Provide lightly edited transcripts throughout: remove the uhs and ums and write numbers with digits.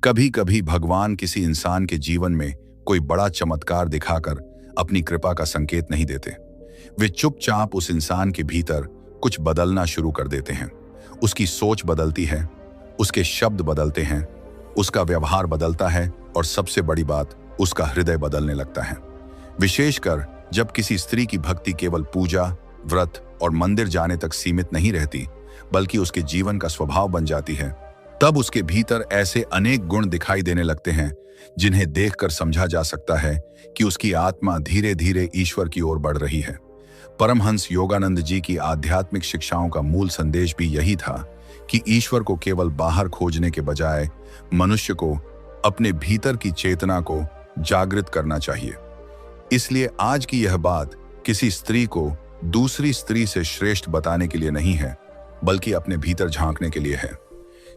कभी कभी भगवान किसी इंसान के जीवन में कोई बड़ा चमत्कार दिखाकर अपनी कृपा का संकेत नहीं देते। वे चुपचाप उस इंसान के भीतर कुछ बदलना शुरू कर देते हैं। उसकी सोच बदलती है, उसके शब्द बदलते हैं, उसका व्यवहार बदलता है और सबसे बड़ी बात, उसका हृदय बदलने लगता है। विशेषकर जब किसी स्त्री की भक्ति केवल पूजा, व्रत और मंदिर जाने तक सीमित नहीं रहती, बल्कि उसके जीवन का स्वभाव बन जाती है, तब उसके भीतर ऐसे अनेक गुण दिखाई देने लगते हैं जिन्हें देखकर समझा जा सकता है कि उसकी आत्मा धीरे धीरे ईश्वर की ओर बढ़ रही है। परमहंस योगानंद जी की आध्यात्मिक शिक्षाओं का मूल संदेश भी यही था कि ईश्वर को केवल बाहर खोजने के बजाय मनुष्य को अपने भीतर की चेतना को जागृत करना चाहिए। इसलिए आज की यह बात किसी स्त्री को दूसरी स्त्री से श्रेष्ठ बताने के लिए नहीं है, बल्कि अपने भीतर झांकने के लिए है।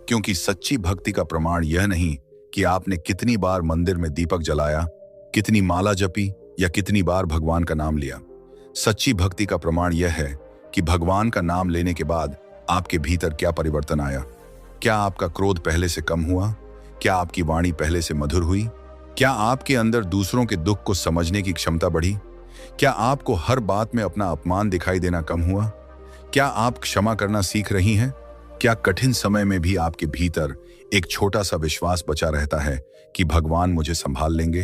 क्योंकि सच्ची भक्ति का प्रमाण यह नहीं कि आपने कितनी बार मंदिर में दीपक जलाया, कितनी माला जपी या कितनी बार भगवान का नाम लिया। सच्ची भक्ति का प्रमाण यह है कि भगवान का नाम लेने के बाद आपके भीतर क्या परिवर्तन आया। क्या आपका क्रोध पहले से कम हुआ? क्या आपकी वाणी पहले से मधुर हुई? क्या आपके अंदर दूसरों के दुख को समझने की क्षमता बढ़ी? क्या आपको हर बात में अपना अपमान दिखाई देना कम हुआ? क्या आप क्षमा करना सीख रही हैं? क्या कठिन समय में भी आपके भीतर एक छोटा सा विश्वास बचा रहता है कि भगवान मुझे संभाल लेंगे?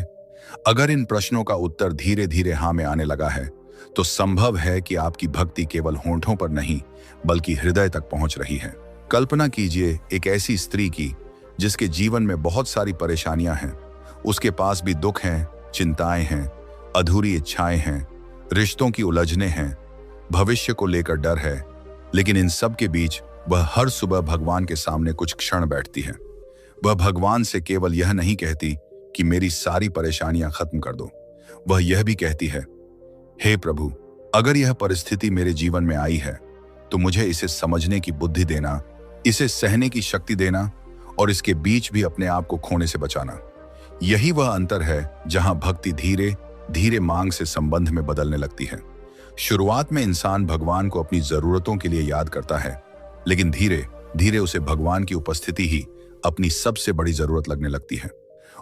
अगर इन प्रश्नों का उत्तर धीरे धीरे हाँ में आने लगा है, तो संभव है कि आपकी भक्ति केवल होंठों पर नहीं, बल्कि हृदय तक पहुंच रही है। कल्पना कीजिए एक ऐसी स्त्री की जिसके जीवन में बहुत सारी परेशानियां हैं। उसके पास भी दुख हैं, चिंताएं हैं, अधूरी इच्छाएं हैं, रिश्तों की उलझने हैं, भविष्य को लेकर डर है। लेकिन इन सब के बीच वह हर सुबह भगवान के सामने कुछ क्षण बैठती है। वह भगवान से केवल यह नहीं कहती कि मेरी सारी परेशानियां खत्म कर दो। वह यह भी कहती है, हे प्रभु, अगर यह परिस्थिति मेरे जीवन में आई है तो मुझे इसे समझने की बुद्धि देना, इसे सहने की शक्ति देना और इसके बीच भी अपने आप को खोने से बचाना। यही वह अंतर है जहां भक्ति धीरे धीरे मांग से संबंध में बदलने लगती है। शुरुआत में इंसान भगवान को अपनी जरूरतों के लिए याद करता है, लेकिन धीरे धीरे उसे भगवान की उपस्थिति ही अपनी सबसे बड़ी जरूरत लगने लगती है।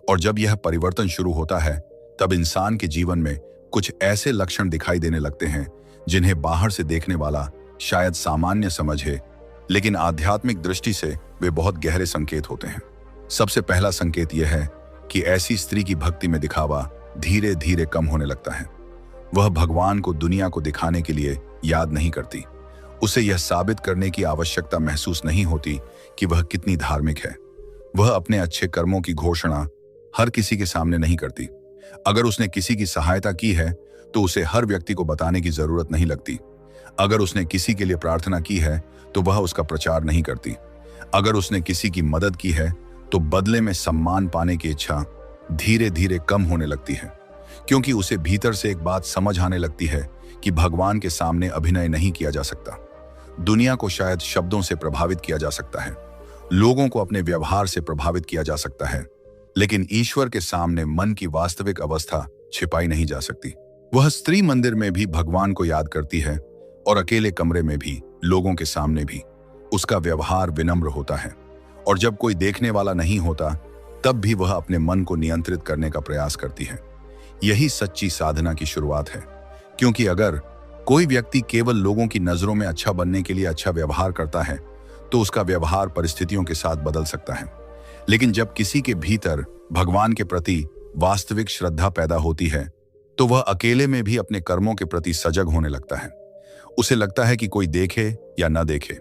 और जब यह परिवर्तन शुरू होता है, तब इंसान के जीवन में कुछ ऐसे लक्षण दिखाई देने लगते हैं जिन्हें बाहर से देखने वाला शायद सामान्य समझे, लेकिन आध्यात्मिक दृष्टि से वे बहुत गहरे संकेत होते हैं। सबसे पहला संकेत यह है कि ऐसी स्त्री की भक्ति में दिखावा धीरे धीरे कम होने लगता है। वह भगवान को दुनिया को दिखाने के लिए याद नहीं करती। उसे यह साबित करने की आवश्यकता महसूस नहीं होती कि वह कितनी धार्मिक है। वह अपने अच्छे कर्मों की घोषणा हर किसी के सामने नहीं करती। अगर उसने किसी की सहायता की है तो उसे हर व्यक्ति को बताने की जरूरत नहीं लगती। अगर उसने किसी के लिए प्रार्थना की है तो वह उसका प्रचार नहीं करती। अगर उसने किसी की मदद की है तो बदले में सम्मान पाने की इच्छा धीरे धीरे कम होने लगती है, क्योंकि उसे भीतर से एक बात समझ आने लगती है कि भगवान के सामने अभिनय नहीं किया जा सकता। दुनिया को शायद शब्दों से प्रभावित किया जा सकता है, लोगों को अपने व्यवहार से प्रभावित किया जा सकता है, लेकिन ईश्वर के सामने मन की वास्तविक अवस्था छिपाई नहीं जा सकती। वह स्त्री मंदिर में भी भगवान को याद करती है और अकेले कमरे में भी, लोगों के सामने भी। उसका व्यवहार विनम्र होता है और जब कोई देखने वाला नहीं होता तब भी वह अपने मन को नियंत्रित करने का प्रयास करती है। यही सच्ची साधना की शुरुआत है, क्योंकि अगर कोई व्यक्ति केवल लोगों की नजरों में अच्छा बनने के लिए अच्छा व्यवहार करता है तो उसका व्यवहार परिस्थितियों के साथ बदल सकता है। लेकिन जब किसी के भीतर भगवान के प्रति वास्तविक श्रद्धा पैदा होती है तो वह अकेले में भी अपने कर्मों के प्रति सजग होने लगता है। उसे लगता है कि कोई देखे या न देखे,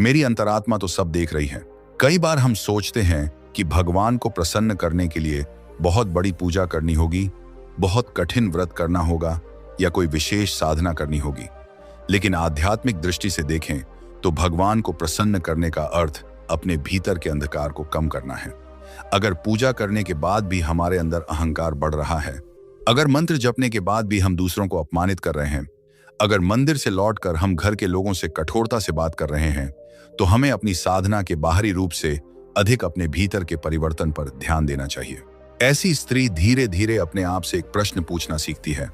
मेरी अंतरात्मा तो सब देख रही है। कई बार हम सोचते हैं कि भगवान को प्रसन्न करने के लिए बहुत बड़ी पूजा करनी होगी, बहुत कठिन व्रत करना होगा या कोई विशेष साधना करनी होगी। लेकिन आध्यात्मिक दृष्टि से देखें तो भगवान को प्रसन्न करने का अर्थ अपने भीतर के अंधकार को कम करना है। अगर पूजा करने के बाद भी हमारे अंदर अहंकार बढ़ रहा है, अगर मंत्र जपने के बाद भी हम दूसरों को अपमानित कर रहे हैं, अगर मंदिर से लौटकर हम घर के लोगों से कठोरता से बात कर रहे हैं, तो हमें अपनी साधना के बाहरी रूप से अधिक अपने भीतर के परिवर्तन पर ध्यान देना चाहिए। ऐसी स्त्री धीरे धीरे अपने आप से एक प्रश्न पूछना सीखती है,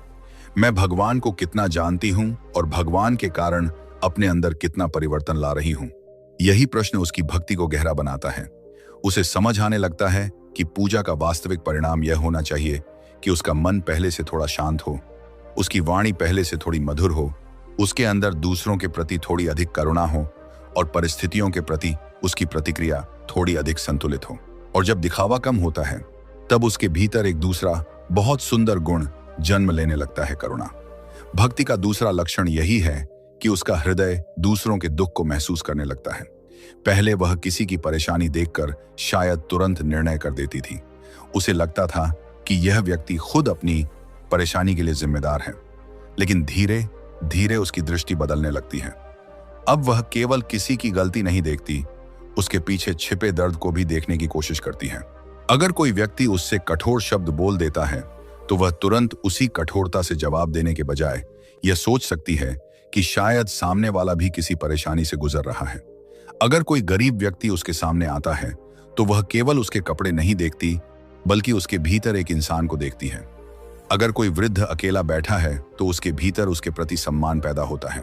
मैं भगवान को कितना जानती हूं और भगवान के कारण अपने अंदर कितना परिवर्तन ला रही हूं। यही प्रश्न उसकी भक्ति को गहरा बनाता है। उसे समझ आने लगता है कि पूजा का वास्तविक परिणाम यह होना चाहिए कि उसका मन पहले से थोड़ा शांत हो, उसकी वाणी पहले से थोड़ी मधुर हो, उसके अंदर दूसरों के प्रति थोड़ी अधिक करुणा हो और परिस्थितियों के प्रति उसकी प्रतिक्रिया थोड़ी अधिक संतुलित हो। और जब दिखावा कम होता है तब उसके भीतर एक दूसरा बहुत सुंदर गुण जन्म लेने लगता है, करुणा। भक्ति का दूसरा लक्षण यही है कि उसका हृदय दूसरों के दुख को महसूस करने लगता है। पहले वह किसी की परेशानी देखकर शायद तुरंत निर्णय कर देती थी। उसे लगता था कि यह व्यक्ति खुद अपनी परेशानी के लिए जिम्मेदार है, लेकिन धीरे धीरे उसकी दृष्टि बदलने लगती है। अब वह केवल किसी की गलती नहीं देखती, उसके पीछे छिपे दर्द को भी देखने की कोशिश करती है। अगर कोई व्यक्ति उससे कठोर शब्द बोल देता है तो वह तुरंत उसी कठोरता से जवाब देने के बजाय यह सोच सकती है कि शायद सामने वाला भी किसी परेशानी से गुजर रहा है। अगर कोई गरीब व्यक्ति उसके सामने आता है तो वह केवल उसके कपड़े नहीं देखती, बल्कि उसके भीतर एक इंसान को देखती है। अगर कोई वृद्ध अकेला बैठा है तो उसके भीतर उसके प्रति सम्मान पैदा होता है।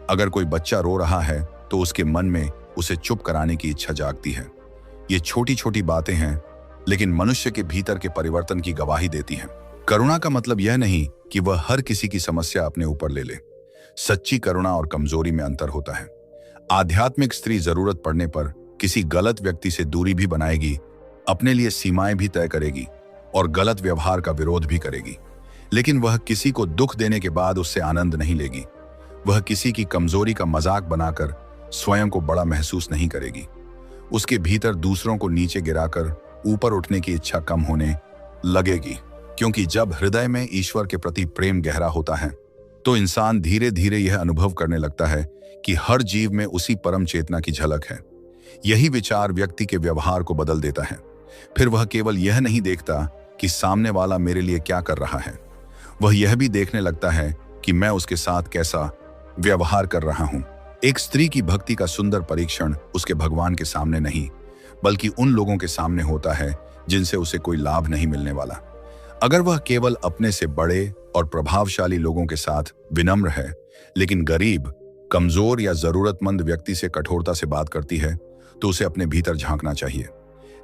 अगर कोई बच्चा रो रहा है तो उसके मन में उसे चुप कराने की इच्छा जागती है। ये छोटी छोटी बातें हैं, लेकिन मनुष्य के भीतर के परिवर्तन की गवाही देती हैं। करुणा का मतलब यह नहीं कि वह हर किसी की समस्या अपने ऊपर ले ले। सच्ची करुणा और कमजोरी में अंतर होता है। आध्यात्मिक स्त्री जरूरत पड़ने पर किसी गलत व्यक्ति से दूरी भी बनाएगी, अपने लिए सीमाएं भी तय करेगी और गलत व्यवहार का विरोध भी करेगी, लेकिन वह किसी को दुख देने के बाद उससे आनंद नहीं लेगी। वह किसी की कमजोरी का मजाक बनाकर स्वयं को बड़ा महसूस नहीं करेगी। उसके भीतर दूसरों को नीचे गिराकर ऊपर उठने की इच्छा कम होने लगेगी, क्योंकि जब हृदय में ईश्वर के प्रति प्रेम गहरा होता है तो इंसान धीरे धीरे यह अनुभव करने लगता है कि हर जीव में उसी परम चेतना की झलक है। यही विचार व्यक्ति के व्यवहार को बदल देता है। फिर वह केवल यह नहीं देखता कि सामने वाला मेरे लिए क्या कर रहा है, वह यह भी देखने लगता है कि मैं उसके साथ कैसा व्यवहार कर रहा हूं। एक स्त्री की भक्ति का सुंदर परीक्षण उसके भगवान के सामने नहीं, बल्कि उन लोगों के सामने होता है जिनसे उसे कोई लाभ नहीं मिलने वाला। अगर वह केवल अपने से बड़े और प्रभावशाली लोगों के साथ विनम्र है, लेकिन गरीब, कमजोर या जरूरतमंद व्यक्ति से कठोरता से बात करती है, तो उसे अपने भीतर झांकना चाहिए।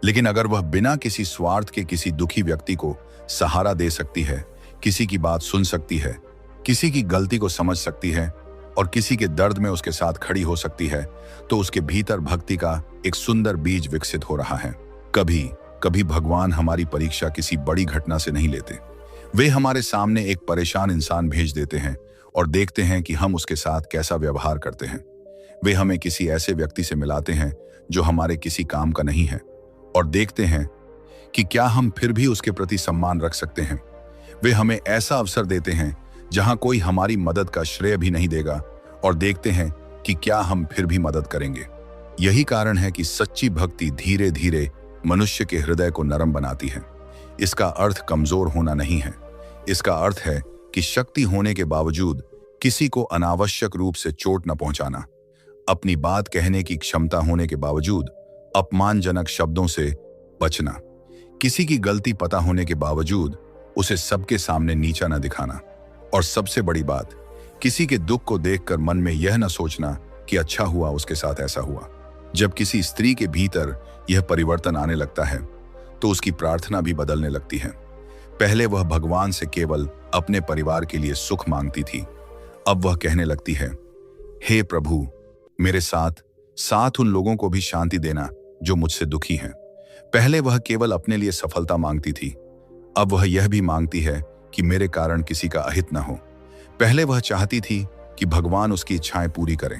लेकिन अगर वह बिना किसी स्वार्थ के किसी दुखी व्यक्ति को सहारा दे सकती है, किसी की बात सुन सकती है, किसी की गलती को समझ सकती है और किसी के दर्द में उसके साथ खड़ी हो सकती है, तो उसके भीतर भक्ति का एक सुंदर बीज विकसित हो रहा है। कभी कभी भगवान हमारी परीक्षा किसी बड़ी घटना से नहीं लेते। वे हमारे सामने एक परेशान इंसान भेज देते हैं और देखते हैं कि हम उसके साथ कैसा व्यवहार करते हैं। वे हमें किसी ऐसे व्यक्ति से मिलाते हैं जो हमारे किसी काम का नहीं है और देखते हैं कि क्या हम फिर भी उसके प्रति सम्मान रख सकते हैं। वे हमें ऐसा अवसर देते हैं जहां कोई हमारी मदद का श्रेय भी नहीं देगा और देखते हैं कि क्या हम फिर भी मदद करेंगे। यही कारण है कि सच्ची भक्ति धीरे धीरे मनुष्य के हृदय को नरम बनाती है। इसका अर्थ कमजोर होना नहीं है। इसका अर्थ है कि शक्ति होने के बावजूद किसी को अनावश्यक रूप से चोट न पहुंचाना, अपनी बात कहने की क्षमता होने के बावजूद अपमानजनक शब्दों से बचना, किसी की गलती पता होने के बावजूद उसे सबके सामने नीचा न दिखाना, और सबसे बड़ी बात, किसी के दुख को देखकर मन में यह न सोचना कि अच्छा हुआ उसके साथ ऐसा हुआ। जब किसी स्त्री के भीतर यह परिवर्तन आने लगता है तो उसकी प्रार्थना भी बदलने लगती है। पहले वह भगवान से केवल अपने परिवार के लिए सुख मांगती थी, अब वह कहने लगती है, हे प्रभु, मेरे साथ साथ उन लोगों को भी शांति देना जो मुझसे दुखी हैं। पहले वह केवल अपने लिए सफलता मांगती थी, अब वह यह भी मांगती है कि मेरे कारण किसी का अहित न हो। पहले वह चाहती थी कि भगवान उसकी इच्छाएं पूरी करें,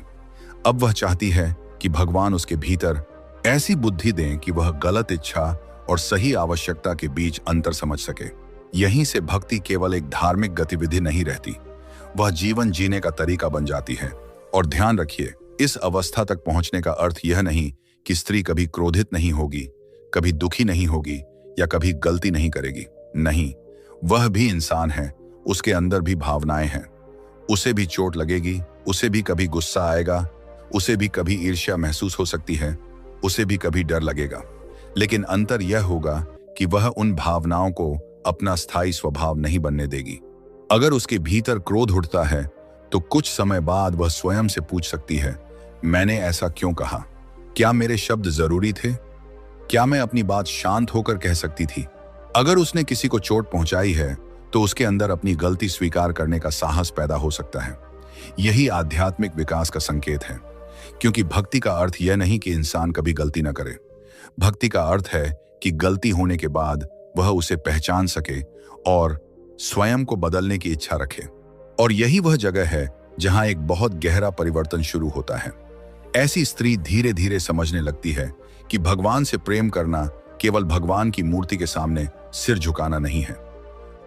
अब वह चाहती है कि भगवान उसके भीतर ऐसी बुद्धि दें कि वह गलत इच्छा और सही आवश्यकता के बीच अंतर समझ सके। यहीं से भक्ति केवल एक धार्मिक गतिविधि नहीं रहती, वह जीवन जीने का तरीका बन जाती है। और ध्यान रखिए, इस अवस्था तक पहुंचने का अर्थ यह नहीं कि स्त्री कभी क्रोधित नहीं होगी, कभी दुखी नहीं होगी या कभी गलती नहीं करेगी। नहीं, वह भी इंसान है, उसके अंदर भी भावनाएं हैं। उसे भी चोट लगेगी, उसे भी कभी गुस्सा आएगा, उसे भी कभी ईर्ष्या महसूस हो सकती है, उसे भी कभी डर लगेगा। लेकिन अंतर यह होगा कि वह उन भावनाओं को अपना स्थायी स्वभाव नहीं बनने देगी। अगर उसके भीतर क्रोध उठता है तो कुछ समय बाद वह स्वयं से पूछ सकती है, मैंने ऐसा क्यों कहा? क्या मेरे शब्द जरूरी थे? क्या मैं अपनी बात शांत होकर कह सकती थी? अगर उसने किसी को चोट पहुंचाई है तो उसके अंदर अपनी गलती स्वीकार करने का साहस पैदा हो सकता है। यही आध्यात्मिक विकास का संकेत है, क्योंकि भक्ति का अर्थ यह नहीं कि इंसान कभी गलती न करे। भक्ति का अर्थ है कि गलती होने के बाद वह उसे पहचान सके और स्वयं को बदलने की इच्छा रखे। और यही वह जगह है जहां एक बहुत गहरा परिवर्तन शुरू होता है। ऐसी स्त्री धीरे धीरे समझने लगती है कि भगवान से प्रेम करना केवल भगवान की मूर्ति के सामने सिर झुकाना नहीं है।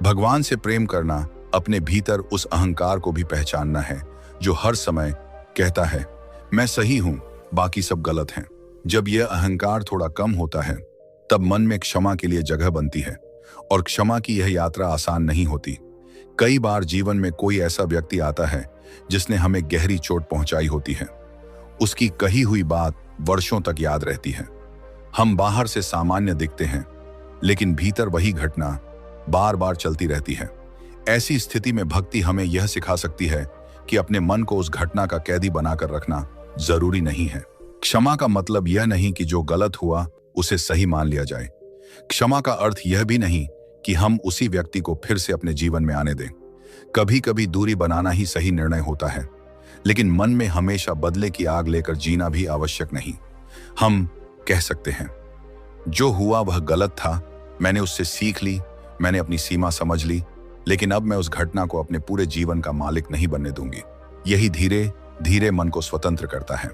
भगवान से प्रेम करना अपने भीतर उस अहंकार को भी पहचानना है जो हर समय कहता है, मैं सही हूं, बाकी सब गलत हैं। जब यह अहंकार थोड़ा कम होता है तब मन में क्षमा के लिए जगह बनती है। और क्षमा की यह यात्रा आसान नहीं होती। कई बार जीवन में कोई ऐसा व्यक्ति आता है जिसने हमें गहरी चोट पहुंचाई होती है। उसकी कही हुई बात वर्षों तक याद रहती है। हम बाहर से सामान्य दिखते हैं, लेकिन भीतर वही घटना बार बार चलती रहती है। ऐसी स्थिति में भक्ति हमें यह सिखा सकती है कि अपने मन को उस घटना का कैदी बनाकर रखना जरूरी नहीं है। क्षमा का मतलब यह नहीं कि जो गलत हुआ उसे सही मान लिया जाए। क्षमा का अर्थ यह भी नहीं कि हम उसी व्यक्ति को फिर से अपने जीवन में आने दें। कभी कभी दूरी बनाना ही सही निर्णय होता है, लेकिन मन में हमेशा बदले की आग लेकर जीना भी आवश्यक नहीं। हम कह सकते हैं, जो हुआ वह गलत था, मैंने उससे सीख ली, मैंने अपनी सीमा समझ ली, लेकिन अब मैं उस घटना को अपने पूरे जीवन का मालिक नहीं बनने दूंगी। यही धीरे धीरे मन को स्वतंत्र करता है।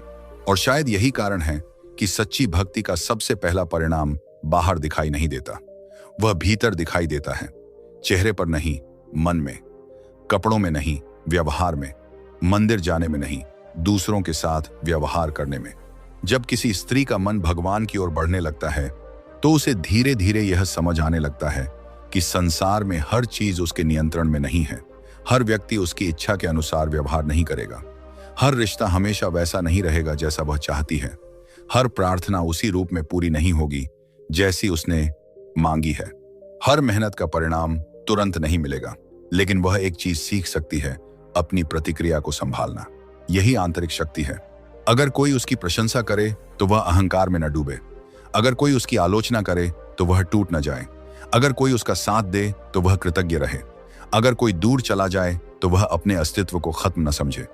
और शायद यही कारण है कि सच्ची भक्ति का सबसे पहला परिणाम बाहर दिखाई नहीं देता, वह भीतर दिखाई देता है। चेहरे पर नहीं, मन में। कपड़ों में नहीं, व्यवहार में। मंदिर जाने में नहीं, दूसरों के साथ व्यवहार करने में। जब किसी स्त्री का मन भगवान की ओर बढ़ने लगता है तो उसे धीरे धीरे यह समझ आने लगता है कि संसार में हर चीज उसके नियंत्रण में नहीं है। हर व्यक्ति उसकी इच्छा के अनुसार व्यवहार नहीं करेगा। हर रिश्ता हमेशा वैसा नहीं रहेगा जैसा वह चाहती है। हर प्रार्थना उसी रूप में पूरी नहीं होगी जैसी उसने मांगी है। हर मेहनत का परिणाम तुरंत नहीं मिलेगा, लेकिन वह एक चीज सीख सकती है, अपनी प्रतिक्रिया को संभालना। यही आंतरिक शक्ति है। अगर कोई उसकी प्रशंसा करे तो वह अहंकार में न डूबे। अगर कोई उसकी आलोचना करे तो वह टूट न जाए। अगर कोई उसका साथ दे तो वह कृतज्ञ रहे। अगर कोई दूर चला जाए तो वह अपने अस्तित्व को खत्म न समझे,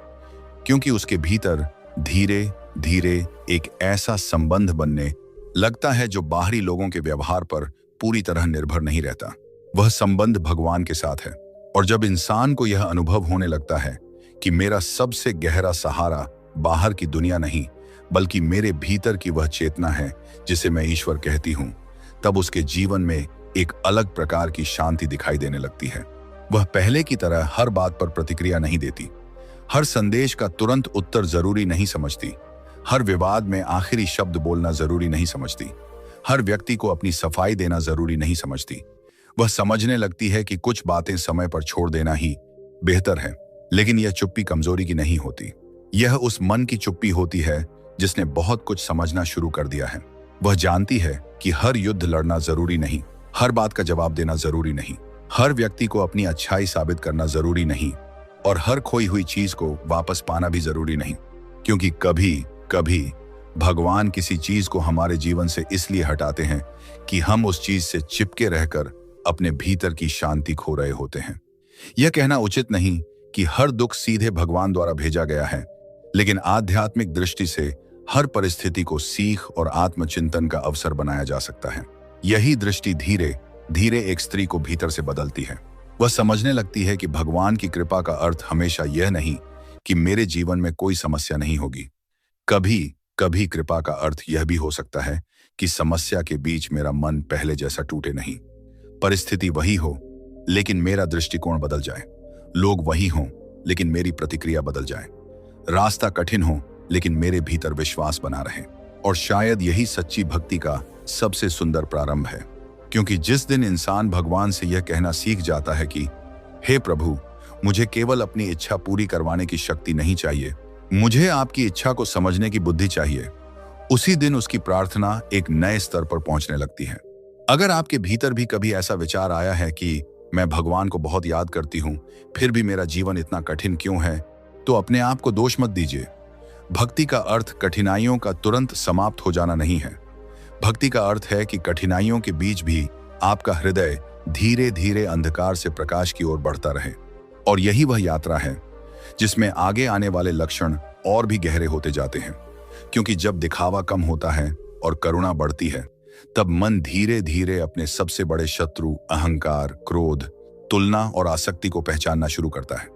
क्योंकि उसके भीतर धीरे धीरे एक ऐसा संबंध बनने लगता है जो बाहरी लोगों के व्यवहार पर पूरी तरह निर्भर नहीं रहता। वह संबंध भगवान के साथ है। और जब इंसान को यह अनुभव होने लगता है कि मेरा सबसे गहरा सहारा बाहर की दुनिया नहीं, बल्कि मेरे भीतर की वह चेतना है जिसे मैं ईश्वर कहती हूँ, तब उसके जीवन में एक अलग प्रकार की शांति दिखाई देने लगती है। वह पहले की तरह हर बात पर प्रतिक्रिया नहीं देती, हर संदेश का तुरंत उत्तर जरूरी नहीं समझती, हर विवाद में आखिरी शब्द बोलना जरूरी नहीं समझती, हर व्यक्ति को अपनी सफाई देना जरूरी नहीं समझती। वह समझने लगती है कि कुछ बातें समय पर छोड़ देना ही बेहतर है। लेकिन यह चुप्पी कमजोरी की नहीं होती, यह उस मन की चुप्पी होती है जिसने बहुत कुछ समझना शुरू कर दिया है। वह जानती है कि हर युद्ध लड़ना जरूरी नहीं, हर बात का जवाब देना जरूरी नहीं, हर व्यक्ति को अपनी अच्छाई साबित करना जरूरी नहीं, और हर खोई हुई चीज को वापस पाना भी जरूरी नहीं। क्योंकि कभी कभी भगवान किसी चीज को हमारे जीवन से इसलिए हटाते हैं कि हम उस चीज से चिपके रहकर अपने भीतर की शांति खो रहे होते हैं। यह कहना उचित नहीं कि हर दुख सीधे भगवान द्वारा भेजा गया है, लेकिन आध्यात्मिक दृष्टि से हर परिस्थिति को सीख और आत्मचिंतन का अवसर बनाया जा सकता है। यही दृष्टि धीरे धीरे एक स्त्री को भीतर से बदलती है। वह समझने लगती है कि भगवान की कृपा का अर्थ हमेशा यह नहीं कि मेरे जीवन में कोई समस्या नहीं होगी। कभी कभी कृपा का अर्थ यह भी हो सकता है कि समस्या के बीच मेरा मन पहले जैसा टूटे नहीं। परिस्थिति वही हो, लेकिन मेरा दृष्टिकोण बदल जाए। लोग वही हों, लेकिन मेरी प्रतिक्रिया बदल जाए। रास्ता कठिन हो, लेकिन मेरे भीतर विश्वास बना रहे। और शायद यही सच्ची भक्ति का सबसे सुंदर प्रारंभ है, क्योंकि जिस दिन इंसान भगवान से यह कहना सीख जाता है कि हे प्रभु, मुझे केवल अपनी इच्छा पूरी करवाने की शक्ति नहीं चाहिए, मुझे आपकी इच्छा को समझने की बुद्धि चाहिए, उसी दिन उसकी प्रार्थना एक नए स्तर पर पहुंचने लगती है। अगर आपके भीतर भी कभी ऐसा विचार आया है कि मैं भगवान को बहुत याद करती हूं, फिर भी मेरा जीवन इतना कठिन क्यों है, तो अपने आप को दोष मत दीजिए। भक्ति का अर्थ कठिनाइयों का तुरंत समाप्त हो जाना नहीं है। भक्ति का अर्थ है कि कठिनाइयों के बीच भी आपका हृदय धीरे धीरे अंधकार से प्रकाश की ओर बढ़ता रहे। और यही वह यात्रा है जिसमें आगे आने वाले लक्षण और भी गहरे होते जाते हैं, क्योंकि जब दिखावा कम होता है और करुणा बढ़ती है, तब मन धीरे धीरे अपने सबसे बड़े शत्रु अहंकार, क्रोध, तुलना और आसक्ति को पहचानना शुरू करता है।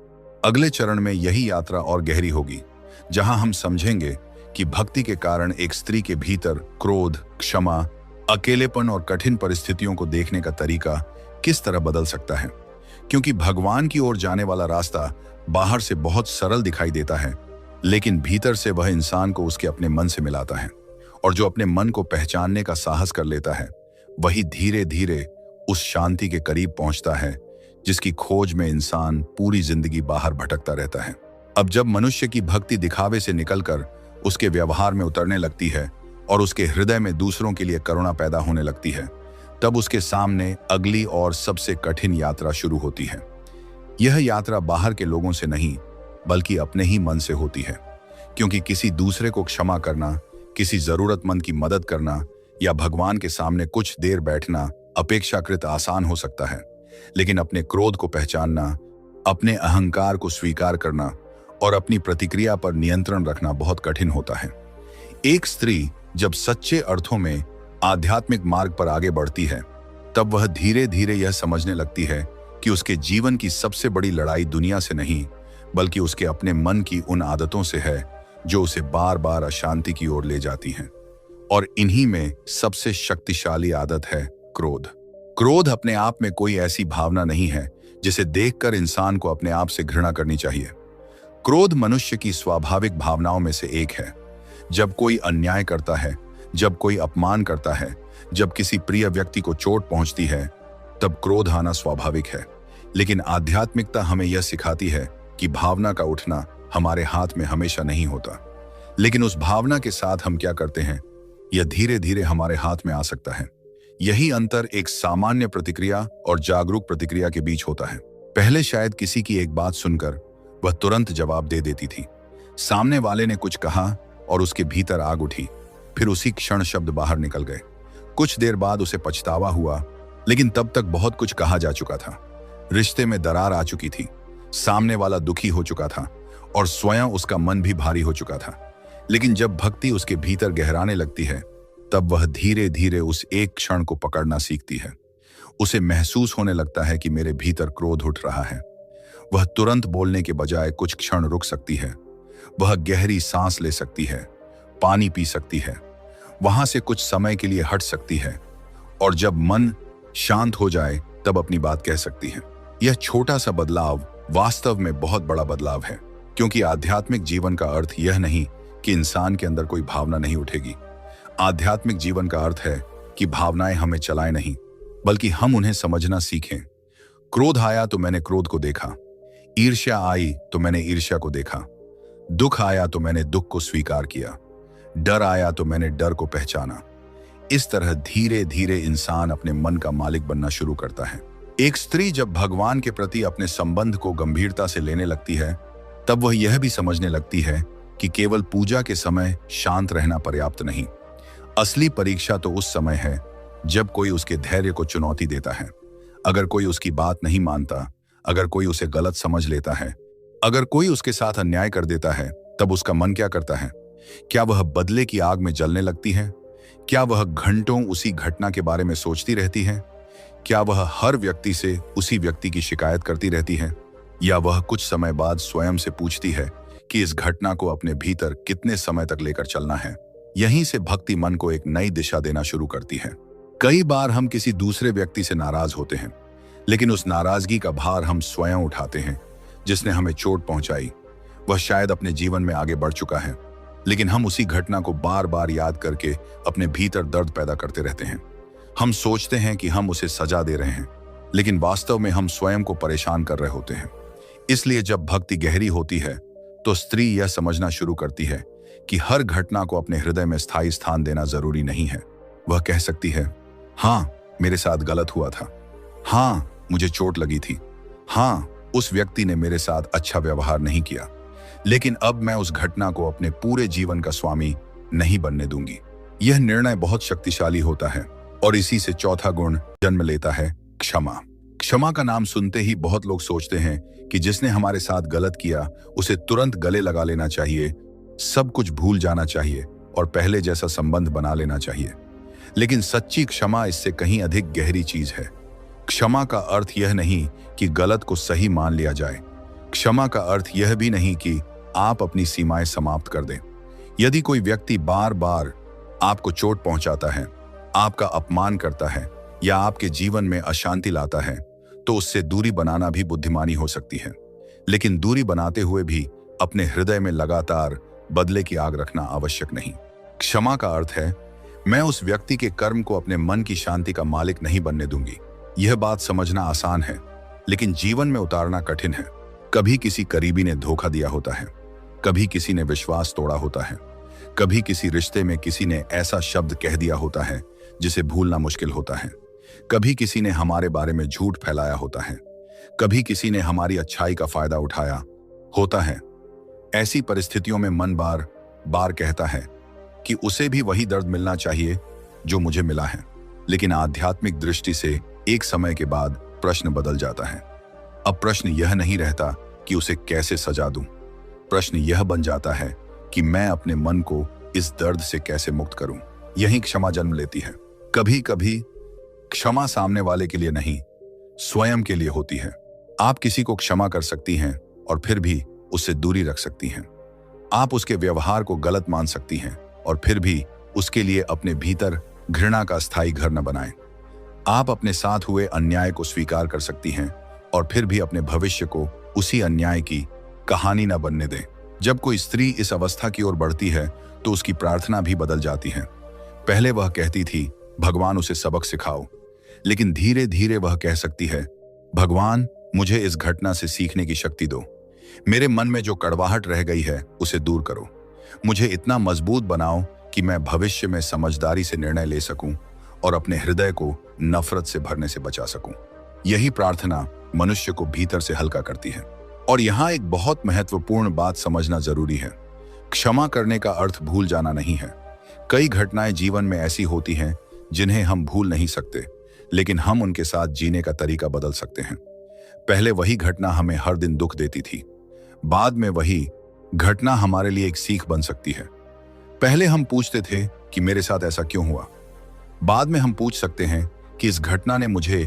अगले चरण में यही यात्रा और गहरी होगी, जहां हम समझेंगे कि भक्ति के कारण एक स्त्री के भीतर क्रोध, क्षमा, अकेलेपन और कठिन परिस्थितियों को देखने का तरीका किस तरह बदल सकता है। क्योंकि भगवान की ओर जाने वाला रास्ता बाहर से बहुत सरल दिखाई देता है, लेकिन भीतर से वह इंसान को उसके अपने मन से मिलाता है। और जो अपने मन को पहचानने का साहस कर लेता है, वही धीरे धीरे उस शांति के करीब पहुंचता है जिसकी खोज में इंसान पूरी जिंदगी बाहर भटकता रहता है। अब जब मनुष्य की भक्ति दिखावे से निकलकर उसके व्यवहार में उतरने लगती है और उसके हृदय में दूसरों के लिए करुणा पैदा होने लगती है, तब उसके सामने अगली और सबसे कठिन यात्रा शुरू होती है। यह यात्रा बाहर के लोगों से नहीं, बल्कि अपने ही मन से होती है। क्योंकि किसी दूसरे को क्षमा करना, किसी जरूरतमंद की मदद करना या भगवान के सामने कुछ देर बैठना अपेक्षाकृत आसान हो सकता है, लेकिन अपने क्रोध को पहचानना, अपने अहंकार को स्वीकार करना और अपनी प्रतिक्रिया पर नियंत्रण रखना बहुत कठिन होता है। एक स्त्री जब सच्चे अर्थों में आध्यात्मिक मार्ग पर आगे बढ़ती है, तब वह धीरे धीरे यह समझने लगती है कि उसके जीवन की सबसे बड़ी लड़ाई दुनिया से नहीं, बल्कि उसके अपने मन की उन आदतों से है जो उसे बार बार अशांति की ओर ले जाती हैं। और इन्हीं में सबसे शक्तिशाली आदत है क्रोध। क्रोध अपने आप में कोई ऐसी भावना नहीं है जिसे देखकर इंसान को अपने आप से घृणा करनी चाहिए। क्रोध मनुष्य की स्वाभाविक भावनाओं में से एक है। जब कोई अन्याय करता है, जब कोई अपमान करता है, जब किसी प्रिय व्यक्ति को चोट पहुंचती है, तब क्रोध आना स्वाभाविक है। लेकिन आध्यात्मिकता हमें यह सिखाती है कि भावना का उठना हमारे हाथ में हमेशा नहीं होता, लेकिन उस भावना के साथ हम क्या करते हैं, यह धीरे धीरे हमारे हाथ में आ सकता है। यही अंतर एक सामान्य प्रतिक्रिया और जागरूक प्रतिक्रिया के बीच होता है। पहले शायद किसी की एक बात सुनकर वह तुरंत जवाब दे देती थी। सामने वाले ने कुछ कहा और उसके भीतर आग उठी, फिर उसी क्षण शब्द बाहर निकल गए। कुछ देर बाद उसे पछतावा हुआ, लेकिन तब तक बहुत कुछ कहा जा चुका था। रिश्ते में दरार आ चुकी थी, सामने वाला दुखी हो चुका था और स्वयं उसका मन भी भारी हो चुका था। लेकिन जब भक्ति उसके भीतर गहराने लगती है, तब वह धीरे धीरे उस एक क्षण को पकड़ना सीखती है। उसे महसूस होने लगता है कि मेरे भीतर क्रोध उठ रहा है। वह तुरंत बोलने के बजाय कुछ क्षण रुक सकती है। वह गहरी सांस ले सकती है, पानी पी सकती है, वहां से कुछ समय के लिए हट सकती है और जब मन शांत हो जाए तब अपनी बात कह सकती है। यह छोटा सा बदलाव वास्तव में बहुत बड़ा बदलाव है, क्योंकि आध्यात्मिक जीवन का अर्थ यह नहीं कि इंसान के अंदर कोई भावना नहीं उठेगी। आध्यात्मिक जीवन का अर्थ है कि भावनाएं हमें चलाएं नहीं, बल्कि हम उन्हें समझना सीखें। क्रोध आया तो मैंने क्रोध को देखा, ईर्ष्या आई तो मैंने ईर्ष्या को देखा, दुख आया तो मैंने दुख को स्वीकार किया, डर आया तो मैंने डर को पहचाना। इस तरह धीरे धीरे इंसान अपने मन का मालिक बनना शुरू करता है। एक स्त्री जब भगवान के प्रति अपने संबंध को गंभीरता से लेने लगती है, तब वह यह भी समझने लगती है कि केवल पूजा के समय शांत रहना पर्याप्त नहीं। असली परीक्षा तो उस समय है जब कोई उसके धैर्य को चुनौती देता है। अगर कोई उसकी बात नहीं मानता, अगर कोई उसे गलत समझ लेता है, अगर कोई उसके साथ अन्याय कर देता है, तब उसका मन क्या करता है? क्या वह बदले की आग में जलने लगती है? क्या वह घंटों उसी घटना के बारे में सोचती रहती है? क्या वह हर व्यक्ति से उसी व्यक्ति की शिकायत करती रहती है? या वह कुछ समय बाद स्वयं से पूछती है कि इस घटना को अपने भीतर कितने समय तक लेकर चलना है? यहीं से भक्ति मन को एक नई दिशा देना शुरू करती है। कई बार हम किसी दूसरे व्यक्ति से नाराज होते हैं, लेकिन उस नाराजगी का भार हम स्वयं उठाते हैं। जिसने हमें चोट पहुंचाई वह शायद अपने जीवन में आगे बढ़ चुका है, लेकिन हम उसी घटना को बार बार याद करके अपने भीतर दर्द पैदा करते रहते हैं। हम सोचते हैं कि हम उसे सजा दे रहे हैं, लेकिन वास्तव में हम स्वयं को परेशान कर रहे होते हैं। इसलिए जब भक्ति गहरी होती है तो स्त्री यह समझना शुरू करती है कि हर घटना को अपने हृदय में स्थायी स्थान देना जरूरी नहीं है। वह कह सकती है, हाँ मेरे साथ गलत हुआ था, हाँ मुझे चोट लगी थी, हाँ उस व्यक्ति ने मेरे साथ अच्छा व्यवहार नहीं किया, लेकिन अब मैं उस घटना को अपने पूरे जीवन का स्वामी नहीं बनने दूंगी। यह निर्णय बहुत शक्तिशाली होता है और इसी से चौथा गुण जन्म लेता है, क्षमा। क्षमा का नाम सुनते ही बहुत लोग सोचते हैं कि जिसने हमारे साथ गलत किया उसे तुरंत गले लगा लेना चाहिए, सब कुछ भूल जाना चाहिए और पहले जैसा संबंध बना लेना चाहिए। लेकिन सच्ची क्षमा इससे कहीं अधिक गहरी चीज है। क्षमा का अर्थ यह नहीं कि गलत को सही मान लिया जाए। क्षमा का अर्थ यह भी नहीं कि आप अपनी सीमाएं समाप्त कर दें। यदि कोई व्यक्ति बार बार आपको चोट पहुंचाता है, आपका अपमान करता है या आपके जीवन में अशांति लाता है, तो उससे दूरी बनाना भी बुद्धिमानी हो सकती है। लेकिन दूरी बनाते हुए भी अपने हृदय में लगातार बदले की आग रखना आवश्यक नहीं। क्षमा का अर्थ है, मैं उस व्यक्ति के कर्म को अपने मन की शांति का मालिक नहीं बनने दूंगी। यह बात समझना आसान है, लेकिन जीवन में उतारना कठिन है। कभी किसी करीबी ने धोखा दिया होता है, कभी किसी ने विश्वास तोड़ा होता है, कभी किसी रिश्ते में किसी ने ऐसा शब्द कह दिया होता है जिसे भूलना मुश्किल होता है, कभी किसी ने हमारे बारे में झूठ फैलाया होता है, कभी किसी ने हमारी अच्छाई का फायदा उठाया होता है। ऐसी परिस्थितियों में मन बार बार कहता है कि उसे भी वही दर्द मिलना चाहिए जो मुझे मिला है। लेकिन आध्यात्मिक दृष्टि से एक समय के बाद प्रश्न बदल जाता है। अब प्रश्न यह नहीं रहता कि उसे कैसे सजा दूं। प्रश्न यह बन जाता है कि मैं अपने मन को इस दर्द से कैसे मुक्त करूं। यही क्षमा जन्म लेती है। कभी कभी क्षमा सामने वाले के लिए नहीं, स्वयं के लिए होती है। आप किसी को क्षमा कर सकती हैं और फिर भी उससे दूरी रख सकती हैं। आप उसके व्यवहार को गलत मान सकती हैं और फिर भी उसके लिए अपने भीतर घृणा का स्थायी घर न बनाएं। आप अपने साथ हुए अन्याय को स्वीकार कर सकती हैं और फिर भी अपने भविष्य को उसी अन्याय की कहानी न बनने दें। जब कोई स्त्री इस अवस्था की ओर बढ़ती है तो उसकी प्रार्थना भी बदल जाती है। पहले वह कहती थी, भगवान उसे सबक सिखाओ, लेकिन धीरे धीरे वह कह सकती है, भगवान मुझे इस घटना से सीखने की शक्ति दो। मेरे मन में जो कड़वाहट रह गई है उसे दूर करो। मुझे इतना मजबूत बनाओ कि मैं भविष्य में समझदारी से निर्णय ले सकूं और अपने हृदय को नफरत से भरने से बचा सकूं। यही प्रार्थना मनुष्य को भीतर से हल्का करती है। और यहाँ एक बहुत महत्वपूर्ण बात समझना जरूरी है। क्षमा करने का अर्थ भूल जाना नहीं है। कई घटनाएं जीवन में ऐसी होती हैं जिन्हें हम भूल नहीं सकते, लेकिन हम उनके साथ जीने का तरीका बदल सकते हैं। पहले वही घटना हमें हर दिन दुख देती थी, बाद में वही घटना हमारे लिए एक सीख बन सकती है। पहले हम पूछते थे कि मेरे साथ ऐसा क्यों हुआ, बाद में हम पूछ सकते हैं कि इस घटना ने मुझे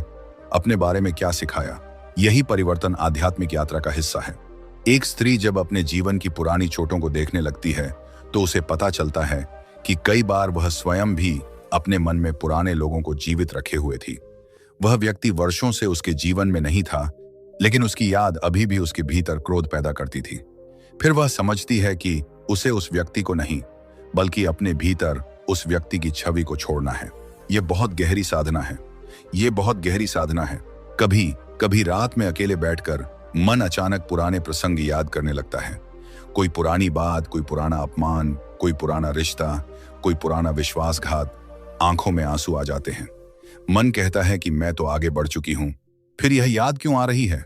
अपने बारे में क्या सिखाया। यही परिवर्तन आध्यात्मिक यात्रा का हिस्सा है। एक स्त्री जब अपने जीवन की पुरानी चोटों को देखने लगती है तो उसे पता चलता है कि कई बार वह स्वयं भी अपने मन में पुराने लोगों को जीवित रखे हुए थी। वह व्यक्ति वर्षों से उसके जीवन में नहीं था, लेकिन उसकी याद अभी भी उसके भीतर क्रोध पैदा करती थी। फिर वह समझती है कि उसे उस व्यक्ति को नहीं, बल्कि अपने भीतर उस व्यक्ति की छवि को छोड़ना है। यह बहुत गहरी साधना है। ये बहुत गहरी साधना है। कभी कभी रात में अकेले बैठकर मन अचानक पुराने प्रसंग याद करने लगता है। कोई पुरानी बात, कोई पुराना अपमान, कोई पुराना रिश्ता, कोई पुराना विश्वासघात। आंखों में आंसू आ जाते हैं। मन कहता है कि मैं तो आगे बढ़ चुकी हूं, फिर यह याद क्यों आ रही है।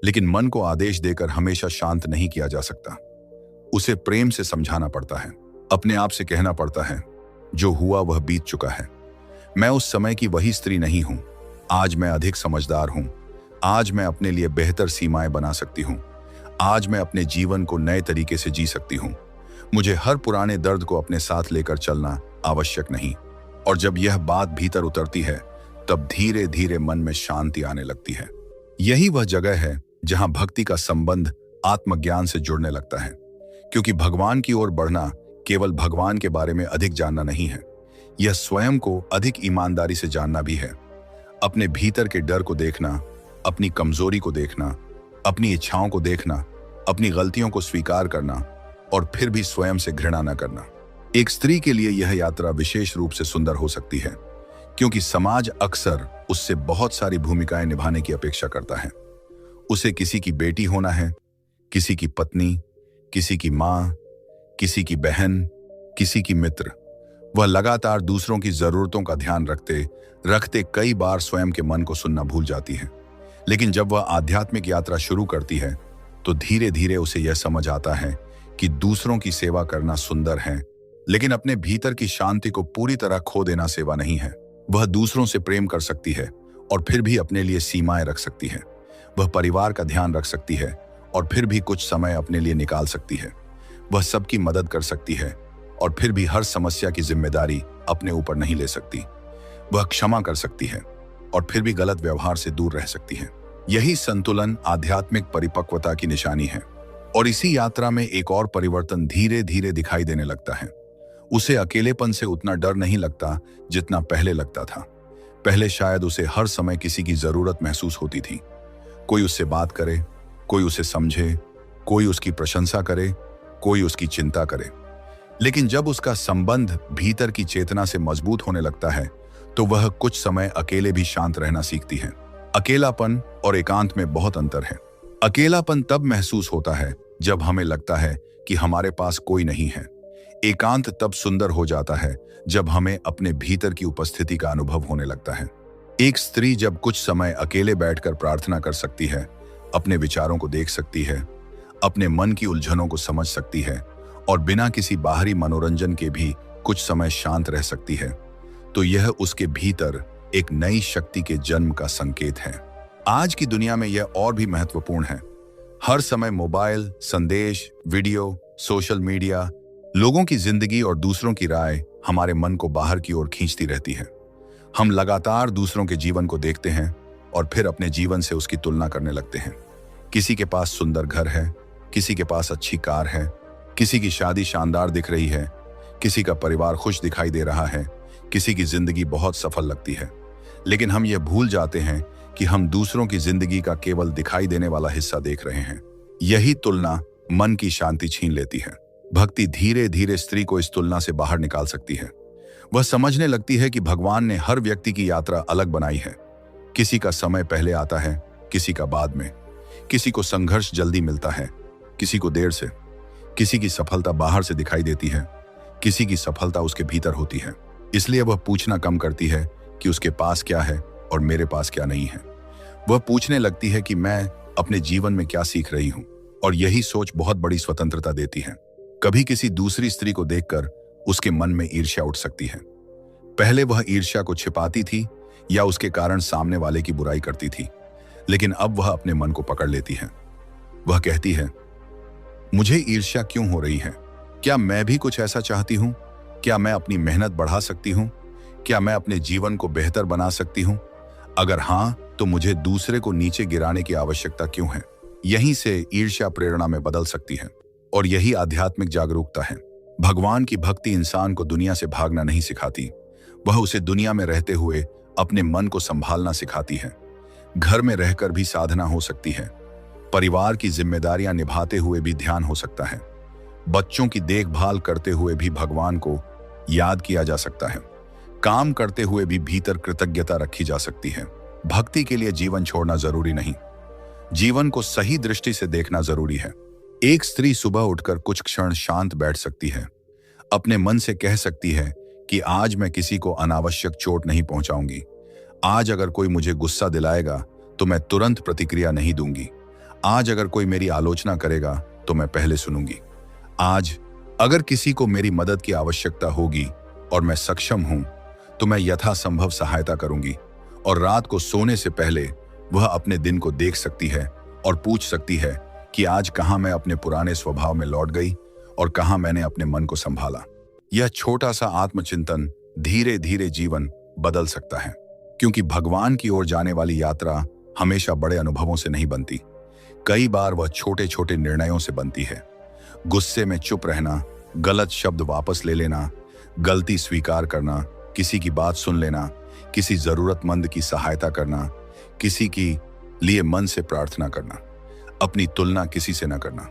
लेकिन मन को आदेश देकर हमेशा शांत नहीं किया जा सकता। उसे प्रेम से समझाना पड़ता है। अपने आप से कहना पड़ता है, जो हुआ वह बीत चुका है। मैं उस समय की वही स्त्री नहीं हूं। आज मैं अधिक समझदार हूं। आज मैं अपने लिए बेहतर सीमाएं बना सकती हूं। आज मैं अपने जीवन को नए तरीके से जी सकती हूं। मुझे हर पुराने दर्द को अपने साथ लेकर चलना आवश्यक नहीं। और जब यह बात भीतर उतरती है, तब धीरे धीरे मन में शांति आने लगती है। यही वह जगह है जहां भक्ति का संबंध आत्मज्ञान से जुड़ने लगता है। क्योंकि भगवान की ओर बढ़ना केवल भगवान के बारे में अधिक जानना नहीं है, यह स्वयं को अधिक ईमानदारी से जानना भी है। अपने भीतर के डर को देखना, अपनी कमजोरी को देखना, अपनी इच्छाओं को देखना, अपनी गलतियों को स्वीकार करना और फिर भी स्वयं से घृणा न करना। एक स्त्री के लिए यह यात्रा विशेष रूप से सुंदर हो सकती है, क्योंकि समाज अक्सर उससे बहुत सारी भूमिकाएं निभाने की अपेक्षा करता है। उसे किसी की बेटी होना है, किसी की पत्नी, किसी की मां, किसी की बहन, किसी की मित्र। वह लगातार दूसरों की जरूरतों का ध्यान रखते रखते कई बार स्वयं के मन को सुनना भूल जाती है। लेकिन जब वह आध्यात्मिक यात्रा शुरू करती है तो धीरे धीरे उसे यह समझ आता है कि दूसरों की सेवा करना सुंदर है, लेकिन अपने भीतर की शांति को पूरी तरह खो देना सेवा नहीं है। वह दूसरों से प्रेम कर सकती है और फिर भी अपने लिए सीमाएं रख सकती है। वह परिवार का ध्यान रख सकती है और फिर भी कुछ समय अपने लिए निकाल सकती है। वह सबकी मदद कर सकती है और फिर भी हर समस्या की जिम्मेदारी अपने ऊपर नहीं ले सकती। वह क्षमा कर सकती है और फिर भी गलत व्यवहार से दूर रह सकती है। यही संतुलन आध्यात्मिक परिपक्वता की निशानी है। और इसी यात्रा में एक और परिवर्तन धीरे धीरे दिखाई देने लगता है। उसे अकेलेपन से उतना डर नहीं लगता जितना पहले लगता था। पहले शायद उसे हर समय किसी की जरूरत महसूस होती थी। कोई उससे बात करे, कोई उसे समझे, कोई उसकी प्रशंसा करे, कोई उसकी चिंता करे। लेकिन जब उसका संबंध भीतर की चेतना से मजबूत होने लगता है तो वह कुछ समय अकेले भी शांत रहना सीखती है। अकेलापन और एकांत में बहुत अंतर है। अकेलापन तब महसूस होता है जब हमें लगता है कि हमारे पास कोई नहीं है। एकांत तब सुंदर हो जाता है जब हमें अपने भीतर की उपस्थिति का अनुभव होने लगता है। एक स्त्री जब कुछ समय अकेले बैठकर प्रार्थना कर सकती है, अपने विचारों को देख सकती है, अपने मन की उलझनों को समझ सकती है और बिना किसी बाहरी मनोरंजन के भी कुछ समय शांत रह सकती है, तो यह उसके भीतर एक नई शक्ति के जन्म का संकेत है। आज की दुनिया में यह और भी महत्वपूर्ण है। हर समय मोबाइल, संदेश, वीडियो, सोशल मीडिया, लोगों की जिंदगी और दूसरों की राय हमारे मन को बाहर की ओर खींचती रहती है। हम लगातार दूसरों के जीवन को देखते हैं और फिर अपने जीवन से उसकी तुलना करने लगते हैं। किसी के पास सुंदर घर है, किसी के पास अच्छी कार है, किसी की शादी शानदार दिख रही है, किसी का परिवार खुश दिखाई दे रहा है, किसी की जिंदगी बहुत सफल लगती है। लेकिन हम ये भूल जाते हैं कि हम दूसरों की जिंदगी का केवल दिखाई देने वाला हिस्सा देख रहे हैं। यही तुलना मन की शांति छीन लेती है। भक्ति धीरे धीरे स्त्री को इस तुलना से बाहर निकाल सकती है। वह समझने लगती है कि भगवान ने हर व्यक्ति की यात्रा अलग बनाई है। किसी का समय पहले आता है, किसी का बाद में। किसी को संघर्ष जल्दी मिलता है, किसी को देर से। किसी की सफलता बाहर से दिखाई देती है, किसी की सफलता उसके भीतर होती है। इसलिए वह पूछना कम करती है कि उसके पास क्या है और मेरे पास क्या नहीं है। वह पूछने लगती है कि मैं अपने जीवन में क्या सीख रही हूं, और यही सोच बहुत बड़ी स्वतंत्रता देती है। कभी किसी दूसरी स्त्री को देखकर उसके मन में ईर्ष्या उठ सकती है। पहले वह ईर्ष्या को छिपाती थी या उसके कारण सामने वाले की बुराई करती थी, लेकिन अब वह अपने मन को पकड़ लेती है। वह कहती है, मुझे ईर्ष्या क्यों हो रही है? क्या मैं भी कुछ ऐसा चाहती हूं? क्या मैं अपनी मेहनत बढ़ा सकती हूं? क्या मैं अपने जीवन को बेहतर बना सकती हूं? अगर हां, तो मुझे दूसरे को नीचे गिराने की आवश्यकता क्यों है? यहीं से ईर्ष्या प्रेरणा में बदल सकती है, और यही आध्यात्मिक जागरूकता है। भगवान की भक्ति इंसान को दुनिया से भागना नहीं सिखाती, वह उसे दुनिया में रहते हुए अपने मन को संभालना सिखाती है। घर में रहकर भी साधना हो सकती है, परिवार की जिम्मेदारियां निभाते हुए भी ध्यान हो सकता है, बच्चों की देखभाल करते हुए भी भगवान को याद किया जा सकता है, काम करते हुए भी भीतर कृतज्ञता रखी जा सकती है। भक्ति के लिए जीवन छोड़ना जरूरी नहीं, जीवन को सही दृष्टि से देखना जरूरी है। एक स्त्री सुबह उठकर कुछ क्षण शांत बैठ सकती है, अपने मन से कह सकती है कि आज मैं किसी को अनावश्यक चोट नहीं पहुंचाऊंगी। आज अगर कोई मुझे गुस्सा दिलाएगा तो मैं तुरंत प्रतिक्रिया नहीं दूंगी। आज अगर कोई मेरी आलोचना करेगा तो मैं पहले सुनूंगी। आज अगर किसी को मेरी मदद की आवश्यकता होगी और मैं सक्षम हूं तो मैं यथासंभव सहायता करूंगी। और रात को सोने से पहले वह अपने दिन को देख सकती है और पूछ सकती है कि आज कहां मैं अपने पुराने स्वभाव में लौट गई और कहां मैंने अपने मन को संभाला। यह छोटा सा आत्मचिंतन धीरे धीरे जीवन बदल सकता है, क्योंकि भगवान की ओर जाने वाली यात्रा हमेशा बड़े अनुभवों से नहीं बनती। कई बार वह छोटे छोटे निर्णयों से बनती है। गुस्से में चुप रहना, गलत शब्द वापस ले लेना, गलती स्वीकार करना, किसी की बात सुन लेना, किसी जरूरतमंद की सहायता करना, किसी की लिए मन से प्रार्थना करना, अपनी तुलना किसी से न करना,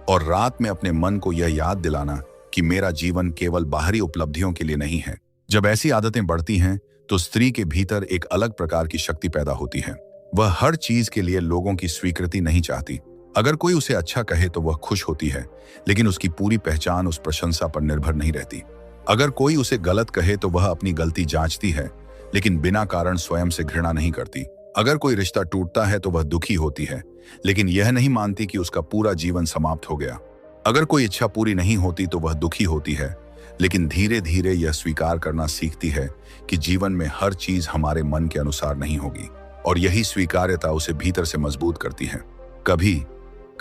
और रात में अपने मन को यह याद दिलाना कि मेरा जीवन केवल बाहरी उपलब्धियों के लिए नहीं है। जब ऐसी आदतें बढ़ती हैं तो स्त्री के भीतर एक अलग प्रकार की शक्ति पैदा होती है। वह हर चीज के लिए लोगों की स्वीकृति नहीं चाहती। अगर कोई उसे अच्छा कहे तो वह खुश होती है, लेकिन उसकी पूरी पहचान उस प्रशंसा पर निर्भर नहीं रहती। अगर कोई उसे गलत कहे तो वह अपनी गलती जांचती है, लेकिन बिना कारण स्वयं से घृणा नहीं करती। अगर कोई रिश्ता टूटता है तो वह दुखी होती है, लेकिन यह नहीं मानती कि उसका पूरा जीवन समाप्त हो गया। अगर कोई इच्छा पूरी नहीं होती तो वह दुखी होती है, लेकिन धीरे धीरे यह स्वीकार करना सीखती है कि जीवन में हर चीज हमारे मन के अनुसार नहीं होगी, और यही स्वीकार्यता उसे भीतर से मजबूत करती है। कभी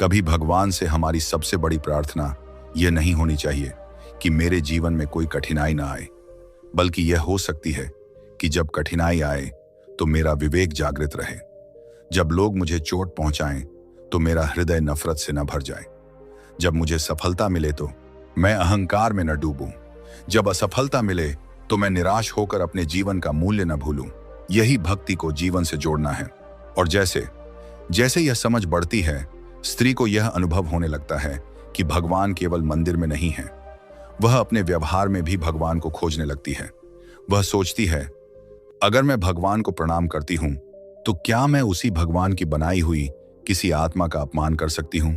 कभी भगवान से हमारी सबसे बड़ी प्रार्थना यह नहीं होनी चाहिए कि मेरे जीवन में कोई कठिनाई ना आए, बल्कि यह हो सकती है कि जब कठिनाई आए तो मेरा विवेक जागृत रहे। जब लोग मुझे चोट पहुंचाएं तो मेरा हृदय नफरत से न भर जाए। जब मुझे सफलता मिले तो मैं अहंकार में न डूबूं। जब असफलता मिले तो मैं निराश होकर अपने जीवन का मूल्य न भूलूं। यही भक्ति को जीवन से जोड़ना है। और जैसे जैसे यह समझ बढ़ती है, स्त्री को यह अनुभव होने लगता है कि भगवान केवल मंदिर में नहीं है। वह अपने व्यवहार में भी भगवान को खोजने लगती है। वह सोचती है, अगर मैं भगवान को प्रणाम करती हूं तो क्या मैं उसी भगवान की बनाई हुई किसी आत्मा का अपमान कर सकती हूं?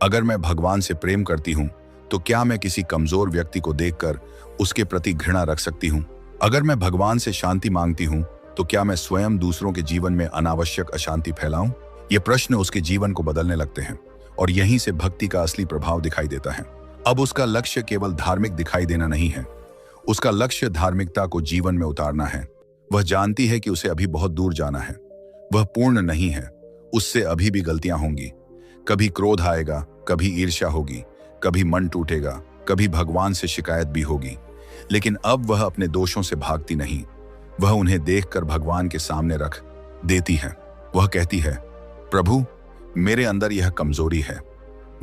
अगर मैं भगवान से प्रेम करती हूं तो क्या मैं किसी कमजोर व्यक्ति को देखकर उसके प्रति घृणा रख सकती हूं? अगर मैं भगवान से शांति मांगती हूं तो क्या मैं स्वयं दूसरों के जीवन में अनावश्यक अशांति फैलाऊं? ये प्रश्न उसके जीवन को बदलने लगते हैं, और यहीं से भक्ति का असली प्रभाव दिखाई देता है। अब उसका लक्ष्य केवल धार्मिक दिखाई देना नहीं है, उसका लक्ष्य धार्मिकता को जीवन में उतारना है। वह जानती है कि उसे अभी बहुत दूर जाना है। वह पूर्ण नहीं है, उससे अभी भी गलतियां होंगी। कभी क्रोध आएगा, कभी ईर्ष्या होगी, कभी मन टूटेगा, कभी भगवान से शिकायत भी होगी। लेकिन अब वह अपने दोषों से भागती नहीं, वह उन्हें देखकर भगवान के सामने रख देती है। वह कहती है, प्रभु, मेरे अंदर यह कमजोरी है,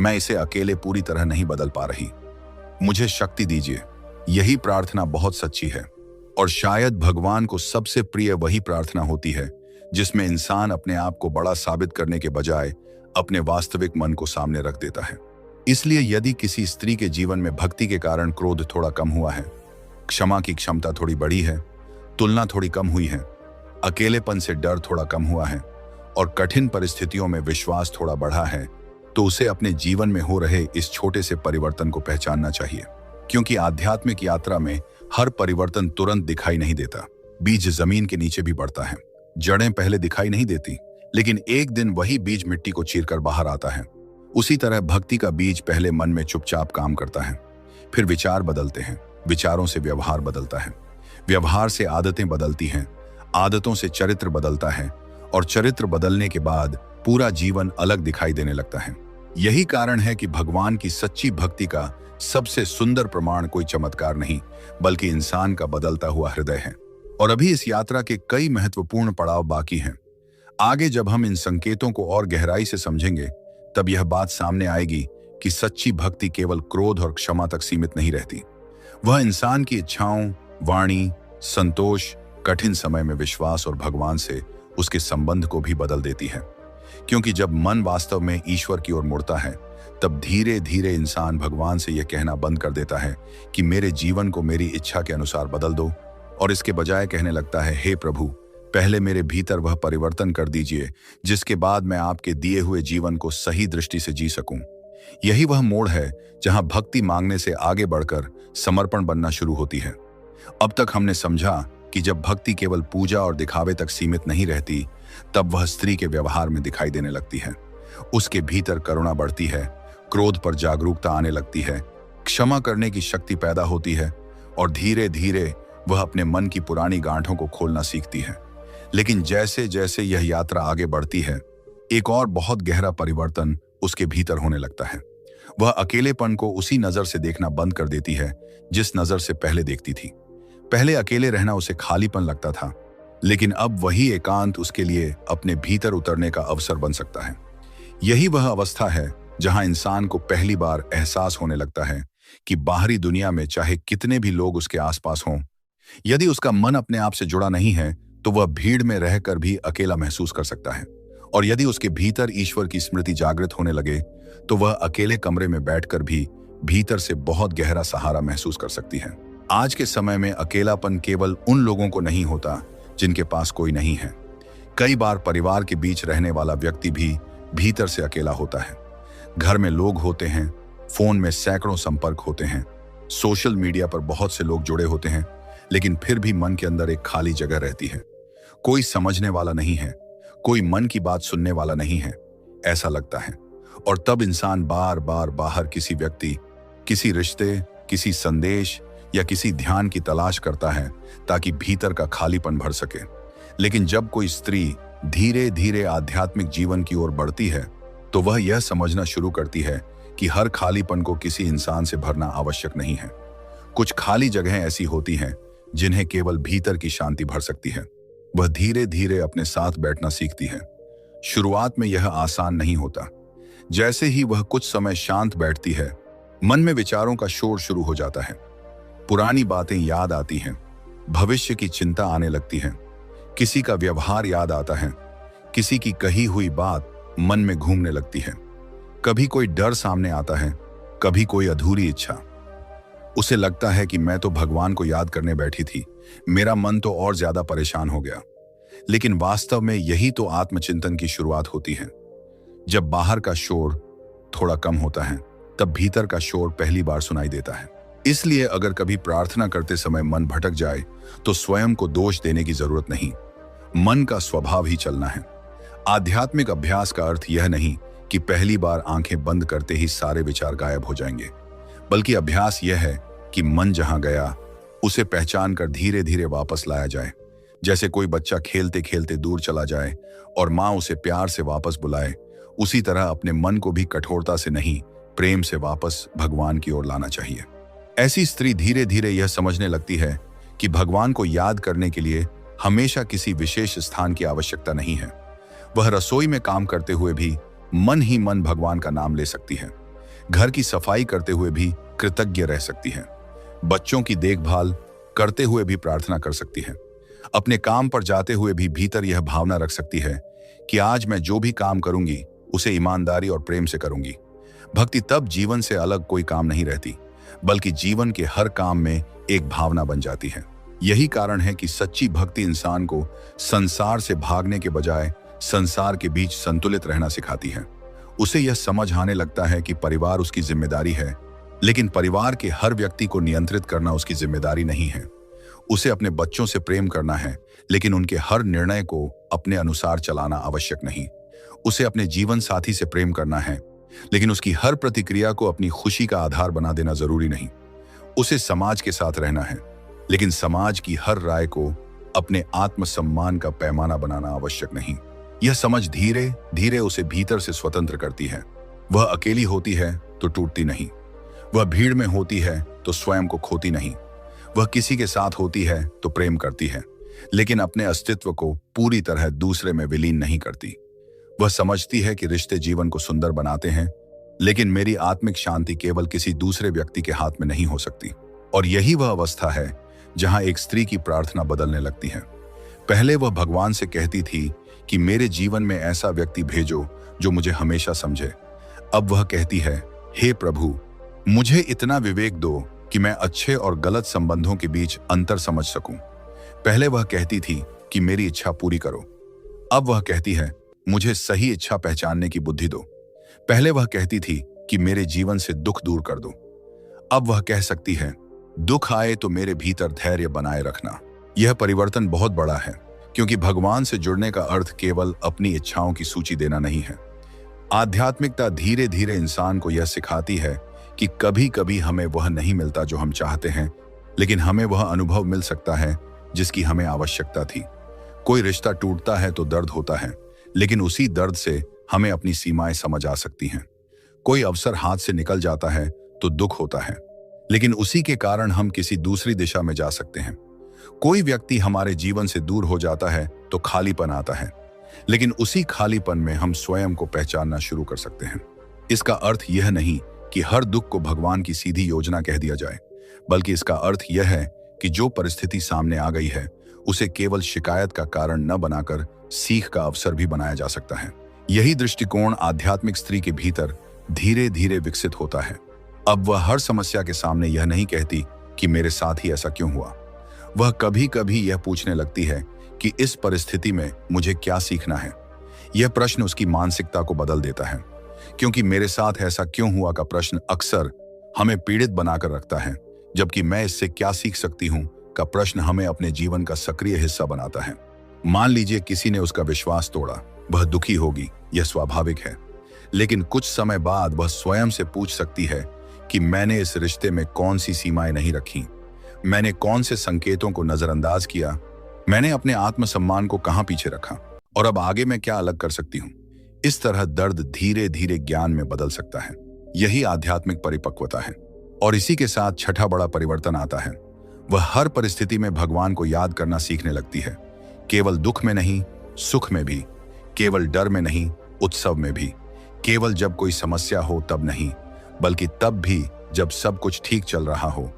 मैं इसे अकेले पूरी तरह नहीं बदल पा रही, मुझे शक्ति दीजिए। यही प्रार्थना बहुत सच्ची है, और शायद भगवान को सबसे प्रिय वही प्रार्थना होती है जिसमें इंसान अपने आप को बड़ा साबित करने के बजाय अपने वास्तविक मन को सामने रख देता है। इसलिए यदि किसी स्त्री के जीवन में भक्ति के कारण क्रोध थोड़ा कम हुआ है, क्षमा की क्षमता थोड़ी बढ़ी है, तुलना थोड़ी कम हुई है, अकेलेपन से डर थोड़ा कम हुआ है, और कठिन परिस्थितियों में विश्वास थोड़ा बढ़ा है, तो उसे अपने जीवन में हो रहे इस छोटे से परिवर्तन को पहचानना चाहिए। क्योंकि आध्यात्मिक यात्रा में हर परिवर्तन तुरंत दिखाई नहीं देता। बीज जमीन के नीचे भी बढ़ता है, जड़ें पहले दिखाई नहीं देती, लेकिन एक दिन वही बीज मिट्टी को चीरकर बाहर आता है। उसी तरह भक्ति का बीज पहले मन में चुपचाप काम करता है, फिर विचार बदलते हैं, विचारों से व्यवहार बदलता है, व्यवहार से आदतें बदलती हैं, आदतों से चरित्र बदलता है, और चरित्र बदलने के बाद पूरा जीवन अलग दिखाई देने लगता है। यही कारण है कि भगवान की सच्ची भक्ति का सबसे सुंदर प्रमाण कोई चमत्कार नहीं, बल्कि इंसान का बदलता हुआ हृदय है। और अभी इस यात्रा के कई महत्वपूर्ण पड़ाव बाकी हैं। आगे जब हम इन संकेतों को और गहराई से समझेंगे, तब यह बात सामने आएगी कि सच्ची भक्ति केवल क्रोध और क्षमा तक सीमित नहीं रहती। वह इंसान की इच्छाओं, वाणी, संतोष, कठिन समय में विश्वास और भगवान से उसके संबंध को भी बदल देती है। क्योंकि जब मन वास्तव में ईश्वर की ओर मुड़ता है, तब धीरे धीरे इंसान भगवान से यह कहना बंद कर देता है कि मेरे जीवन को मेरी इच्छा के अनुसार बदल दो, और इसके बजाय कहने लगता है, हे प्रभु, पहले मेरे भीतर वह परिवर्तन कर दीजिए जिसके बाद मैं आपके दिए हुए जीवन को सही दृष्टि से जी सकूं। यही वह मोड़ है जहां भक्ति मांगने से आगे बढ़कर समर्पण बनना शुरू होती है। अब तक हमने समझा कि जब भक्ति केवल पूजा और दिखावे तक सीमित नहीं रहती, तब वह स्त्री के व्यवहार में दिखाई देने लगती है। उसके भीतर करुणा बढ़ती है, क्रोध पर जागरूकता आने लगती है, क्षमा करने की शक्ति पैदा होती है, और धीरे धीरे वह अपने मन की पुरानी गांठों को खोलना सीखती है। लेकिन जैसे जैसे यह यात्रा आगे बढ़ती है, एक और बहुत गहरा परिवर्तन उसके भीतर होने लगता है। वह अकेलेपन को उसी नजर से देखना बंद कर देती है जिस नजर से पहले देखती थी। पहले अकेले रहना उसे खालीपन लगता था, लेकिन अब वही एकांत उसके लिए अपने भीतर उतरने का अवसर बन सकता है। यही वह अवस्था है जहां इंसान को पहली बार एहसास होने लगता है कि बाहरी दुनिया में चाहे कितने भी लोग उसके आसपास हों, यदि उसका मन अपने आप से जुड़ा नहीं है तो वह भीड़ में रहकर भी अकेला महसूस कर सकता है। और यदि उसके भीतर ईश्वर की स्मृति जागृत होने लगे तो वह अकेले कमरे में बैठकर भी भीतर से बहुत गहरा सहारा महसूस कर सकती है। आज के समय में अकेलापन केवल उन लोगों को नहीं होता जिनके पास कोई नहीं है। कई बार परिवार के बीच रहने वाला व्यक्ति भी भीतर से अकेला होता है। घर में लोग होते हैं, फोन में सैकड़ों संपर्क होते हैं, सोशल मीडिया पर बहुत से लोग जुड़े होते हैं, लेकिन फिर भी मन के अंदर एक खाली जगह रहती है। कोई समझने वाला नहीं है, कोई मन की बात सुनने वाला नहीं है, ऐसा लगता है। और तब इंसान बार बार बाहर किसी व्यक्ति, किसी रिश्ते, किसी संदेश या किसी ध्यान की तलाश करता है ताकि भीतर का खालीपन भर सके। लेकिन जब कोई स्त्री धीरे धीरे आध्यात्मिक जीवन की ओर बढ़ती है तो वह यह समझना शुरू करती है कि हर खालीपन को किसी इंसान से भरना आवश्यक नहीं है। कुछ खाली जगहें ऐसी होती हैं जिन्हें केवल भीतर की शांति भर सकती है। वह धीरे धीरे अपने साथ बैठना सीखती है। शुरुआत में यह आसान नहीं होता। जैसे ही वह कुछ समय शांत बैठती है, मन में विचारों का शोर शुरू हो जाता है। पुरानी बातें याद आती हैं, भविष्य की चिंता आने लगती है, किसी का व्यवहार याद आता है, किसी की कही हुई बात मन में घूमने लगती है। कभी कोई डर सामने आता है, कभी कोई अधूरी इच्छा। उसे लगता है कि मैं तो भगवान को याद करने बैठी थी, मेरा मन तो और ज्यादा परेशान हो गया। लेकिन वास्तव में यही तो आत्मचिंतन की शुरुआत होती है। जब बाहर का शोर थोड़ा कम होता है, तब भीतर का शोर पहली बार सुनाई देता है। इसलिए अगर कभी प्रार्थना करते समय मन भटक जाए तो स्वयं को दोष देने की जरूरत नहीं। मन का स्वभाव ही चलना है। आध्यात्मिक अभ्यास का अर्थ यह नहीं कि पहली बार आंखें बंद करते ही सारे विचार गायब हो जाएंगे, बल्कि अभ्यास यह है कि मन जहां गया उसे पहचान कर धीरे धीरे वापस लाया जाए। जैसे कोई बच्चा खेलते खेलते दूर चला जाए और माँ उसे प्यार से वापस बुलाए, उसी तरह अपने मन को भी कठोरता से नहीं, प्रेम से वापस भगवान की ओर लाना चाहिए। ऐसी स्त्री धीरे धीरे यह समझने लगती है कि भगवान को याद करने के लिए हमेशा किसी विशेष स्थान की आवश्यकता नहीं है। वह रसोई में काम करते हुए भी मन ही मन भगवान का नाम ले सकती है। घर की सफाई करते हुए भी कृतज्ञ रह सकती है। बच्चों की देखभाल करते हुए भी प्रार्थना कर सकती है। अपने काम पर जाते हुए भी भीतर यह भावना रख सकती है कि आज मैं जो भी काम करूंगी उसे ईमानदारी और प्रेम से करूंगी। भक्ति तब जीवन से अलग कोई काम नहीं रहती, बल्कि जीवन के हर काम में एक भावना बन जाती है। यही कारण है कि सच्ची भक्ति इंसान को संसार से भागने के बजाय संसार के बीच संतुलित रहना सिखाती है। उसे यह समझ आने लगता है कि परिवार उसकी जिम्मेदारी है, लेकिन परिवार के हर व्यक्ति को नियंत्रित करना उसकी जिम्मेदारी नहीं है। उसे अपने बच्चों से प्रेम करना है, लेकिन उनके हर निर्णय को अपने अनुसार चलाना आवश्यक नहीं। उसे अपने जीवन साथी से प्रेम करना है, लेकिन उसकी हर प्रतिक्रिया को अपनी खुशी का आधार बना देना जरूरी नहीं। उसे समाज के साथ रहना है, लेकिन समाज की हर राय को अपने आत्मसम्मान का पैमाना बनाना आवश्यक नहीं। यह समझ धीरे धीरे उसे भीतर से स्वतंत्र करती है। वह अकेली होती है तो टूटती नहीं, वह भीड़ में होती है तो स्वयं को खोती नहीं, वह किसी के साथ होती है तो प्रेम करती है, लेकिन अपने अस्तित्व को पूरी तरह दूसरे में विलीन नहीं करती। वह समझती है कि रिश्ते जीवन को सुंदर बनाते हैं, लेकिन मेरी आत्मिक शांति केवल किसी दूसरे व्यक्ति के हाथ में नहीं हो सकती। और यही वह अवस्था है जहां एक स्त्री की प्रार्थना बदलने लगती है। पहले वह भगवान से कहती थी कि मेरे जीवन में ऐसा व्यक्ति भेजो जो मुझे हमेशा समझे। अब वह कहती है, हे प्रभु, मुझे इतना विवेक दो कि मैं अच्छे और गलत संबंधों के बीच अंतर समझ सकूं। पहले वह कहती थी कि मेरी इच्छा पूरी करो। अब वह कहती है, मुझे सही इच्छा पहचानने की बुद्धि दो। पहले वह कहती थी कि मेरे जीवन से दुख दूर कर दो। अब वह कह सकती है, दुख आए तो मेरे भीतर धैर्य बनाए रखना। यह परिवर्तन बहुत बड़ा है, क्योंकि भगवान से जुड़ने का अर्थ केवल अपनी इच्छाओं की सूची देना नहीं है। आध्यात्मिकता धीरे धीरे इंसान को यह सिखाती है कि कभी कभी हमें वह नहीं मिलता जो हम चाहते हैं, लेकिन हमें वह अनुभव मिल सकता है जिसकी हमें आवश्यकता थी। कोई रिश्ता टूटता है तो दर्द होता है, लेकिन उसी दर्द से हमें अपनी सीमाएं समझ आ सकती हैं। कोई अवसर हाथ से निकल जाता है तो दुख होता है, लेकिन उसी के कारण हम किसी दूसरी दिशा में जा सकते हैं। कोई व्यक्ति हमारे जीवन से दूर हो जाता है तो खालीपन आता है, लेकिन उसी खालीपन में हम स्वयं को पहचानना शुरू कर सकते हैं। इसका अर्थ यह नहीं कि हर दुख को भगवान की सीधी योजना कह दिया जाए, बल्कि इसका अर्थ यह है कि जो परिस्थिति सामने आ गई है उसे केवल शिकायत का कारण न बनाकर सीख का अवसर भी बनाया जा सकता है। यही दृष्टिकोण आध्यात्मिक स्त्री के भीतर धीरे धीरे विकसित होता है। अब वह हर समस्या के सामने यह नहीं कहती कि मेरे साथ ही ऐसा क्यों हुआ। वह कभी कभी यह पूछने लगती है कि इस परिस्थिति में मुझे क्या सीखना है। यह प्रश्न उसकी मानसिकता को बदल देता है, क्योंकि मेरे साथ ऐसा क्यों हुआ का प्रश्न अक्सर हमें पीड़ित बनाकर रखता है, जबकि मैं इससे क्या सीख सकती हूँ का प्रश्न हमें अपने जीवन का सक्रिय हिस्सा बनाता है। मान लीजिए किसी ने उसका विश्वास तोड़ा, वह दुखी होगी, यह स्वाभाविक है, लेकिन कुछ समय बाद वह स्वयं से पूछ सकती है कि मैंने इस रिश्ते में कौन सी सीमाएं नहीं रखी, मैंने कौन से संकेतों को नजरअंदाज किया, मैंने अपने आत्मसम्मान को कहां पीछे रखा, और अब आगे मैं क्या अलग कर सकती हूँ। इस तरह दर्द धीरे धीरे ज्ञान में बदल सकता है। यही आध्यात्मिक परिपक्वता है। और इसी के साथ छठा बड़ा परिवर्तन आता है। वह हर परिस्थिति में भगवान को याद करना सीखने लगती है। केवल दुख में नहीं, सुख में भी। केवल डर में नहीं, उत्सव में भी। केवल जब कोई समस्या हो तब नहीं, बल्कि तब भी जब सब कुछ ठीक चल रहा हो।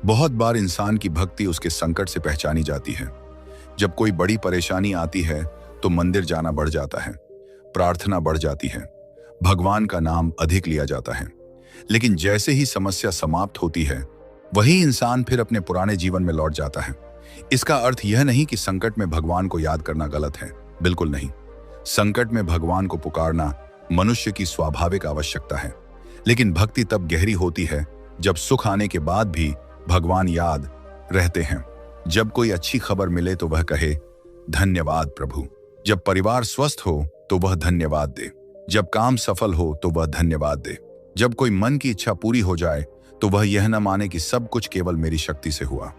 बहुत बार इंसान की भक्ति उसके संकट से पहचानी जाती है। जब कोई बड़ी परेशानी आती है तो मंदिर जाना बढ़ जाता है, प्रार्थना बढ़ जाती है, भगवान का नाम अधिक लिया जाता है। लेकिन जैसे ही समस्या समाप्त होती है, वही इंसान फिर अपने पुराने जीवन में लौट जाता है। इसका अर्थ यह नहीं कि संकट में भगवान को याद करना गलत है, बिल्कुल नहीं। संकट में भगवान को पुकारना मनुष्य की स्वाभाविक आवश्यकता है। लेकिन भक्ति तब गहरी होती है जब सुख आने के बाद भी भगवान याद रहते हैं। जब कोई अच्छी खबर मिले तो वह कहे, धन्यवाद प्रभु। जब परिवार स्वस्थ हो तो वह धन्यवाद दे। जब काम सफल हो तो वह धन्यवाद दे। जब कोई मन की इच्छा पूरी हो जाए तो वह यह न माने कि सब कुछ केवल मेरी शक्ति से हुआ।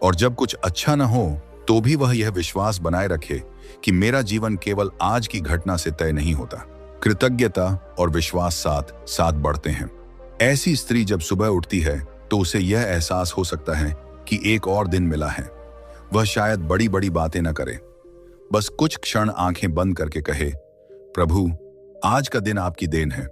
और जब कुछ अच्छा न हो तो भी वह यह विश्वास बनाए रखे कि मेरा जीवन केवल आज की घटना से तय नहीं होता। कृतज्ञता और विश्वास साथ साथ बढ़ते हैं। ऐसी स्त्री जब सुबह उठती है तो उसे यह एहसास हो सकता है कि एक और दिन मिला है। वह शायद बड़ी बड़ी बातें न करे, बस कुछ क्षण आंखें बंद करके कहे, प्रभु आज का दिन आपकी देन है।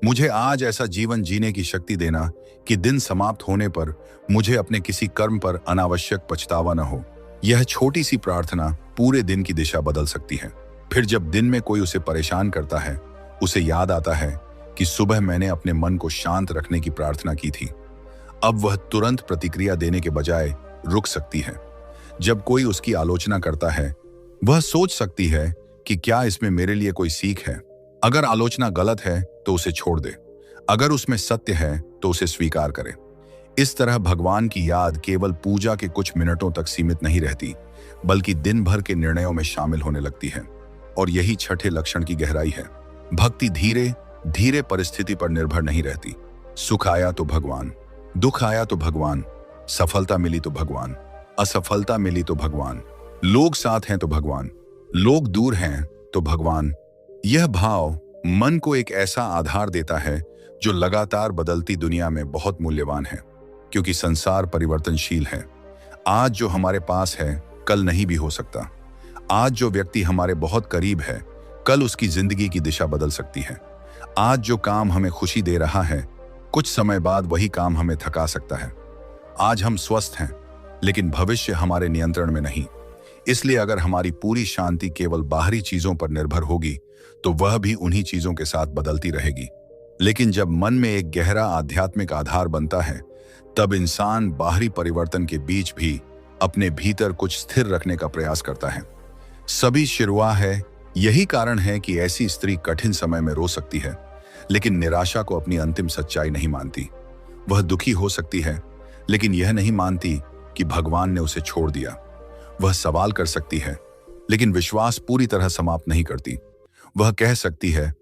मुझे आज ऐसा जीवन जीने की शक्ति देना कि दिन समाप्त होने पर मुझे अपने किसी कर्म पर अनावश्यक पछतावा न हो। यह छोटी सी प्रार्थना पूरे दिन की दिशा बदल सकती है। फिर जब दिन में कोई उसे परेशान करता है, उसे याद आता है कि सुबह मैंने अपने मन को शांत रखने की प्रार्थना की थी। अब वह तुरंत प्रतिक्रिया देने के बजाय रुक सकती है। जब कोई उसकी आलोचना करता है, वह सोच सकती है कि क्या इसमें मेरे लिए कोई सीख है। अगर आलोचना गलत है तो उसे छोड़ दे, अगर उसमें सत्य है तो उसे स्वीकार करे। इस तरह भगवान की याद केवल पूजा के कुछ मिनटों तक सीमित नहीं रहती, बल्कि दिन भर के निर्णयों में शामिल होने लगती है। और यही छठे लक्षण की गहराई है। भक्ति धीरे धीरे परिस्थिति पर निर्भर नहीं रहती। सुख आया तो भगवान, दुख आया तो भगवान, सफलता मिली तो भगवान, असफलता मिली तो भगवान, लोग साथ हैं तो भगवान, लोग दूर हैं तो भगवान। यह भाव मन को एक ऐसा आधार देता है जो लगातार बदलती दुनिया में बहुत मूल्यवान है, क्योंकि संसार परिवर्तनशील है। आज जो हमारे पास है कल नहीं भी हो सकता। आज जो व्यक्ति हमारे बहुत करीब है, कल उसकी जिंदगी की दिशा बदल सकती है। आज जो काम हमें खुशी दे रहा है, कुछ समय बाद वही काम हमें थका सकता है। आज हम स्वस्थ हैं, लेकिन भविष्य हमारे नियंत्रण में नहीं। इसलिए अगर हमारी पूरी शांति केवल बाहरी चीजों पर निर्भर होगी तो वह भी उन्हीं चीजों के साथ बदलती रहेगी। लेकिन जब मन में एक गहरा आध्यात्मिक आधार बनता है, तब इंसान बाहरी परिवर्तन के बीच भी अपने भीतर कुछ स्थिर रखने का प्रयास करता है। सभी शिरुआ है। यही कारण है कि ऐसी स्त्री कठिन समय में रो सकती है, लेकिन निराशा को अपनी अंतिम सच्चाई नहीं मानती। वह दुखी हो सकती है, लेकिन यह नहीं मानती कि भगवान ने उसे छोड़ दिया। वह सवाल कर सकती है, लेकिन विश्वास पूरी तरह समाप्त नहीं करती। वह कह सकती है,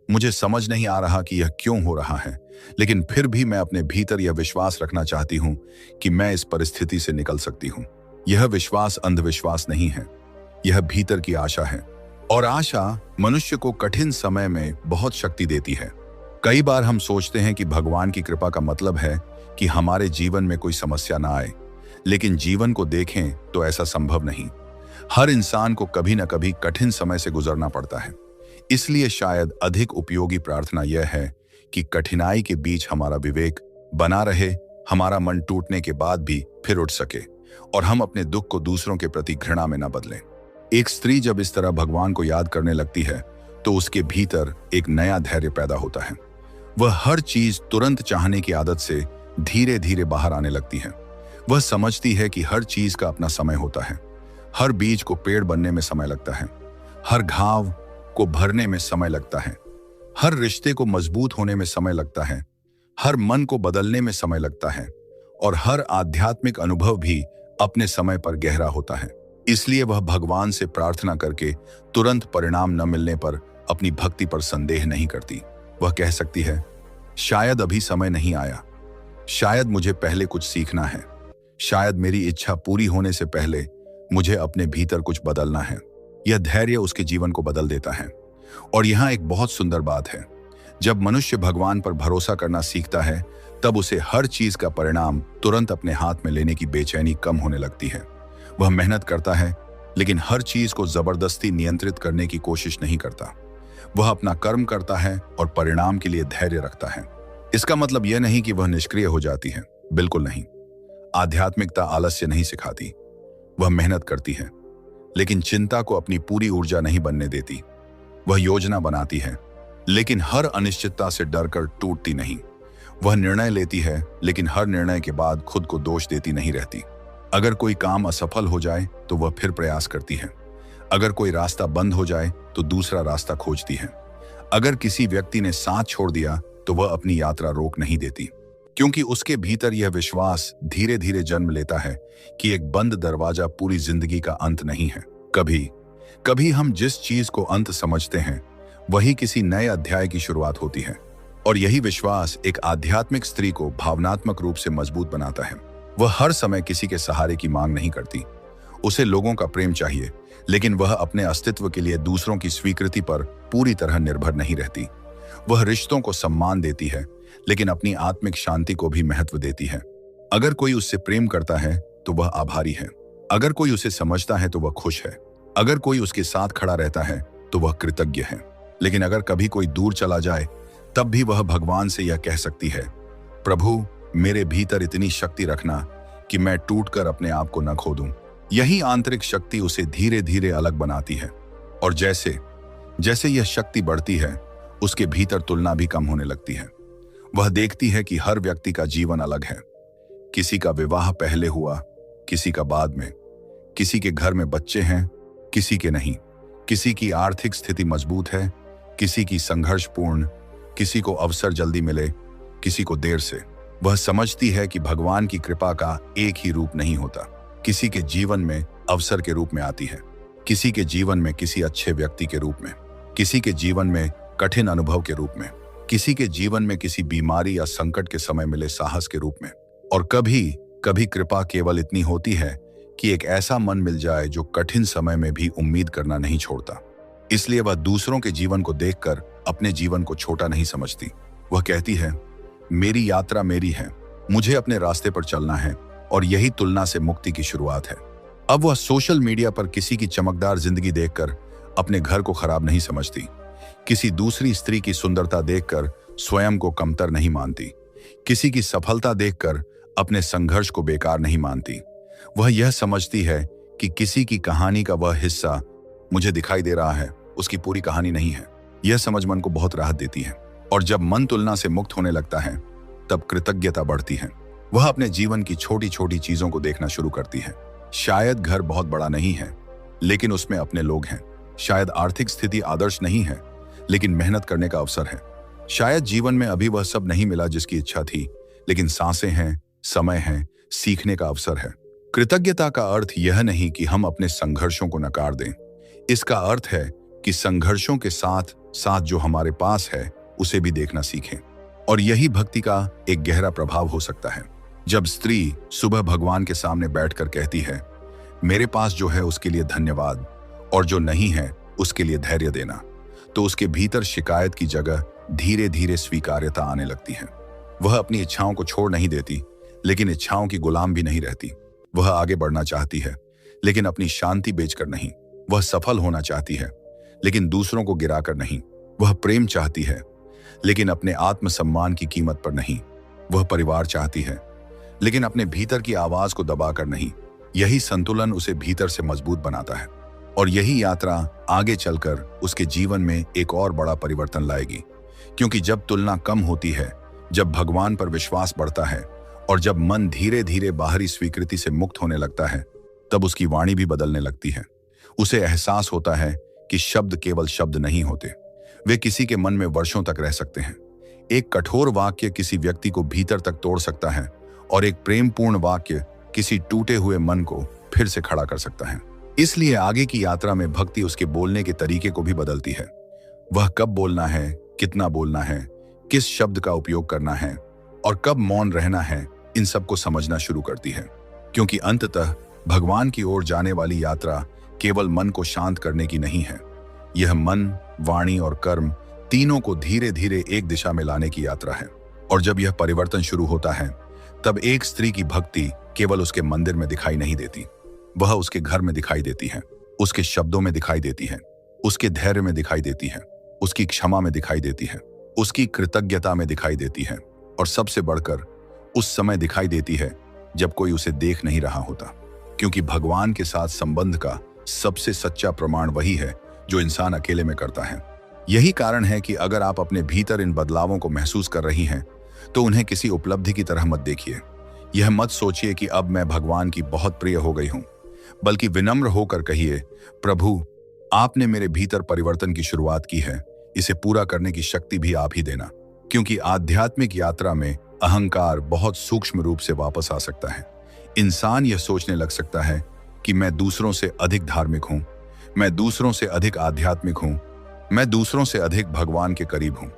मुझे समझ नहीं आ रहा कि यह क्यों हो रहा है, लेकिन फिर भी मैं अपने भीतर यह विश्वास रखना चाहती हूं कि मैं इस परिस्थिति से निकल सकती हूं। यह विश्वास अंधविश्वास नहीं है, यह भीतर की आशा है। और आशा मनुष्य को कठिन समय में बहुत शक्ति देती है। कई बार हम सोचते हैं कि भगवान की कृपा का मतलब है कि हमारे जीवन में कोई समस्या ना आए, लेकिन जीवन को देखें तो ऐसा संभव नहीं। हर इंसान को कभी न कभी कठिन समय से गुजरना पड़ता है। इसलिए शायद अधिक उपयोगी प्रार्थना यह है कि कठिनाई के बीच हमारा विवेक बना रहे, हमारा मन टूटने के बाद भी फिर उठ सके, और हम अपने दुख को दूसरों के प्रति घृणा में न बदलें। एक स्त्री जब इस तरह भगवान को याद करने लगती है तो उसके भीतर एक नया धैर्य पैदा होता है। वह हर चीज तुरंत चाहने की आदत से धीरे धीरे बाहर आने लगती है। वह समझती है कि हर चीज का अपना समय होता है। हर बीज को पेड़ बनने में समय लगता है, हर घाव को भरने में समय लगता है, हर रिश्ते को मजबूत होने में समय लगता है, हर मन को बदलने में समय लगता है, और हर आध्यात्मिक अनुभव भी अपने समय पर गहरा होता है। इसलिए वह भगवान से प्रार्थना करके तुरंत परिणाम न मिलने पर अपनी भक्ति पर संदेह नहीं करती। वह कह सकती है, शायद अभी समय नहीं आया, शायद मुझे पहले कुछ सीखना है, शायद मेरी इच्छा पूरी होने से पहले मुझे अपने भीतर कुछ बदलना है। यह धैर्य उसके जीवन को बदल देता है। और यहाँ एक बहुत सुंदर बात है, जब मनुष्य भगवान पर भरोसा करना सीखता है तब उसे हर चीज का परिणाम तुरंत अपने हाथ में लेने की बेचैनी कम होने लगती है। वह मेहनत करता है लेकिन हर चीज को जबरदस्ती नियंत्रित करने की कोशिश नहीं करता। वह अपना कर्म करता है और परिणाम के लिए धैर्य रखता है। इसका मतलब यह नहीं कि वह निष्क्रिय हो जाती है, बिल्कुल नहीं। आध्यात्मिकता आलस्य नहीं सिखाती, वह मेहनत करती है लेकिन चिंता को अपनी पूरी ऊर्जा नहीं बनने देती। वह योजना बनाती है लेकिन हर अनिश्चितता से डरकर टूटती नहीं। वह निर्णय लेती है लेकिन हर निर्णय के बाद खुद को दोष देती नहीं रहती। अगर कोई काम असफल हो जाए तो वह फिर प्रयास करती है। अगर कोई रास्ता बंद हो जाए तो दूसरा रास्ता खोजती है। अगर किसी व्यक्ति ने साथ छोड़ दिया तो वह अपनी यात्रा रोक नहीं देती, क्योंकि उसके भीतर यह विश्वास धीरे धीरे जन्म लेता है कि एक बंद दरवाजा पूरी जिंदगी का अंत नहीं है। कभी कभी हम जिस चीज को अंत समझते हैं वही किसी नए अध्याय की शुरुआत होती है। और यही विश्वास एक आध्यात्मिक स्त्री को भावनात्मक रूप से मजबूत बनाता है। वह हर समय किसी के सहारे की मांग नहीं करती। उसे लोगों का प्रेम चाहिए, लेकिन वह अपने अस्तित्व के लिए दूसरों की स्वीकृति पर पूरी तरह निर्भर नहीं रहती। वह रिश्तों को सम्मान देती है लेकिन अपनी आत्मिक शांति को भी महत्व देती है। अगर कोई उससे प्रेम करता है तो वह आभारी है। अगर कोई उसे समझता है तो वह खुश है। अगर कोई उसके साथ खड़ा रहता है तो वह कृतज्ञ है। लेकिन अगर कभी कोई दूर चला जाए तब भी वह भगवान से यह कह सकती है, प्रभु मेरे भीतर इतनी शक्ति रखना कि मैं टूटकर अपने आप को न खो दूं। यही आंतरिक शक्ति उसे धीरे धीरे अलग बनाती है। और जैसे जैसे यह शक्ति बढ़ती है उसके भीतर तुलना भी कम होने लगती है। वह देखती है कि हर व्यक्ति का जीवन अलग है। किसी का विवाह पहले हुआ, किसी का बाद में। किसी के घर में बच्चे हैं, किसी के नहीं। किसी की आर्थिक स्थिति मजबूत है, किसी की संघर्षपूर्ण। किसी को अवसर जल्दी मिले, किसी को देर से। वह समझती है कि भगवान की कृपा का एक ही रूप नहीं होता। किसी के जीवन में अवसर के रूप में आती है, किसी के जीवन में किसी अच्छे व्यक्ति के रूप में, किसी के जीवन में कठिन अनुभव के रूप में, किसी के जीवन में किसी बीमारी या संकट के समय मिले साहस के रूप में। और कभी कभी कृपा केवल इतनी होती है कि एक ऐसा मन मिल जाए जो कठिन समय में भी उम्मीद करना नहीं छोड़ता। इसलिए वह दूसरों के जीवन को देखकर अपने जीवन को छोटा नहीं समझती। वह कहती है, मेरी यात्रा मेरी है, मुझे अपने रास्ते पर चलना है। और यही तुलना से मुक्ति की शुरुआत है। अब वह सोशल मीडिया पर किसी की चमकदार जिंदगी देखकर अपने घर को खराब नहीं समझती। किसी दूसरी स्त्री की सुंदरता देखकर स्वयं को कमतर नहीं मानती। किसी की सफलता देखकर अपने संघर्ष को बेकार नहीं मानती। वह यह समझती है कि किसी की कहानी का वह हिस्सा मुझे दिखाई दे रहा है, उसकी पूरी कहानी नहीं है। यह समझ मन को बहुत राहत देती है। और जब मन तुलना से मुक्त होने लगता है तब कृतज्ञता बढ़ती है। वह अपने जीवन की छोटी छोटी चीजों को देखना शुरू करती है। शायद घर बहुत बड़ा नहीं है लेकिन उसमें अपने लोग हैं। शायद आर्थिक स्थिति आदर्श नहीं है लेकिन मेहनत करने का अवसर है। शायद जीवन में अभी वह सब नहीं मिला जिसकी इच्छा थी, लेकिन सांसें हैं, समय है, सीखने का अवसर है। कृतज्ञता का अर्थ यह नहीं कि हम अपने संघर्षों को नकार दें। इसका अर्थ है कि संघर्षों के साथ साथ जो हमारे पास है उसे भी देखना सीखें। और यही भक्ति का एक गहरा प्रभाव हो सकता है। जब स्त्री सुबह भगवान के सामने बैठकर कहती है, मेरे पास जो है उसके लिए धन्यवाद और जो नहीं है उसके लिए धैर्य देना, तो उसके भीतर शिकायत की जगह धीरे धीरे स्वीकार्यता आने लगती है। वह अपनी इच्छाओं को छोड़ नहीं देती लेकिन इच्छाओं की गुलाम भी नहीं रहती। वह आगे बढ़ना चाहती है लेकिन अपनी शांति बेचकर नहीं। वह सफल होना चाहती है लेकिन दूसरों को गिराकर नहीं। वह प्रेम चाहती है लेकिन अपने आत्मसम्मान की कीमत पर नहीं। वह परिवार चाहती है लेकिन अपने भीतर की आवाज को दबाकर नहीं। यही संतुलन उसे भीतर से मजबूत बनाता है। और यही यात्रा आगे चलकर उसके जीवन में एक और बड़ा परिवर्तन लाएगी, क्योंकि जब तुलना कम होती है, जब भगवान पर विश्वास बढ़ता है और जब मन धीरे धीरे बाहरी स्वीकृति से मुक्त होने लगता है, तब उसकी वाणी भी बदलने लगती है। उसे एहसास होता है कि शब्द केवल शब्द नहीं होते, वे किसी के मन में वर्षों तक रह सकते हैं। एक कठोर वाक्य किसी व्यक्ति को भीतर तक तोड़ सकता है और एक प्रेमपूर्ण वाक्य किसी टूटे हुए मन को फिर से खड़ा कर सकता है। इसलिए आगे की यात्रा में भक्ति उसके बोलने के तरीके को भी बदलती है। वह कब बोलना है, कितना बोलना है, किस शब्द का उपयोग करना है और कब मौन रहना है, इन सब को समझना शुरू करती है। क्योंकि अंततः भगवान की ओर जाने वाली यात्रा केवल मन को शांत करने की नहीं है। यह मन, वाणी और कर्म तीनों को धीरे धीरे एक दिशा में लाने की यात्रा है। और जब यह परिवर्तन शुरू होता है, तब एक स्त्री की भक्ति केवल उसके मंदिर में दिखाई नहीं देती, वह उसके घर में दिखाई देती है, उसके शब्दों में दिखाई देती है, उसके धैर्य में दिखाई देती है, उसकी क्षमा में दिखाई देती है, उसकी कृतज्ञता में दिखाई देती है, और सबसे बढ़कर उस समय दिखाई देती है जब कोई उसे देख नहीं रहा होता। क्योंकि भगवान के साथ संबंध का सबसे सच्चा प्रमाण वही है जो इंसान अकेले में करता है। यही कारण है कि अगर आप अपने भीतर इन बदलावों को महसूस कर रही हैं, तो उन्हें किसी उपलब्धि की तरह मत देखिए। यह मत सोचिए कि अब मैं भगवान की बहुत प्रिय हो गई हूं, बल्कि विनम्र होकर कहिए, प्रभु, आपने मेरे भीतर परिवर्तन की शुरुआत की है, इसे पूरा करने की शक्ति भी आप ही देना। क्योंकि आध्यात्मिक यात्रा में अहंकार बहुत सूक्ष्म रूप से वापस आ सकता है। इंसान यह सोचने लग सकता है कि मैं दूसरों से अधिक धार्मिक हूं, मैं दूसरों से अधिक आध्यात्मिक हूं, मैं दूसरों से अधिक भगवान के करीब हूं।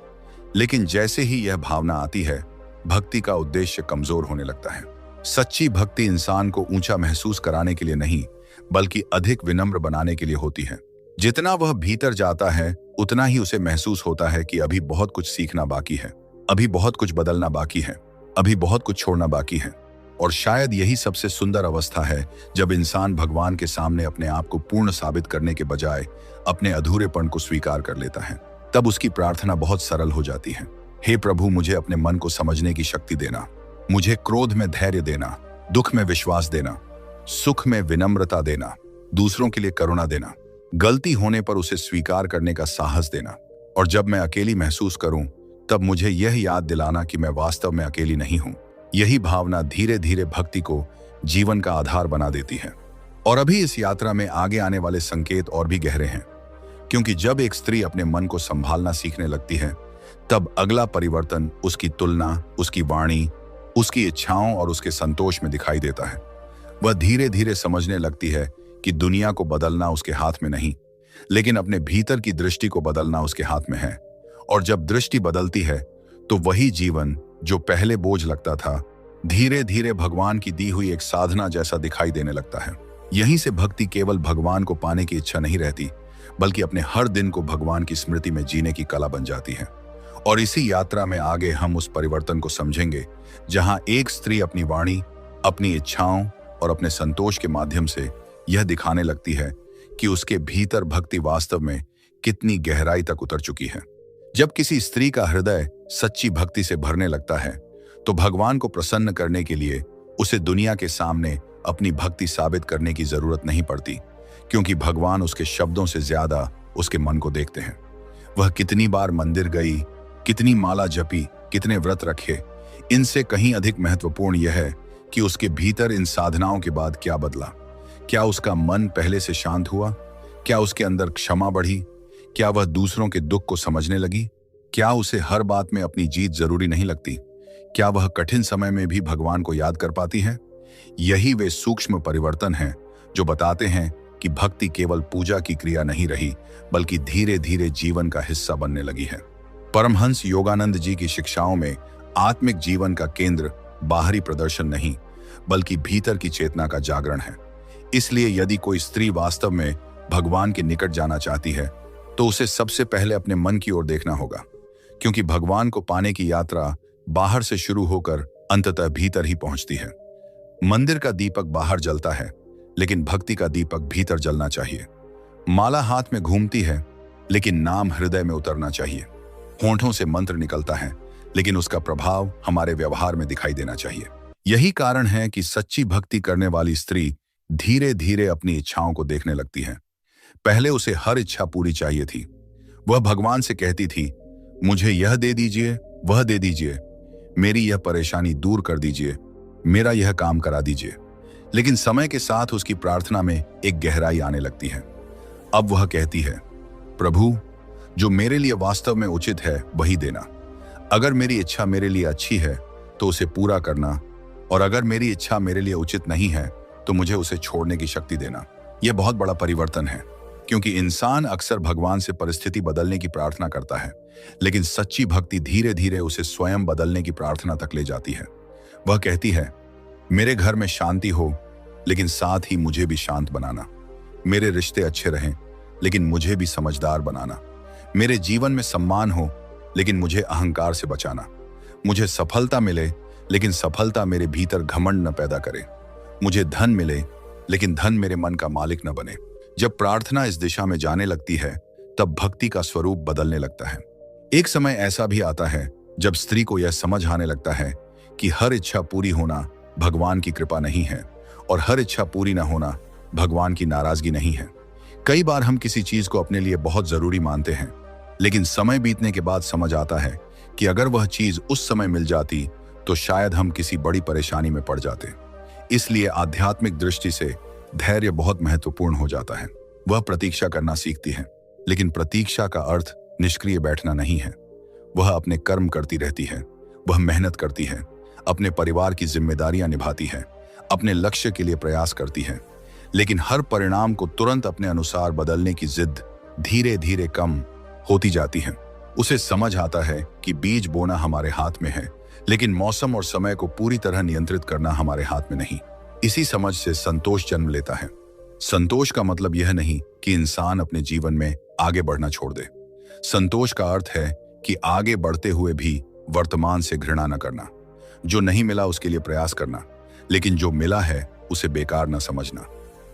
लेकिन जैसे ही यह भावना आती है, भक्ति का उद्देश्य कमजोर होने लगता है। सच्ची भक्ति इंसान को ऊंचा महसूस कराने के लिए नहीं, बल्कि अधिक विनम्र बनाने के लिए होती है। जितना वह भीतर जाता है, उतना ही उसे महसूस होता है कि अभी बहुत कुछ सीखना बाकी है, अभी बहुत कुछ बदलना बाकी है, अभी बहुत कुछ छोड़ना बाकी है। और शायद यही सबसे सुंदर अवस्था है जब इंसान भगवान के सामने अपने आप को पूर्ण साबित करने के बजाय अपने अधूरेपन को स्वीकार कर लेता है। तब उसकी प्रार्थना बहुत सरल हो जाती है। हे प्रभु, मुझे अपने मन को समझने की शक्ति देना, मुझे क्रोध में धैर्य देना, दुख में विश्वास देना, सुख में विनम्रता देना, दूसरों के लिए करुणा देना, गलती होने पर उसे स्वीकार करने का साहस देना। और जब मैं अकेली महसूस करूं, तब मुझे यह याद दिलाना कि मैं वास्तव में अकेली नहीं हूं। यही भावना धीरे धीरे भक्ति को जीवन का आधार बना देती है। और अभी इस यात्रा में आगे आने वाले संकेत और भी गहरे हैं, क्योंकि जब एक स्त्री अपने मन को संभालना सीखने लगती है, तब अगला परिवर्तन उसकी तुलना, उसकी वाणी, उसकी इच्छाओं और उसके संतोष में दिखाई देता है। वह धीरे धीरे समझने लगती है कि दुनिया को बदलना उसके हाथ में नहीं, लेकिन अपने भीतर की दृष्टि को बदलना उसके हाथ में है। और जब दृष्टि बदलती है, तो वही जीवन जो पहले बोझ लगता था, धीरे धीरे भगवान की दी हुई एक साधना जैसा दिखाई देने लगता है। यहीं से भक्ति केवल भगवान को पाने की इच्छा नहीं रहती, बल्कि अपने हर दिन को भगवान की स्मृति में जीने की कला बन जाती है। और इसी यात्रा में आगे हम उस परिवर्तन को समझेंगे जहां एक स्त्री अपनी वाणी, अपनी इच्छाओं और अपने संतोष के माध्यम से यह दिखाने लगती है कि उसके भीतर भक्ति वास्तव में कितनी गहराई तक उतर चुकी है। जब किसी स्त्री का हृदय सच्ची भक्ति से भरने लगता है, तो भगवान को प्रसन्न करने के लिए उसे दुनिया के सामने अपनी भक्ति साबित करने की जरूरत नहीं पड़ती, क्योंकि भगवान उसके शब्दों से ज्यादा उसके मन को देखते हैं। वह कितनी बार मंदिर गई, कितनी माला जपी, कितने व्रत रखे, इनसे कहीं अधिक महत्वपूर्ण यह है कि उसके भीतर इन साधनाओं के बाद क्या बदला। क्या उसका मन पहले से शांत हुआ? क्या उसके अंदर क्षमा बढ़ी? क्या वह दूसरों के दुख को समझने लगी? क्या उसे हर बात में अपनी जीत जरूरी नहीं लगती? क्या वह कठिन समय में भी भगवान को याद कर पाती है? यही वे सूक्ष्म परिवर्तन हैं जो बताते हैं कि भक्ति केवल पूजा की क्रिया नहीं रही, बल्कि धीरे धीरे जीवन का हिस्सा बनने लगी है। परमहंस योगानंद जी की शिक्षाओं में आत्मिक जीवन का केंद्र बाहरी प्रदर्शन नहीं, बल्कि भीतर की चेतना का जागरण है। इसलिए यदि कोई स्त्री वास्तव में भगवान के निकट जाना चाहती है, तो उसे सबसे पहले अपने मन की ओर देखना होगा, क्योंकि भगवान को पाने की यात्रा बाहर से शुरू होकर अंततः भीतर ही पहुंचती है। मंदिर का दीपक बाहर जलता है, लेकिन भक्ति का दीपक भीतर जलना चाहिए। माला हाथ में घूमती है, लेकिन नाम हृदय में उतरना चाहिए। होंठों से मंत्र निकलता है, लेकिन उसका प्रभाव हमारे व्यवहार में दिखाई देना चाहिए। यही कारण है कि सच्ची भक्ति करने वाली स्त्री धीरे धीरे अपनी इच्छाओं को देखने लगती है। पहले उसे हर इच्छा पूरी चाहिए थी। वह भगवान से कहती थी, मुझे यह दे दीजिए, वह दे दीजिए, मेरी यह परेशानी दूर कर दीजिए, मेरा यह काम करा दीजिए। लेकिन समय के साथ उसकी प्रार्थना में एक गहराई आने लगती है। अब वह कहती है, प्रभु, जो मेरे लिए वास्तव में उचित है वही देना। अगर मेरी इच्छा मेरे लिए अच्छी है तो उसे पूरा करना, और अगर मेरी इच्छा मेरे लिए उचित नहीं है तो मुझे उसे छोड़ने की शक्ति देना। यह बहुत बड़ा परिवर्तन है, क्योंकि इंसान अक्सर भगवान से परिस्थिति बदलने की प्रार्थना करता है, लेकिन सच्ची भक्ति धीरे धीरे उसे स्वयं बदलने की प्रार्थना तक ले जाती है। वह कहती है, मेरे घर में शांति हो, लेकिन साथ ही मुझे भी शांत बनाना। मेरे रिश्ते अच्छे रहें, लेकिन मुझे भी समझदार बनाना। मेरे जीवन में सम्मान हो, लेकिन मुझे अहंकार से बचाना। मुझे सफलता मिले, लेकिन सफलता मेरे भीतर घमंड न पैदा करे। मुझे धन मिले, लेकिन धन मेरे मन का मालिक न बने। जब प्रार्थना इस दिशा में जाने लगती है, तब भक्ति का स्वरूप बदलने लगता है। एक समय ऐसा भी आता है जब स्त्री को यह समझ आने लगता है कि हर इच्छा पूरी होना भगवान की कृपा नहीं है, और हर इच्छा पूरी न होना भगवान की नाराजगी नहीं है। कई बार हम किसी चीज को अपने लिए बहुत जरूरी मानते हैं, लेकिन समय बीतने के बाद समझ आता है कि अगर वह चीज उस समय मिल जाती तो शायद हम किसी बड़ी परेशानी में पड़ जाते। इसलिए आध्यात्मिक दृष्टि से धैर्य बहुत महत्वपूर्ण हो जाता है। वह प्रतीक्षा करना सीखती है, लेकिन प्रतीक्षा का अर्थ निष्क्रिय बैठना नहीं है। वह अपने कर्म करती रहती है, वह मेहनत करती है, अपने परिवार की जिम्मेदारियां निभाती है, अपने लक्ष्य के लिए प्रयास करती है, लेकिन हर परिणाम को तुरंत अपने अनुसार बदलने की जिद धीरे धीरे कम होती जाती है। उसे समझ आता है कि बीज बोना हमारे हाथ में है, लेकिन मौसम और समय को पूरी तरह नियंत्रित करना हमारे हाथ में नहीं। इसी समझ से संतोष जन्म लेता है। संतोष का मतलब यह नहीं कि इंसान अपने जीवन में आगे बढ़ना छोड़ दे। संतोष का अर्थ है कि आगे बढ़ते हुए भी वर्तमान से घृणा न करना। जो नहीं मिला उसके लिए प्रयास करना, लेकिन जो मिला है उसे बेकार न समझना।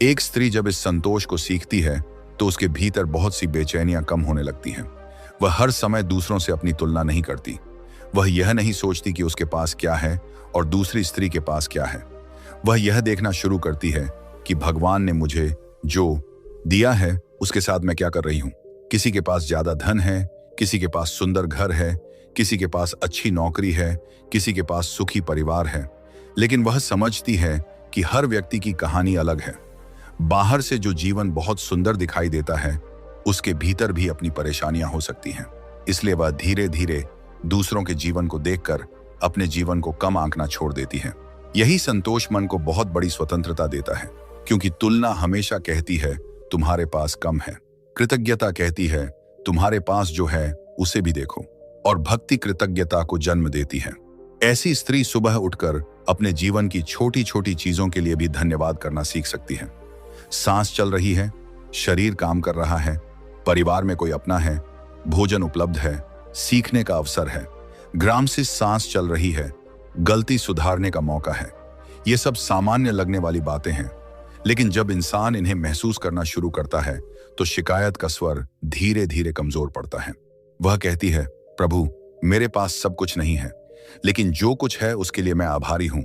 एक स्त्री जब इस संतोष को सीखती है तो उसके भीतर बहुत सी बेचैनियां कम होने लगती हैं। वह हर समय दूसरों से अपनी तुलना नहीं करती। वह यह नहीं सोचती कि उसके पास क्या है और दूसरी स्त्री के पास क्या है। वह यह देखना शुरू करती है कि भगवान ने मुझे जो दिया है उसके साथ मैं क्या कर रही हूं। किसी के पास ज्यादा धन है, किसी के पास सुंदर घर है, किसी के पास अच्छी नौकरी है, किसी के पास सुखी परिवार है, लेकिन वह समझती है कि हर व्यक्ति की कहानी अलग है। बाहर से जो जीवन बहुत सुंदर दिखाई देता है, उसके भीतर भी अपनी परेशानियां हो सकती हैं। इसलिए वह धीरे धीरे दूसरों के जीवन को देखकर अपने जीवन को कम आंकना छोड़ देती है। यही संतोष मन को बहुत बड़ी स्वतंत्रता देता है, क्योंकि तुलना हमेशा कहती है तुम्हारे पास कम है। कृतज्ञता कहती है तुम्हारे पास जो है उसे भी देखो, और भक्ति कृतज्ञता को जन्म देती है। ऐसी स्त्री सुबह उठकर अपने जीवन की छोटी छोटी चीजों के लिए भी धन्यवाद करना सीख सकती है। सांस चल रही है, शरीर काम कर रहा है, परिवार में कोई अपना है, भोजन उपलब्ध है, सीखने का अवसर है, ग्राम से सांस चल रही है, गलती सुधारने का मौका है। ये सब सामान्य लगने वाली बातें हैं, लेकिन जब इंसान इन्हें महसूस करना शुरू करता है तो शिकायत का स्वर धीरे धीरे कमजोर पड़ता है। वह कहती है, प्रभु मेरे पास सब कुछ नहीं है, लेकिन जो कुछ है उसके लिए मैं आभारी हूं,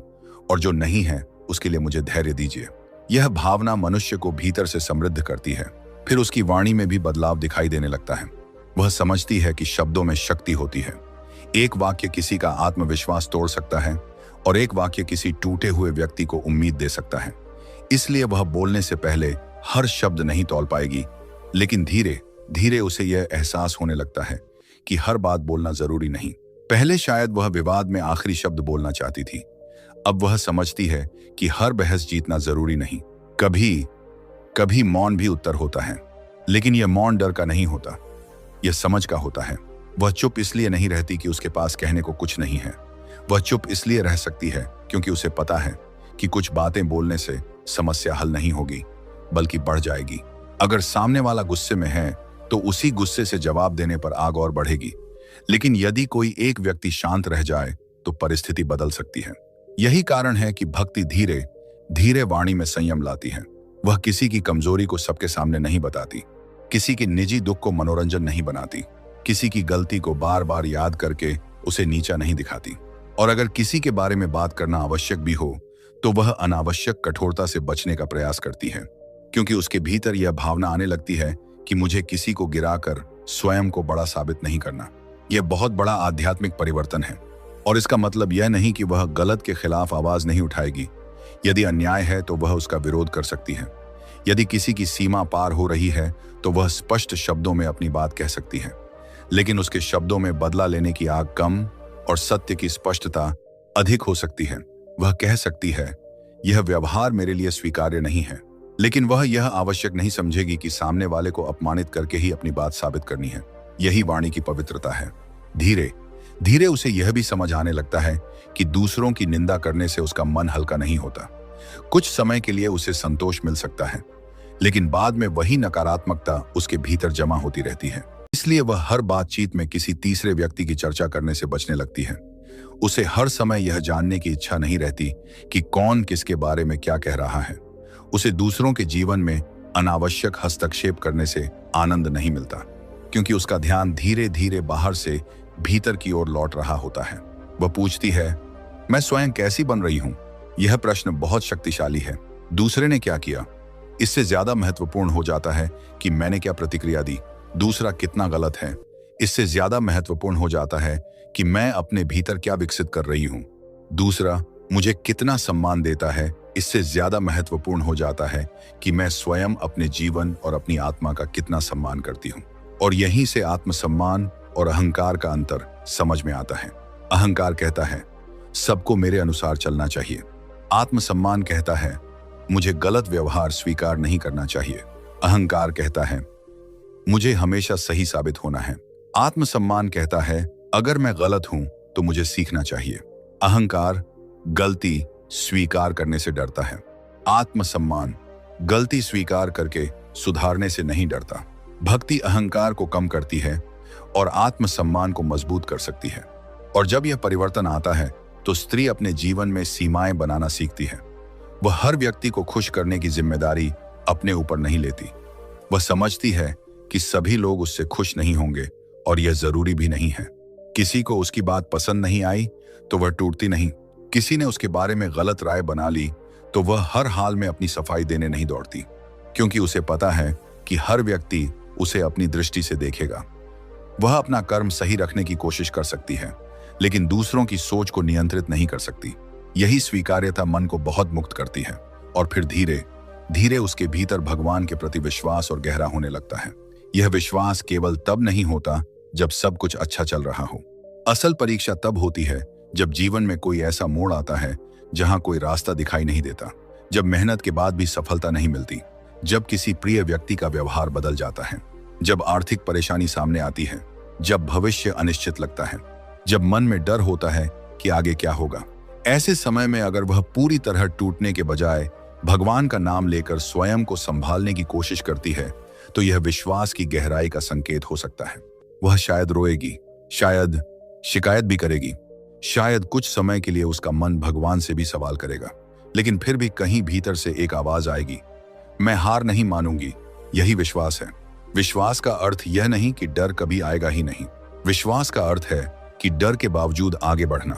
और जो नहीं है उसके लिए मुझे धैर्य दीजिए। यह भावना मनुष्य को भीतर से समृद्ध करती है। फिर उसकी वाणी में भी बदलाव दिखाई देने लगता है। वह समझती है कि शब्दों में शक्ति होती है। एक वाक्य किसी का आत्मविश्वास तोड़ सकता है, और एक वाक्य किसी टूटे हुए व्यक्ति को उम्मीद दे सकता है। इसलिए वह बोलने से पहले हर शब्द नहीं तौल पाएगी, लेकिन धीरे धीरे उसे यह एहसास होने लगता है कि हर बात बोलना जरूरी नहीं। पहले शायद वह विवाद में आखिरी शब्द बोलना चाहती थी, अब वह समझती है कि हर बहस जीतना जरूरी नहीं। कभी कभी मौन भी उत्तर होता है, लेकिन यह मौन डर का नहीं होता, यह समझ का होता है। वह चुप इसलिए नहीं रहती कि उसके पास कहने को कुछ नहीं है। वह चुप इसलिए रह सकती है क्योंकि उसे पता है कि कुछ बातें बोलने से समस्या हल नहीं होगी, बल्कि बढ़ जाएगी। अगर सामने वाला गुस्से में है तो उसी गुस्से से जवाब देने पर आग और बढ़ेगी, लेकिन यदि कोई एक व्यक्ति शांत रह जाए तो परिस्थिति बदल सकती है। यही कारण है कि भक्ति धीरे धीरे वाणी में संयम लाती है। वह किसी की कमजोरी को सबके सामने नहीं बताती, किसी के निजी दुख को मनोरंजन नहीं बनाती, किसी की गलती को बार बार याद करके उसे नीचा नहीं दिखाती। और अगर किसी के बारे में बात करना आवश्यक भी हो तो वह अनावश्यक कठोरता से बचने का प्रयास करती है, क्योंकि उसके भीतर यह भावना आने लगती है कि मुझे किसी को गिराकर स्वयं को बड़ा साबित नहीं करना। यह बहुत बड़ा आध्यात्मिक परिवर्तन है, और इसका मतलब यह नहीं कि वह गलत के खिलाफ आवाज नहीं उठाएगी। यदि अन्याय है तो वह उसका विरोध कर सकती है। यदि किसी की सीमा पार हो रही है तो वह स्पष्ट शब्दों में अपनी बात कह सकती है, लेकिन उसके शब्दों में बदला लेने की आग कम और सत्य की स्पष्टता अधिक हो सकती है। वह कह सकती है, यह व्यवहार मेरे लिए स्वीकार्य नहीं है, लेकिन वह यह आवश्यक नहीं समझेगी कि सामने वाले को अपमानित करके ही अपनी बात साबित करनी है। यही वाणी की पवित्रता है। धीरे धीरे उसे यह भी समझ आने लगता है कि दूसरों की निंदा करने से उसका मन हल्का नहीं होता। कुछ समय के लिए उसे संतोष मिल सकता है, लेकिन बाद में वही नकारात्मकता उसके भीतर जमा होती रहती है। इसलिए वह हर बातचीत में किसी तीसरे व्यक्ति की चर्चा करने से बचने लगती है। उसे हर समय यह जानने की इच्छा नहीं रहती कि कौन किसके बारे में क्या कह रहा है। उसे दूसरों के जीवन में अनावश्यक हस्तक्षेप करने से आनंद नहीं मिलता, क्योंकि उसका ध्यान धीरे धीरे बाहर से भीतर की ओर लौट रहा होता है। वह पूछती है, मैं स्वयं कैसी बन रही हूं? यह प्रश्न बहुत शक्तिशाली है। दूसरे ने क्या किया, इससे ज्यादा महत्वपूर्ण हो जाता है कि मैंने क्या प्रतिक्रिया दी। दूसरा कितना गलत है, इससे ज्यादा महत्वपूर्ण हो जाता है कि मैं अपने भीतर क्या विकसित कर रही हूं। दूसरा मुझे कितना सम्मान देता है, इससे ज्यादा महत्वपूर्ण हो जाता है कि मैं स्वयं अपने जीवन और अपनी आत्मा का कितना सम्मान करती हूं। और यहीं से आत्मसम्मान और अहंकार का अंतर समझ में आता है। अहंकार कहता है सबको मेरे अनुसार चलना चाहिए। आत्मसम्मान कहता है मुझे गलत व्यवहार स्वीकार नहीं करना चाहिए। अहंकार कहता है मुझे हमेशा सही साबित होना है। आत्मसम्मान कहता है अगर मैं गलत हूं तो मुझे सीखना चाहिए। अहंकार गलती स्वीकार करने से डरता है। आत्मसम्मान गलती स्वीकार करके सुधारने से नहीं डरता। भक्ति अहंकार को कम करती है और आत्मसम्मान को मजबूत कर सकती है। और जब यह परिवर्तन आता है तो स्त्री अपने जीवन में सीमाएं बनाना सीखती है। वह हर व्यक्ति को खुश करने की जिम्मेदारी अपने ऊपर नहीं लेती। वह समझती है कि सभी लोग उससे खुश नहीं होंगे और यह जरूरी भी नहीं है। किसी को उसकी बात पसंद नहीं आई तो वह टूटती नहीं। किसी ने उसके बारे में गलत राय बना ली तो वह हर हाल में अपनी सफाई देने नहीं दौड़ती, क्योंकि उसे पता है कि हर व्यक्ति उसे अपनी दृष्टि से देखेगा। वह अपना कर्म सही रखने की कोशिश कर सकती है, लेकिन दूसरों की सोच को नियंत्रित नहीं कर सकती। यही स्वीकार्यता मन को बहुत मुक्त करती है और फिर धीरे धीरे उसके भीतर भगवान के प्रति विश्वास और गहरा होने लगता है। यह विश्वास केवल तब नहीं होता जब सब कुछ अच्छा चल रहा हो। असल परीक्षा तब होती है जब जीवन में कोई ऐसा मोड़ आता है जहां कोई रास्ता दिखाई नहीं देता, जब मेहनत के बाद भी सफलता नहीं मिलती, जब किसी प्रिय व्यक्ति का व्यवहार बदल जाता है, जब आर्थिक परेशानी सामने आती है, जब भविष्य अनिश्चित लगता है, जब मन में डर होता है कि आगे क्या होगा। ऐसे समय में अगर वह पूरी तरह टूटने के बजाय भगवान का नाम लेकर स्वयं को संभालने की कोशिश करती है तो यह विश्वास की गहराई का संकेत हो सकता है। वह शायद रोएगी, शायद शिकायत भी करेगी, शायद कुछ समय के लिए उसका मन भगवान से भी सवाल करेगा, लेकिन फिर भी कहीं भीतर से एक आवाज आएगी, मैं हार नहीं मानूंगी। यही विश्वास है। विश्वास का अर्थ यह नहीं कि डर कभी आएगा ही नहीं। विश्वास का अर्थ है कि डर के बावजूद आगे बढ़ना।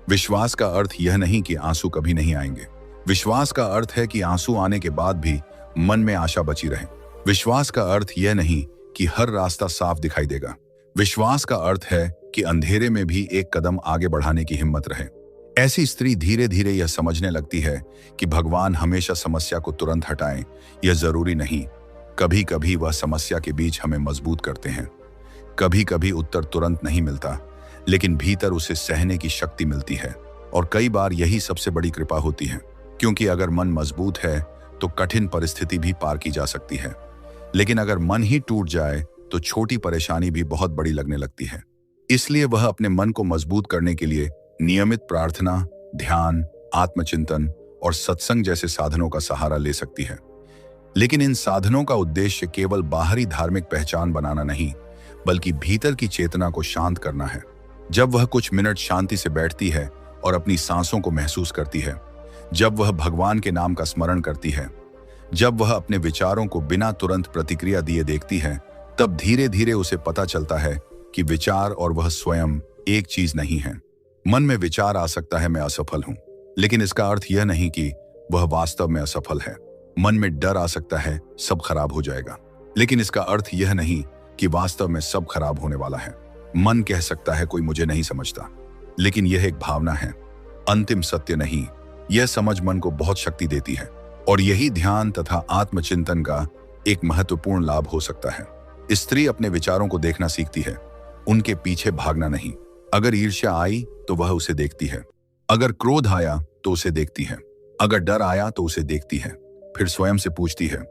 विश्वास का अर्थ यह नहीं कि आंसू कभी नहीं आएंगे। विश्वास का अर्थ है कि आंसू आने के बाद भी मन में आशा बची रहे। विश्वास का अर्थ यह नहीं कि हर रास्ता साफ दिखाई देगा। विश्वास का अर्थ है कि अंधेरे में भी एक कदम आगे बढ़ाने की हिम्मत रहे। ऐसी स्त्री धीरे धीरे यह समझने लगती है कि भगवान हमेशा समस्या को तुरंत हटाएं, यह जरूरी नहीं। कभी कभी वह समस्या के बीच हमें मजबूत करते हैं। कभी कभी उत्तर तुरंत नहीं मिलता, लेकिन भीतर उसे सहने की शक्ति मिलती है। और कई बार यही सबसे बड़ी कृपा होती है, क्योंकि अगर मन मजबूत है तो कठिन परिस्थिति भी पार की जा सकती है, लेकिन अगर मन ही टूट जाए तो छोटी परेशानी भी बहुत बड़ी लगने लगती है। इसलिए वह अपने मन को मजबूत करने के लिए नियमित प्रार्थना, ध्यान, आत्मचिंतन और सत्संग जैसे साधनों का सहारा ले सकती है। लेकिन इन साधनों का उद्देश्य केवल बाहरी धार्मिक पहचान बनाना नहीं, बल्कि भीतर की चेतना को शांत करना है। जब वह कुछ मिनट शांति से बैठती है और अपनी सांसों को महसूस करती है, जब वह भगवान के नाम का स्मरण करती है, जब वह अपने विचारों को बिना तुरंत प्रतिक्रिया दिए देखती है, तब धीरे धीरे उसे पता चलता है कि विचार और वह स्वयं एक चीज नहीं है। मन में विचार आ सकता है मैं असफल हूं, लेकिन इसका अर्थ यह नहीं कि वह वास्तव में असफल है। मन में डर आ सकता है सब खराब हो जाएगा, लेकिन इसका अर्थ यह नहीं कि वास्तव में सब खराब होने वाला है। मन कह सकता है कोई मुझे नहीं समझता, लेकिन यह एक भावना है, अंतिम सत्य नहीं। यह समझ मन को बहुत शक्ति देती है और यही ध्यान तथा आत्मचिंतन का एक महत्वपूर्ण लाभ हो सकता है। स्त्री अपने विचारों को देखना सीखती है, उनके पीछे भागना नहीं। अगर ईर्ष्या आई तो वह उसे देखती है, अगर क्रोध आया तो उसे देखती है, अगर डर आया तो उसे देखती है, फिर स्वयं से पूछती है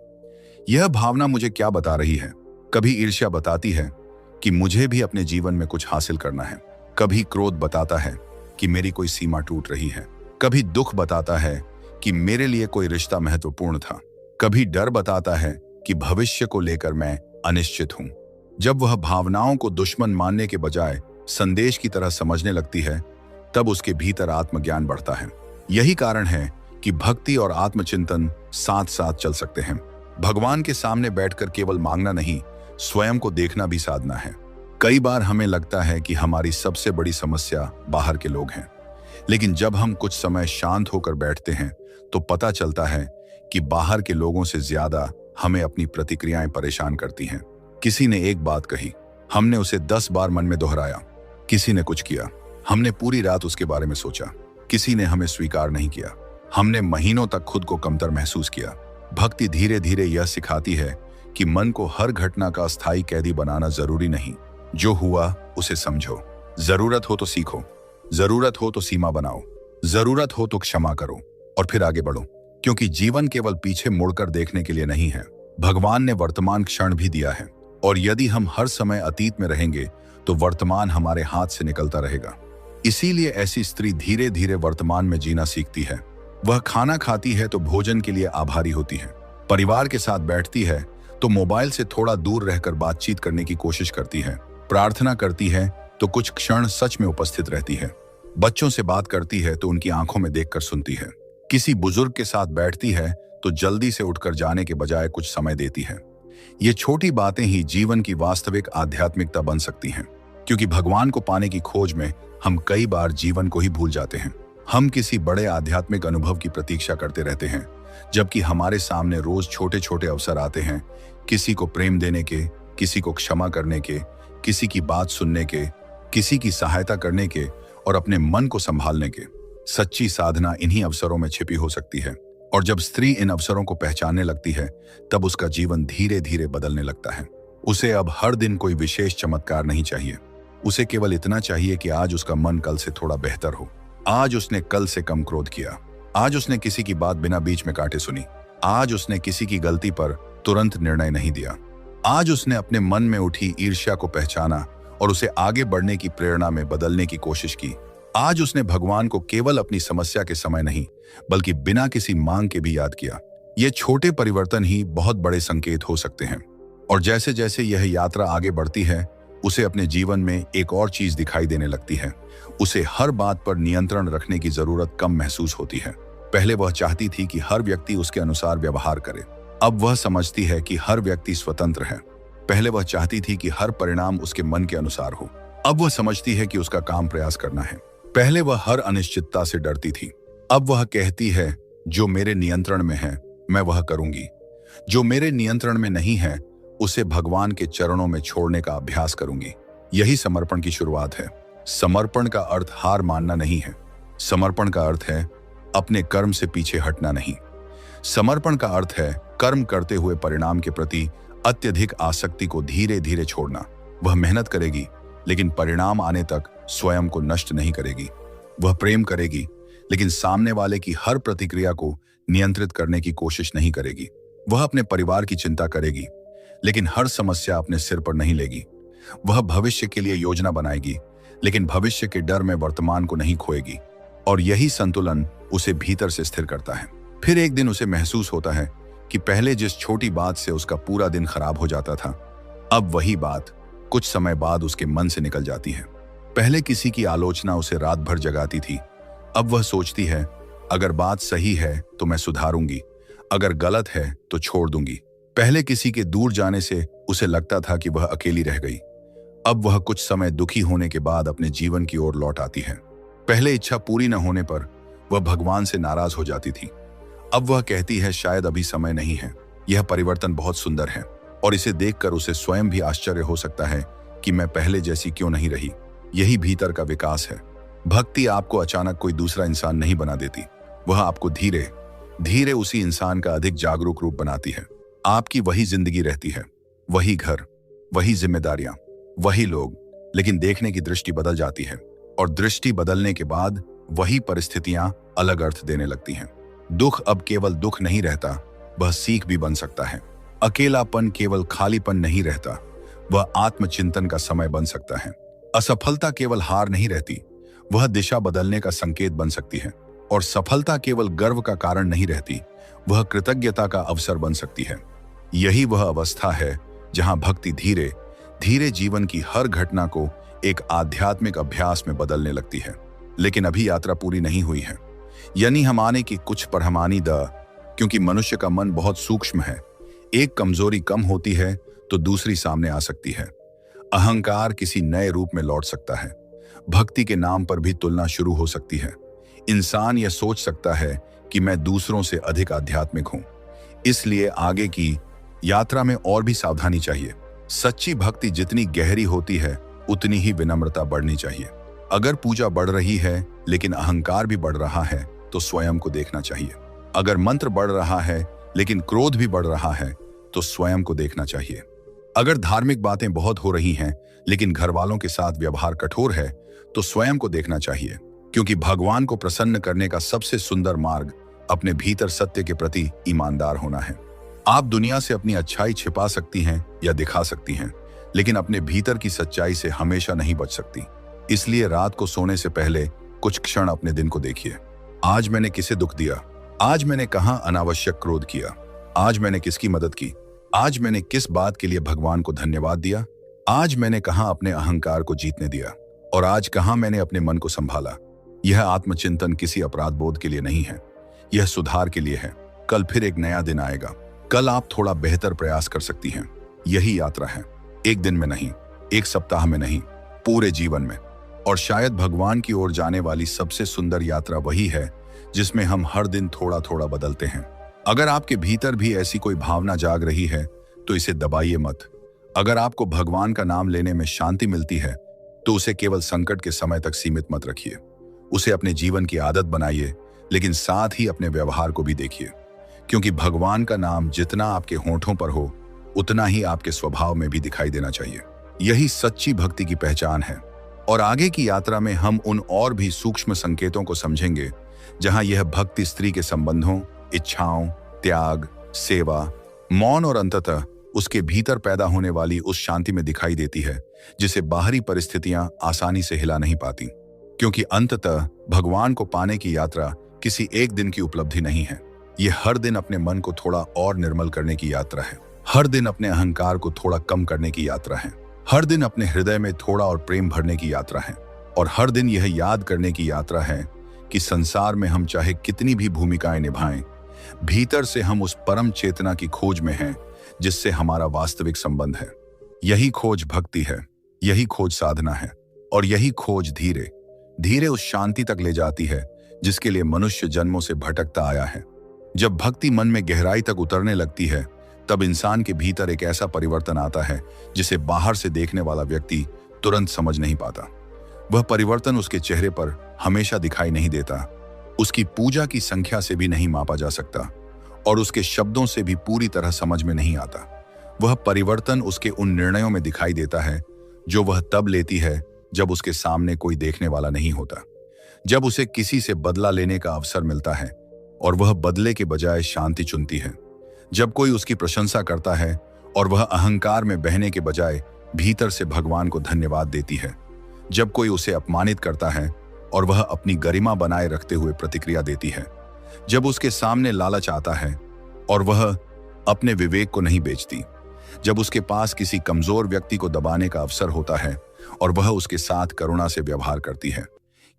यह भावना मुझे क्या बता रही है। कभी ईर्ष्या बताती है कि मुझे भी अपने जीवन में कुछ हासिल करना है। कभी क्रोध बताता है कि मेरी कोई सीमा टूट रही है, कभी दुख बताता है कि मेरे लिए कोई रिश्ता महत्वपूर्ण था, कभी डर बताता है कि भविष्य को लेकर मैं अनिश्चित हूं। जब वह भावनाओं को दुश्मन मानने के बजाय संदेश की तरह समझने लगती है, तब उसके भीतर आत्मज्ञान बढ़ता है। यही कारण है कि भक्ति और आत्मचिंतन साथ साथ चल सकते हैं। भगवान के सामने बैठकर केवल मांगना नहीं, स्वयं को देखना भी साधना है। कई बार हमें लगता है कि हमारी सबसे बड़ी समस्या बाहर के लोग हैं, लेकिन जब हम कुछ समय शांत होकर बैठते हैं तो पता चलता है कि बाहर के लोगों से ज्यादा हमें अपनी प्रतिक्रियाएं परेशान करती हैं। किसी ने एक बात कही, हमने उसे 10 बार मन में दोहराया। किसी ने कुछ किया, हमने पूरी रात उसके बारे में सोचा। किसी ने हमें स्वीकार नहीं किया, हमने महीनों तक खुद को कमतर महसूस किया। भक्ति धीरे धीरे यह सिखाती है कि मन को हर घटना का अस्थायी कैदी बनाना जरूरी नहीं। जो हुआ उसे समझो, जरूरत हो तो सीखो, जरूरत हो तो सीमा बनाओ, जरूरत हो तो क्षमा करो और फिर आगे बढ़ो। क्योंकि जीवन केवल पीछे मुड़कर देखने के लिए नहीं है। भगवान ने वर्तमान क्षण भी दिया है, और यदि हम हर समय अतीत में रहेंगे तो वर्तमान हमारे हाथ से निकलता रहेगा। इसीलिए ऐसी स्त्री धीरे धीरे वर्तमान में जीना सीखती है। वह खाना खाती है तो भोजन के लिए आभारी होती है, परिवार के साथ बैठती है तो मोबाइल से थोड़ा दूर रहकर बातचीत करने की कोशिश करती है, प्रार्थना करती है तो कुछ क्षण सच में उपस्थित रहती है, बच्चों से बात करती है तो उनकी आंखों में देखकर सुनती है, किसी बुजुर्ग के साथ बैठती है तो जल्दी से उठकर जाने के बजाय कुछ समय देती है। ये छोटी बातें ही जीवन की वास्तविक आध्यात्मिकता बन सकती हैं, क्योंकि भगवान को पाने की खोज में हम कई बार जीवन को ही भूल जाते हैं। हम किसी बड़े आध्यात्मिक अनुभव की प्रतीक्षा करते रहते हैं, जबकि हमारे सामने रोज छोटे छोटे अवसर आते हैं, किसी को प्रेम देने के, किसी को क्षमा करने के, किसी की बात सुनने के, किसी की सहायता करने के और अपने मन को संभालने के। सच्ची साधना इन्हीं अवसरों में छिपी हो सकती है, और जब स्त्री इन अवसरों को पहचानने लगती है तब उसका जीवन धीरे धीरे बदलने लगता है। उसे अब हर दिन कोई विशेष चमत्कार नहीं चाहिए, उसे केवल इतना चाहिए कि आज उसका मन कल से थोड़ा बेहतर हो। आज उसने कल से कम क्रोध किया, आज उसने किसी की बात बिना बीच में काटे सुनी, आज उसने किसी की गलती पर तुरंत निर्णय नहीं दिया, आज उसने अपने मन में उठी ईर्ष्या को पहचाना और उसे आगे बढ़ने की प्रेरणा में बदलने की कोशिश की। आज उसने भगवान को केवल अपनी समस्या के समय नहीं बल्कि बिना किसी मांग के भी याद किया। ये छोटे परिवर्तन ही बहुत बड़े संकेत हो सकते हैं, और जैसे जैसे यह यात्रा आगे बढ़ती है उसे अपने जीवन में एक और चीज दिखाई देने लगती है। उसे हर बात पर नियंत्रण रखने की जरूरत कम महसूस होती है। पहले वह चाहती थी कि हर व्यक्ति उसके अनुसार व्यवहार करे, अब वह समझती है कि हर व्यक्ति स्वतंत्र है। पहले वह चाहती थी कि हर परिणाम उसके मन के अनुसार हो, अब वह समझती है कि उसका काम प्रयास करना है। पहले वह हर अनिश्चितता से डरती थी, अब वह कहती है जो मेरे नियंत्रण में है मैं वह करूंगी, जो मेरे नियंत्रण में नहीं है उसे भगवान के चरणों में छोड़ने का अभ्यास करूंगी। यही समर्पण की शुरुआत है। समर्पण का अर्थ हार मानना नहीं है, समर्पण का अर्थ है अपने कर्म से पीछे हटना नहीं। समर्पण का अर्थ है कर्म करते हुए परिणाम के प्रति अत्यधिक आसक्ति को धीरे धीरे छोड़ना। वह मेहनत करेगी लेकिन परिणाम आने तक स्वयं को नष्ट नहीं करेगी। वह प्रेम करेगी लेकिन सामने वाले की हर प्रतिक्रिया को नियंत्रित करने की कोशिश नहीं करेगी। वह अपने परिवार की चिंता करेगी लेकिन हर समस्या अपने सिर पर नहीं लेगी। वह भविष्य के लिए योजना बनाएगी लेकिन भविष्य के डर में वर्तमान को नहीं खोएगी, और यही संतुलन उसे भीतर से स्थिर करता है। फिर एक दिन उसे महसूस होता है कि पहले जिस छोटी बात से उसका पूरा दिन खराब हो जाता था, अब वही बात कुछ समय बाद उसके मन से निकल जाती है। पहले किसी की आलोचना उसे रात भर जगाती थी, अब वह सोचती है अगर बात सही है तो मैं सुधारूंगी, अगर गलत है तो छोड़ दूंगी। पहले किसी के दूर जाने से उसे लगता था कि वह अकेली रह गई, अब वह कुछ समय दुखी होने के बाद अपने जीवन की ओर लौट आती है। पहले इच्छा पूरी न होने पर वह भगवान से नाराज हो जाती थी, अब वह कहती है शायद अभी समय नहीं है। यह परिवर्तन बहुत सुंदर है, और इसे देखकर उसे स्वयं भी आश्चर्य हो सकता है कि मैं पहले जैसी क्यों नहीं रही। यही भीतर का विकास है। भक्ति आपको अचानक कोई दूसरा इंसान नहीं बना देती, वह आपको धीरे धीरे उसी इंसान का अधिक जागरूक रूप बनाती है। आपकी वही जिंदगी रहती है, वही घर, वही जिम्मेदारियां, वही लोग, लेकिन देखने की दृष्टि बदल जाती है, और दृष्टि बदलने के बाद वही परिस्थितियां अलग अर्थ देने लगती हैं। दुख अब केवल दुख नहीं रहता, वह सीख भी बन सकता है। अकेलापन केवल खालीपन नहीं रहता, वह आत्मचिंतन का समय बन सकता है। असफलता केवल हार नहीं रहती, वह दिशा बदलने का संकेत बन सकती है। और सफलता केवल गर्व का कारण नहीं रहती, वह कृतज्ञता का अवसर बन सकती है। यही वह अवस्था है जहां भक्ति धीरे धीरे जीवन की हर घटना को एक आध्यात्मिक अभ्यास में बदलने लगती है। लेकिन अभी यात्रा पूरी नहीं हुई है, यानी हम आने की कुछ परहमानी क्योंकि मनुष्य का मन बहुत सूक्ष्म है। एक कमजोरी कम होती है तो दूसरी सामने आ सकती है। अहंकार किसी नए रूप में लौट सकता है। भक्ति के नाम पर भी तुलना शुरू हो सकती है। इंसान यह सोच सकता है कि मैं दूसरों से अधिक आध्यात्मिक हूं, इसलिए आगे की यात्रा में और भी सावधानी चाहिए। सच्ची भक्ति जितनी गहरी होती है उतनी ही विनम्रता बढ़नी चाहिए। अगर पूजा बढ़ रही है लेकिन अहंकार भी बढ़ रहा है तो स्वयं को देखना चाहिए। अगर मंत्र बढ़ रहा है लेकिन क्रोध भी बढ़ रहा है तो स्वयं को देखना चाहिए। अगर धार्मिक बातें बहुत हो रही हैं लेकिन घर वालों के साथ व्यवहार कठोर है तो स्वयं को देखना चाहिए, क्योंकि भगवान को प्रसन्न करने का सबसे सुंदर मार्ग अपने भीतर सत्य के प्रति ईमानदार होना है। आप दुनिया से अपनी अच्छाई छिपा सकती हैं या दिखा सकती हैं, लेकिन अपने भीतर की सच्चाई से हमेशा नहीं बच सकती। इसलिए रात को सोने से पहले कुछ क्षण अपने दिन को देखिए। आज मैंने किसे दुख दिया? आज मैंने कहां अनावश्यक क्रोध किया? आज मैंने किसकी मदद की? आज मैंने किस बात के लिए भगवान को धन्यवाद दिया? आज मैंने कहां अपने अहंकार को जीतने दिया? और आज कहां मैंने अपने मन को संभाला? यह आत्मचिंतन किसी अपराध बोध के लिए नहीं है, यह सुधार के लिए है। कल फिर एक नया दिन आएगा, कल आप थोड़ा बेहतर प्रयास कर सकती हैं। यही यात्रा है, एक दिन में नहीं, एक सप्ताह में नहीं, पूरे जीवन में। और शायद भगवान की ओर जाने वाली सबसे सुंदर यात्रा वही है जिसमें हम हर दिन थोड़ा थोड़ा बदलते हैं। अगर आपके भीतर भी ऐसी कोई भावना जाग रही है तो इसे दबाइए मत। अगर आपको भगवान का नाम लेने में शांति मिलती है तो उसे केवल संकट के समय तक सीमित मत रखिए। उसे अपने जीवन की आदत बनाइए, लेकिन साथ ही अपने व्यवहार को भी देखिए, क्योंकि भगवान का नाम जितना आपके होठों पर हो उतना ही आपके स्वभाव में भी दिखाई देना चाहिए। यही सच्ची भक्ति की पहचान है। और आगे की यात्रा में हम उन और भी सूक्ष्म संकेतों को समझेंगे जहां यह भक्ति स्त्री के संबंधों, इच्छाओं, त्याग, सेवा, मौन और अंततः उसके भीतर पैदा होने वाली उस शांति में दिखाई देती है जिसे बाहरी परिस्थितियां आसानी से हिला नहीं पाती। क्योंकि अंततः भगवान को पाने की यात्रा किसी एक दिन की उपलब्धि नहीं है। यह हर दिन अपने मन को थोड़ा और निर्मल करने की यात्रा है। हर दिन अपने अहंकार को थोड़ा कम करने की यात्रा है। हर दिन अपने हृदय में थोड़ा और प्रेम भरने की यात्रा है। और हर दिन यह याद करने की यात्रा है कि संसार में हम चाहे कितनी भी भूमिकाएं निभाएं, भीतर से हम उस परम चेतना की खोज में हैं जिससे हमारा वास्तविक संबंध है। यही खोज भक्ति है, यही खोज साधना है, और यही खोज धीरे धीरे उस शांति तक ले जाती है जिसके लिए मनुष्य जन्मों से भटकता आया है। जब भक्ति मन में गहराई तक उतरने लगती है तब इंसान के भीतर एक ऐसा परिवर्तन आता है जिसे बाहर से देखने वाला व्यक्ति तुरंत समझ नहीं पाता। वह परिवर्तन उसके चेहरे पर हमेशा दिखाई नहीं देता, उसकी पूजा की संख्या से भी नहीं मापा जा सकता और उसके शब्दों से भी पूरी तरह समझ में नहीं आता। वह परिवर्तन उसके उन निर्णयों में दिखाई देता है जो वह तब लेती है जब उसके सामने कोई देखने वाला नहीं होता, जब उसे किसी से बदला लेने का अवसर मिलता है और वह बदले के बजाय शांति चुनती है, जब कोई उसकी प्रशंसा करता है और वह अहंकार में बहने के बजाय भीतर से भगवान को धन्यवाद देती है, जब कोई उसे अपमानित करता है और वह अपनी गरिमा बनाए रखते हुए प्रतिक्रिया देती है, जब उसके सामने लालच आता है और वह अपने विवेक को नहीं बेचती, जब उसके पास किसी कमजोर व्यक्ति को दबाने का अवसर होता है और वह उसके साथ करुणा से व्यवहार करती है।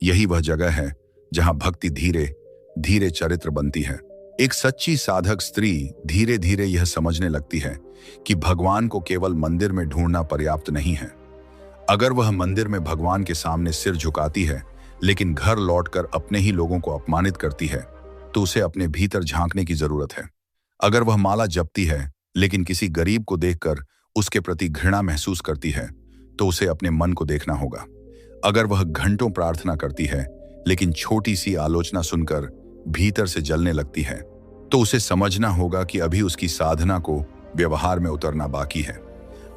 यही वह जगह है जहां भक्ति धीरे धीरे चरित्र बनती है। एक सच्ची साधक स्त्री धीरे धीरे यह समझने लगती है कि भगवान को केवल मंदिर में ढूंढना पर्याप्त नहीं है। अगर वह मंदिर में भगवान के सामने सिर झुकाती है लेकिन घर लौटकर अपने ही लोगों को अपमानित करती है तो उसे अपने भीतर झांकने की जरूरत है। अगर वह माला जपती है लेकिन किसी गरीब को देखकर उसके प्रति घृणा महसूस करती है तो उसे अपने मन को देखना होगा। अगर वह घंटों प्रार्थना करती है लेकिन छोटी सी आलोचना सुनकर भीतर से जलने लगती है तो उसे समझना होगा कि अभी उसकी साधना को व्यवहार में उतरना बाकी है।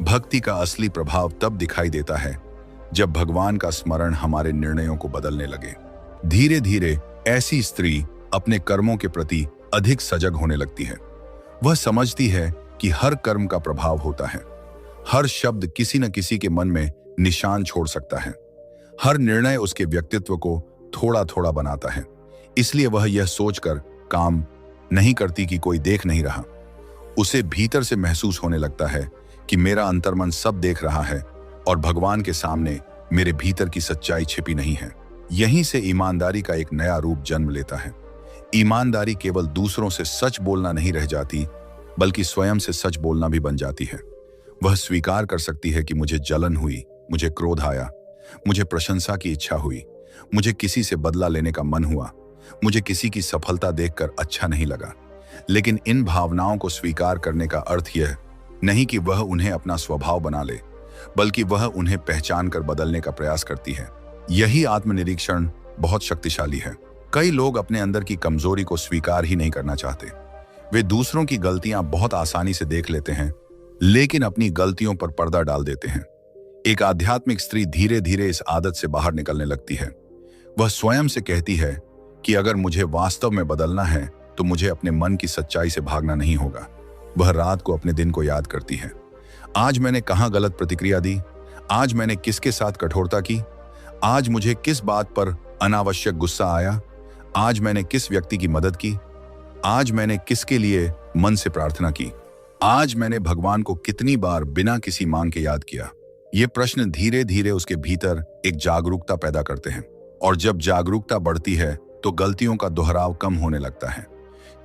भक्ति का असली प्रभाव तब दिखाई देता है जब भगवान का स्मरण हमारे निर्णयों को बदलने लगे। धीरे धीरे ऐसी स्त्री अपने कर्मों के प्रति अधिक सजग होने लगती है। वह समझती है कि हर कर्म का प्रभाव होता है, हर शब्द किसी न किसी के मन में निशान छोड़ सकता है। हर निर्णय उसके व्यक्तित्व को थोड़ा थोड़ा बनाता है। इसलिए वह यह सोचकर काम नहीं करती कि कोई देख नहीं रहा। उसे भीतर से महसूस होने लगता है कि मेरा अंतर्मन सब देख रहा है और भगवान के सामने मेरे भीतर की सच्चाई छिपी नहीं है। यहीं से ईमानदारी का एक नया रूप जन्म लेता है। ईमानदारी केवल दूसरों से सच बोलना नहीं रह जाती, बल्कि स्वयं से सच बोलना भी बन जाती है। वह स्वीकार कर सकती है कि मुझे जलन हुई, मुझे क्रोध आया, मुझे प्रशंसा की इच्छा हुई, मुझे किसी से बदला लेने का मन हुआ, मुझे किसी की सफलता देखकर अच्छा नहीं लगा। लेकिन इन भावनाओं को स्वीकार करने का अर्थ यह नहीं कि वह उन्हें अपना स्वभाव बना ले, बल्कि वह उन्हें पहचान कर बदलने का प्रयास करती है। यही आत्मनिरीक्षण बहुत शक्तिशाली है। कई लोग अपने अंदर की कमजोरी को स्वीकार ही नहीं करना चाहते। वे दूसरों की गलतियां बहुत आसानी से देख लेते हैं, लेकिन अपनी गलतियों पर पर्दा डाल देते हैं। एक आध्यात्मिक स्त्री धीरे धीरे इस आदत से बाहर निकलने लगती है। वह स्वयं से कहती है कि अगर मुझे वास्तव में बदलना है तो मुझे अपने मन की सच्चाई से भागना नहीं होगा। वह रात को अपने दिन को याद करती है। आज मैंने कहां गलत प्रतिक्रिया दी, आज मैंने किसके साथ कठोरता की, आज मुझे किस बात पर अनावश्यक गुस्सा आया, आज मैंने किस व्यक्ति की मदद की, आज मैंने किसके लिए मन से प्रार्थना की, आज मैंने भगवान को कितनी बार बिना किसी मांग के याद किया। ये प्रश्न धीरे धीरे उसके भीतर एक जागरूकता पैदा करते हैं, और जब जागरूकता बढ़ती है तो गलतियों का दोहराव कम होने लगता है,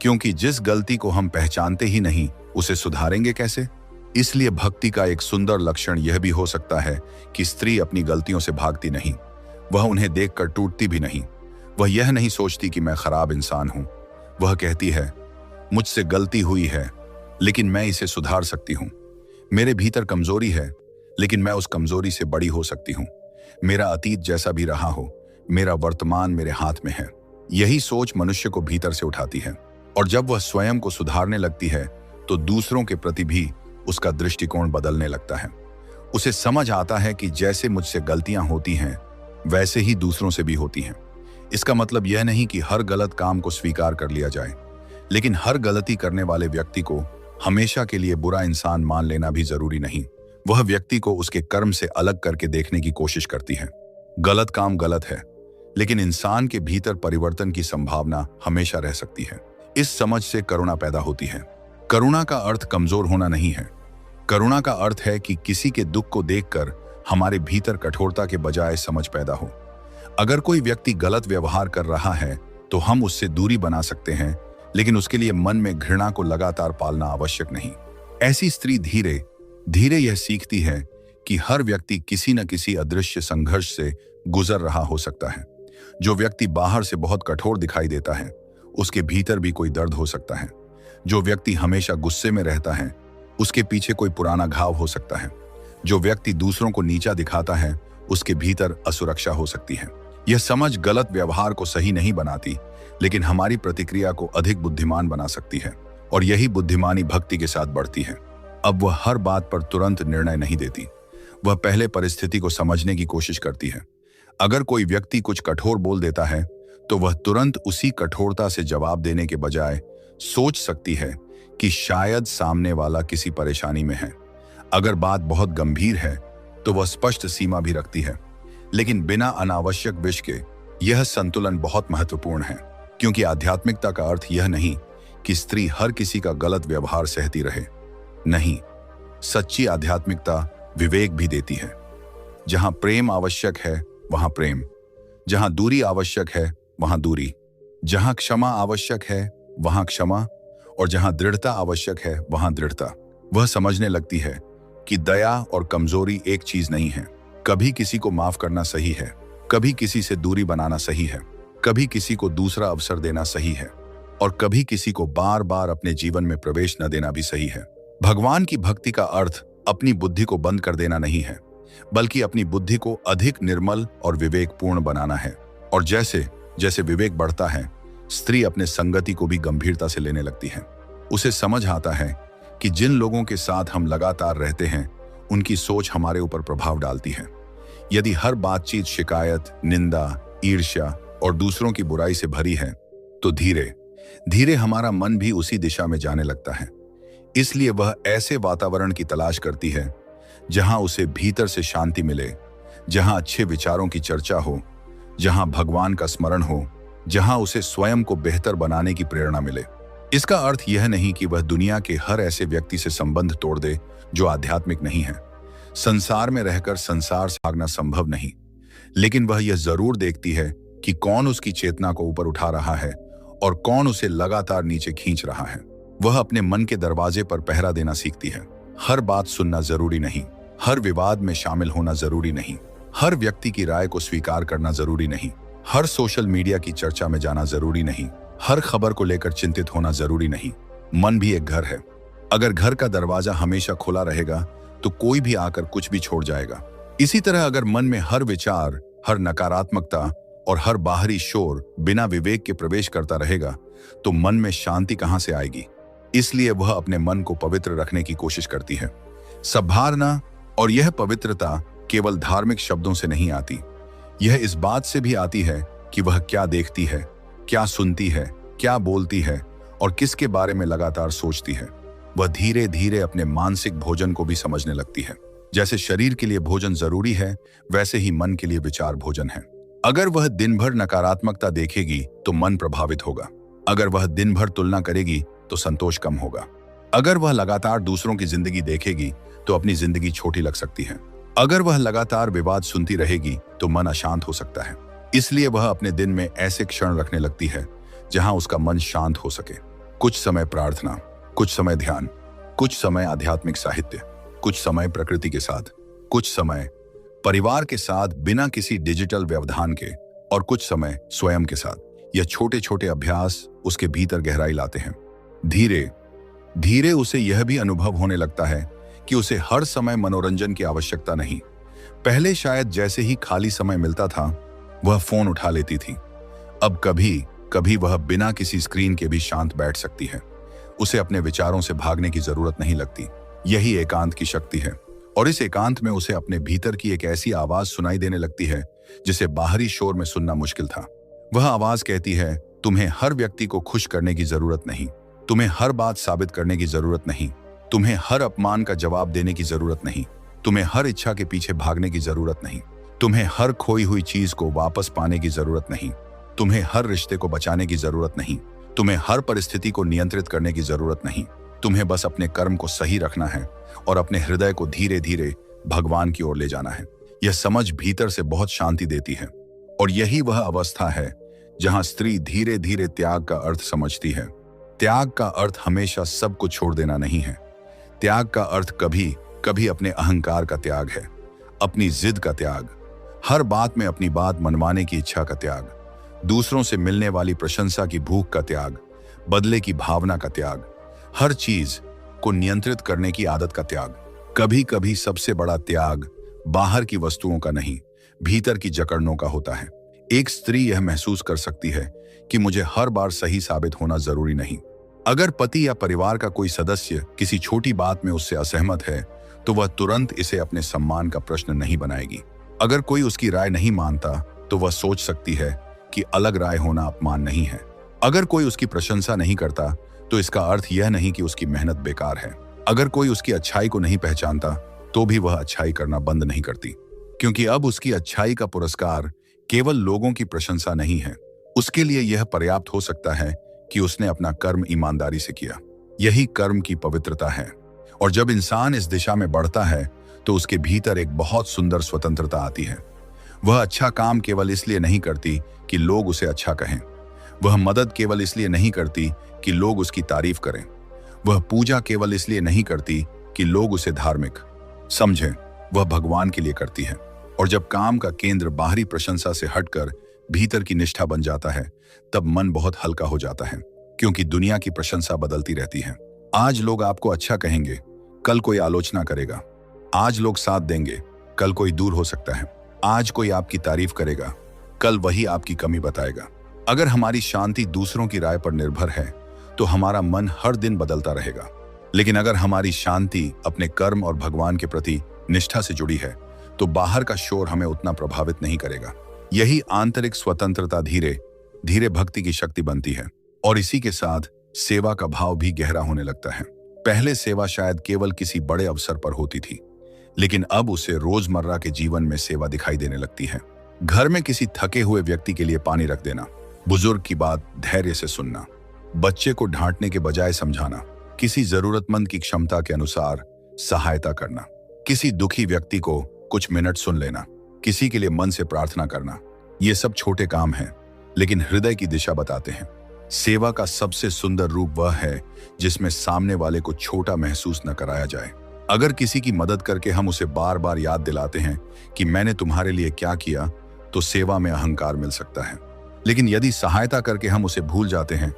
क्योंकि जिस गलती को हम पहचानते ही नहीं उसे सुधारेंगे कैसे। इसलिए भक्ति का एक सुंदर लक्षण यह भी हो सकता है कि स्त्री अपनी गलतियों से भागती नहीं, वह उन्हें देखकर टूटती भी नहीं। वह यह नहीं सोचती कि मैं खराब इंसान हूं। वह कहती है, मुझसे गलती हुई है लेकिन मैं इसे सुधार सकती हूं। मेरे भीतर कमजोरी है लेकिन मैं उस कमजोरी से बड़ी हो सकती हूं। मेरा अतीत जैसा भी रहा हो, मेरा वर्तमान मेरे हाथ में है। यही सोच मनुष्य को भीतर से उठाती है, और जब वह स्वयं को सुधारने लगती है तो दूसरों के प्रति भी उसका दृष्टिकोण बदलने लगता है। उसे समझ आता है कि जैसे मुझसे गलतियां होती हैं वैसे ही दूसरों से भी होती हैं। इसका मतलब यह नहीं कि हर गलत काम को स्वीकार कर लिया जाए, लेकिन हर गलती करने वाले व्यक्ति को हमेशा के लिए बुरा इंसान मान लेना भी जरूरी नहीं। वह व्यक्ति को उसके कर्म से अलग करके देखने की कोशिश करती है। गलत काम गलत है, लेकिन इंसान के भीतर परिवर्तन की संभावना हमेशा रह सकती है। इस समझ से करुणा पैदा होती है। करुणा का अर्थ कमजोर होना नहीं है। करुणा का अर्थ है कि किसी के दुख को देखकर हमारे भीतर कठोरता के बजाय समझ पैदा हो। अगर कोई व्यक्ति गलत व्यवहार कर रहा है तो हम उससे दूरी बना सकते हैं, लेकिन उसके लिए मन में घृणा को लगातार पालना आवश्यक नहीं। ऐसी स्त्री धीरे धीरे यह सीखती है कि हर व्यक्ति किसी न किसी अदृश्य संघर्ष से गुजर रहा हो सकता है। जो व्यक्ति बाहर से बहुत कठोर दिखाई देता है, उसके भीतर भी कोई दर्द हो सकता है। जो व्यक्ति हमेशा गुस्से में रहता है, उसके पीछे कोई पुराना घाव हो सकता है। जो व्यक्ति दूसरों को नीचा दिखाता है, उसके भीतर असुरक्षा हो सकती है। यह समझ गलत व्यवहार को सही नहीं बनाती, लेकिन हमारी प्रतिक्रिया को अधिक बुद्धिमान बना सकती है, और यही बुद्धिमानी भक्ति के साथ बढ़ती है। अब वह हर बात पर तुरंत निर्णय नहीं देती। वह पहले परिस्थिति को समझने की कोशिश करती है। अगर कोई व्यक्ति कुछ कठोर बोल देता है तो वह तुरंत उसी कठोरता से जवाब देने के बजाय सोच सकती है कि शायद सामने वाला किसी परेशानी में है। अगर बात बहुत गंभीर है तो वह स्पष्ट सीमा भी रखती है, लेकिन बिना अनावश्यक विष के। यह संतुलन बहुत महत्वपूर्ण है, क्योंकि आध्यात्मिकता का अर्थ यह नहीं कि स्त्री हर किसी का गलत व्यवहार सहती रहे। नहीं, सच्ची आध्यात्मिकता विवेक भी देती है। जहां प्रेम आवश्यक है वहां प्रेम, जहां दूरी आवश्यक है वहां दूरी, जहां क्षमा आवश्यक है वहां क्षमा, और जहां दृढ़ता आवश्यक है वहां दृढ़ता। वह समझने लगती है कि दया और कमजोरी एक चीज नहीं है। कभी किसी को माफ करना सही है, कभी किसी से दूरी बनाना सही है, कभी किसी को दूसरा अवसर देना सही है, और कभी किसी को बार बार अपने जीवन में प्रवेश न देना भी सही है। भगवान की भक्ति का अर्थ अपनी बुद्धि को बंद कर देना नहीं है, बल्कि अपनी बुद्धि को अधिक निर्मल और विवेकपूर्ण बनाना है। और जैसे जैसे विवेक बढ़ता है, स्त्री अपने संगति को भी गंभीरता से लेने लगती है। उसे समझ आता है कि जिन लोगों के साथ हम लगातार रहते हैं, उनकी सोच हमारे ऊपर प्रभाव डालती है। यदि हर बातचीत शिकायत, निंदा, ईर्ष्या और दूसरों की बुराई से भरी है, तो धीरे धीरे हमारा मन भी उसी दिशा में जाने लगता है। इसलिए वह ऐसे वातावरण की तलाश करती है जहां उसे भीतर से शांति मिले, जहां अच्छे विचारों की चर्चा हो, जहां भगवान का स्मरण हो, जहां उसे स्वयं को बेहतर बनाने की प्रेरणा मिले। इसका अर्थ यह नहीं कि वह दुनिया के हर ऐसे व्यक्ति से संबंध तोड़ दे जो आध्यात्मिक नहीं है। संसार में रहकर संसार से भागना संभव नहीं, लेकिन वह यह जरूर देखती है कि कौन उसकी चेतना को ऊपर उठा रहा है और कौन उसे लगातार नीचे खींच रहा है। वह अपने मन के दरवाजे पर पहरा देना सीखती है। हर बात सुनना जरूरी नहीं, हर विवाद में शामिल होना जरूरी नहीं, हर व्यक्ति की राय को स्वीकार करना जरूरी नहीं, हर सोशल मीडिया की चर्चा में जाना जरूरी नहीं, हर खबर को लेकर चिंतित होना जरूरी नहीं। मन भी एक घर है। अगर घर का दरवाजा हमेशा खुला रहेगा तो कोई भी आकर कुछ भी छोड़ जाएगा। इसी तरह अगर मन में हर विचार, हर नकारात्मकता और हर बाहरी शोर बिना विवेक के प्रवेश करता रहेगा तो मन में शांति कहां से आएगी। इसलिए वह अपने मन को पवित्र रखने की कोशिश करती है, संभालना। और यह पवित्रता केवल धार्मिक शब्दों से नहीं आती, यह इस बात से भी आती है कि वह क्या देखती है, क्या सुनती है, क्या बोलती है और किसके बारे में लगातार सोचती है। वह धीरे धीरे अपने मानसिक भोजन को भी समझने लगती है। जैसे शरीर के लिए भोजन जरूरी है, वैसे ही मन के लिए विचार भोजन है। अगर वह दिन भर नकारात्मकता देखेगी तो मन प्रभावित होगा। अगर वह दिन भर तुलना करेगी तो संतोष कम होगा। अगर वह लगातार दूसरों की जिंदगी देखेगी तो अपनी जिंदगी छोटी लग सकती है। अगर वह लगातार विवाद सुनती रहेगी तो मन अशांत हो सकता है। इसलिए वह अपने दिन में ऐसे क्षण रखने लगती है जहां उसका मन शांत हो सके। कुछ समय प्रार्थना, कुछ समय ध्यान, कुछ समय आध्यात्मिक साहित्य, कुछ समय प्रकृति के साथ, कुछ समय परिवार के साथ बिना किसी डिजिटल व्यवधान के, और कुछ समय स्वयं के साथ। यह छोटे छोटे अभ्यास उसके भीतर गहराई लाते हैं। धीरे धीरे उसे यह भी अनुभव होने लगता है कि उसे हर समय मनोरंजन की आवश्यकता नहीं। पहले शायद जैसे ही खाली समय मिलता था वह फोन उठा लेती थी। अब कभी कभी वह बिना किसी स्क्रीन के भी शांत बैठ सकती है। उसे अपने विचारों से भागने की जरूरत नहीं लगती। यही एकांत की शक्ति है। और इस एकांत में उसे अपने भीतर की एक ऐसी आवाज सुनाई देने लगती है जिसे बाहरी शोर में सुनना मुश्किल था। वह आवाज कहती है, तुम्हें हर व्यक्ति को खुश करने की जरूरत नहीं, तुम्हें हर बात साबित करने की जरूरत नहीं, तुम्हें हर अपमान का जवाब देने की जरूरत नहीं, तुम्हें हर इच्छा के पीछे भागने की जरूरत नहीं, तुम्हें हर खोई हुई चीज को वापस पाने की जरूरत नहीं, तुम्हें हर रिश्ते को बचाने की जरूरत नहीं, तुम्हें हर परिस्थिति को नियंत्रित करने की जरूरत नहीं। तुम्हें बस अपने कर्म को सही रखना है और अपने हृदय को धीरे धीरे भगवान की ओर ले जाना है। यह समझ भीतर से बहुत शांति देती है। और यही वह अवस्था है जहां स्त्री धीरे धीरे त्याग का अर्थ समझती है। त्याग का अर्थ हमेशा सब कुछ छोड़ देना नहीं है। त्याग का अर्थ कभी कभी अपने अहंकार का त्याग है, अपनी जिद का त्याग, हर बात में अपनी बात मनवाने की इच्छा का त्याग, दूसरों से मिलने वाली प्रशंसा की भूख का त्याग, बदले की भावना का त्याग, हर चीज को नियंत्रित करने की आदत का त्याग। कभी कभी सबसे बड़ा त्याग बाहर की वस्तुओं का नहीं, भीतर की जकड़नों का होता है। एक स्त्री यह महसूस कर सकती है कि मुझे हर बार सही साबित होना जरूरी नहीं। अगर पति या परिवार का कोई सदस्य किसी छोटी बात में उससे असहमत है तो वह तुरंत इसे अपने सम्मान का प्रश्न नहीं बनाएगी। अगर कोई उसकी राय नहीं मानता तो वह सोच सकती है कि अलग राय होना अपमान नहीं है। अगर कोई उसकी प्रशंसा नहीं करता तो इसका अर्थ यह नहीं कि उसकी मेहनत बेकार है। अगर कोई उसकी अच्छाई को नहीं पहचानता तो भी वह अच्छाई करना बंद नहीं करती, क्योंकि अब उसकी अच्छाई का पुरस्कार केवल लोगों की प्रशंसा नहीं है। उसके लिए यह पर्याप्त हो सकता है कि उसने अपना कर्म ईमानदारी से किया। यही कर्म की पवित्रता है। और जब इंसान इस दिशा में बढ़ता है तो उसके भीतर एक बहुत सुंदर स्वतंत्रता आती है। वह अच्छा काम केवल इसलिए नहीं करती कि लोग उसे अच्छा कहें, वह मदद केवल इसलिए नहीं करती कि लोग उसकी तारीफ करें, वह पूजा केवल इसलिए नहीं करती कि लोग उसे धार्मिक समझें, वह भगवान के लिए करती है। और जब काम का केंद्र बाहरी प्रशंसा से हटकर भीतर की निष्ठा बन जाता है तब मन बहुत हल्का हो जाता है, क्योंकि दुनिया की प्रशंसा बदलती रहती है। आज लोग आपको अच्छा कहेंगे, कल कोई आलोचना करेगा। आज लोग साथ देंगे, कल कोई दूर हो सकता है। आज कोई आपकी तारीफ करेगा, कल वही आपकी कमी बताएगा। अगर हमारी शांति दूसरों की राय पर निर्भर है तो हमारा मन हर दिन बदलता रहेगा। लेकिन अगर हमारी शांति अपने कर्म और भगवान के प्रति निष्ठा से जुड़ी है तो बाहर का शोर हमें उतना प्रभावित नहीं करेगा। यही आंतरिक स्वतंत्रता धीरे धीरे भक्ति की शक्ति बनती है। और इसी के साथ सेवा का भाव भी गहरा होने लगता है। पहले सेवा शायद केवल किसी बड़े अवसर पर होती थी, लेकिन अब उसे रोजमर्रा के जीवन में सेवा दिखाई देने लगती है। घर में किसी थके हुए व्यक्ति के लिए पानी रख देना, बुजुर्ग की बात धैर्य से सुनना, बच्चे को डांटने के बजाय समझाना, किसी जरूरतमंद की क्षमता के अनुसार सहायता करना, किसी दुखी व्यक्ति को कुछ मिनट सुन लेना, किसी के लिए मन से प्रार्थना करना, ये सब छोटे काम हैं, लेकिन हृदय की दिशा बताते हैं। सेवा का सबसे सुंदर रूप वह है जिसमें सामने वाले को छोटा महसूस न कराया जाए। अगर किसी की मदद करके हम उसे बार बार याद दिलाते हैं कि मैंने तुम्हारे लिए क्या किया, तो सेवा में अहंकार मिल सकता है। लेकिन यदि सहायता करके हम उसे भूल जाते हैं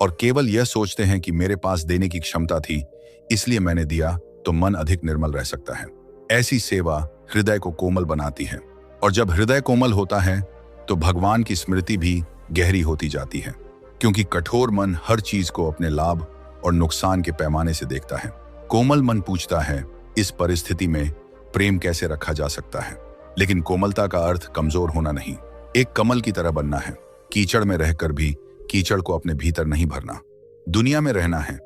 और केवल यह सोचते हैं कि मेरे पास देने की क्षमता थी इसलिए मैंने दिया, तो मन अधिक निर्मल रह सकता है। ऐसी सेवा हृदय को कोमल बनाती है, और जब हृदय कोमल होता है तो भगवान की स्मृति भी गहरी होती जाती है, क्योंकि कठोर मन हर चीज को अपने लाभ और नुकसान के पैमाने से देखता है। कोमल मन पूछता है, इस परिस्थिति में प्रेम कैसे रखा जा सकता है। लेकिन कोमलता का अर्थ कमजोर होना नहीं, एक कमल की तरह बनना है। कीचड़ में रहकर भी कीचड़ को अपने भीतर नहीं भरना। दुनिया में रहना है,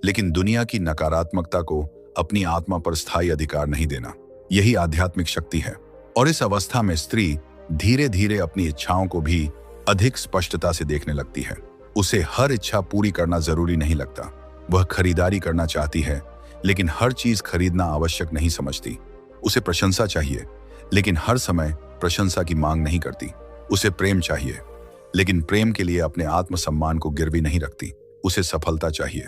लेकिन दुनिया की नकारात्मकता को अपनी आत्मा पर स्थायी अधिकार नहीं देना। यही आध्यात्मिक शक्ति है। और इस अवस्था में स्त्री धीरे धीरे अपनी इच्छाओं को भी अधिक स्पष्टता से देखने लगती है। उसे हर इच्छा पूरी करना जरूरी नहीं लगता। वह खरीदारी करना चाहती है, लेकिन हर चीज खरीदना आवश्यक नहीं समझती। उसे प्रशंसा चाहिए, लेकिन हर समय प्रशंसा की मांग नहीं करती। उसे प्रेम चाहिए, लेकिन प्रेम के लिए अपने आत्मसम्मान को गिरवी नहीं रखती। उसे सफलता चाहिए,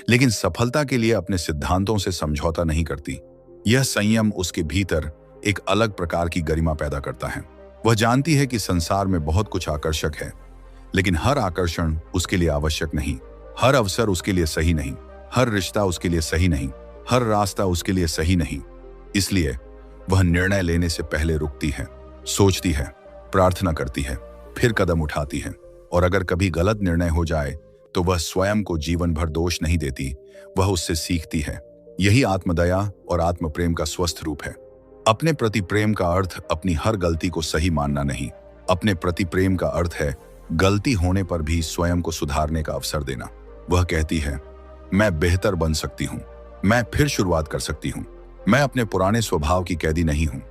लेकिन सफलता के लिए अपने सिद्धांतों से समझौता नहीं करती। यह संयम उसके भीतर एक अलग प्रकार की गरिमा पैदा करता है। वह जानती है कि संसार में बहुत कुछ आकर्षक है, लेकिन हर आकर्षण उसके लिए आवश्यक नहीं। हर अवसर उसके लिए सही नहीं, हर रिश्ता उसके लिए सही नहीं, हर रास्ता उसके लिए सही नहीं। इसलिए वह निर्णय लेने से पहले रुकती है, सोचती है, प्रार्थना करती है, फिर कदम उठाती है। और अगर कभी गलत निर्णय हो जाए तो वह स्वयं को जीवन भर दोष नहीं देती, वह उससे सीखती है। यही आत्मदया और आत्म प्रेम का स्वस्थ रूप है। अपने प्रति प्रेम का अर्थ अपनी हर गलती को सही मानना नहीं। अपने प्रति प्रेम का अर्थ है गलती होने पर भी स्वयं को सुधारने का अवसर देना। वह कहती है, मैं बेहतर बन सकती हूँ, मैं फिर शुरुआत कर सकती हूँ, मैं अपने पुराने स्वभाव की कैदी नहीं हूँ,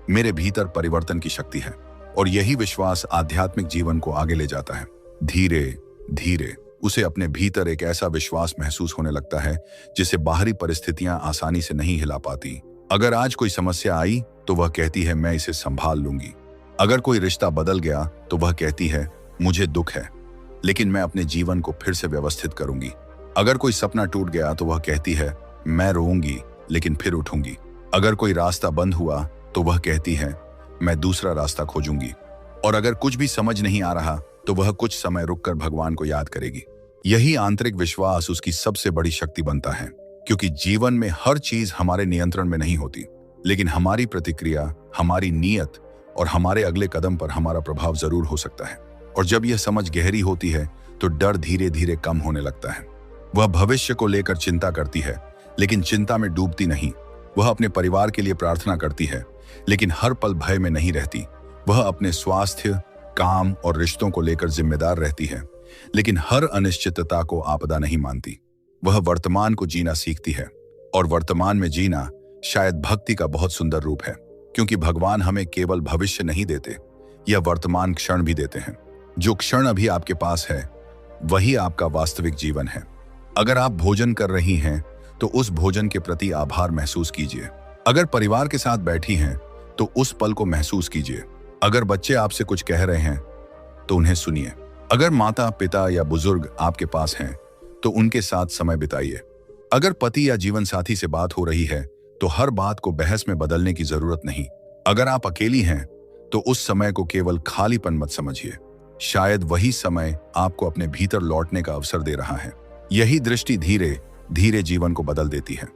मेरे भीतर परिवर्तन की शक्ति है। और यही विश्वास आध्यात्मिक जीवन को आगे ले जाता है। धीरे धीरे उसे अपने भीतर एक ऐसा विश्वास महसूस होने लगता है जिसे बाहरी परिस्थितियां आसानी से नहीं हिला पाती। अगर आज कोई समस्या आई तो वह कहती है, मैं इसे संभाल लूंगी। अगर कोई रिश्ता बदल गया तो वह कहती है, मुझे दुख है, लेकिन मैं अपने जीवन को फिर से व्यवस्थित करूंगी। अगर कोई सपना टूट गया तो वह कहती है, मैं रोऊंगी लेकिन फिर उठूंगी। अगर कोई रास्ता बंद हुआ तो वह कहती है, मैं दूसरा रास्ता खोजूंगी। और अगर कुछ भी समझ नहीं आ रहा तो वह कुछ समय रुककर भगवान को याद करेगी। यही आंतरिक विश्वास उसकी सबसे बड़ी शक्ति बनता है, क्योंकि जीवन में हर चीज हमारे नियंत्रण में नहीं होती, लेकिन हमारी प्रतिक्रिया, हमारी नीयत और हमारे अगले कदम पर हमारा प्रभाव जरूर हो सकता है। और जब यह समझ गहरी होती है तो डर धीरे धीरे कम होने लगता है। वह भविष्य को लेकर चिंता करती है, लेकिन चिंता में डूबती नहीं। वह अपने परिवार के लिए प्रार्थना करती है, लेकिन हर पल भय में नहीं रहती। वह अपने स्वास्थ्य, काम और रिश्तों को लेकर जिम्मेदार रहती है, लेकिन हर अनिश्चितता को आपदा नहीं मानती। वह वर्तमान को जीना सीखती है, और वर्तमान में जीना शायद भक्ति का बहुत सुंदर रूप है, क्योंकि भगवान हमें केवल भविष्य नहीं देते, यह वर्तमान क्षण भी देते हैं। जो क्षण अभी आपके पास है वही आपका वास्तविक जीवन है। अगर आप भोजन कर रही हैं तो उस भोजन के प्रति आभार महसूस कीजिए। अगर परिवार के साथ बैठी हैं तो उस पल को महसूस कीजिए। अगर बच्चे आपसे कुछ कह रहे हैं तो उन्हें सुनिए। अगर माता पिता या बुजुर्ग आपके पास हैं तो उनके साथ समय बिताइए। अगर पति या जीवन साथी से बात हो रही है तो हर बात को बहस में बदलने की जरूरत नहीं। अगर आप अकेली हैं तो उस समय को केवल खालीपन मत समझिए। शायद वही समय आपको अपने भीतर लौटने का अवसर दे रहा है। यही दृष्टि धीरे धीरे जीवन को बदल देती है।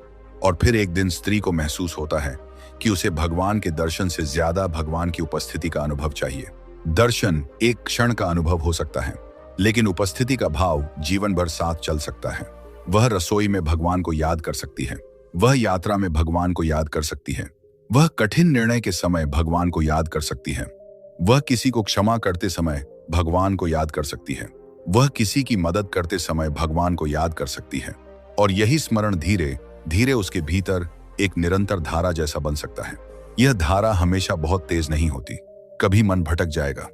और फिर एक दिन स्त्री को महसूस होता है कि उसे भगवान के दर्शन से ज्यादा भगवान की उपस्थिति का अनुभव चाहिए। दर्शन एक क्षण का अनुभव हो सकता है, लेकिन उपस्थिति का भाव जीवन भर साथ चल सकता है। वह रसोई में भगवान को याद कर सकती है, वह यात्रा में भगवान को याद कर सकती है, वह कठिन निर्णय के समय भगवान को याद कर सकती है, वह किसी को क्षमा करते समय भगवान को याद कर सकती है, वह किसी की मदद करते समय भगवान को याद कर सकती है। और यही स्मरण धीरे धीरे उसके भीतर एक निरंतर धारा जैसा बन सकता है। यह धारा हमेशा बहुत तेज नहीं होती। कभी मन भटक जाएगा,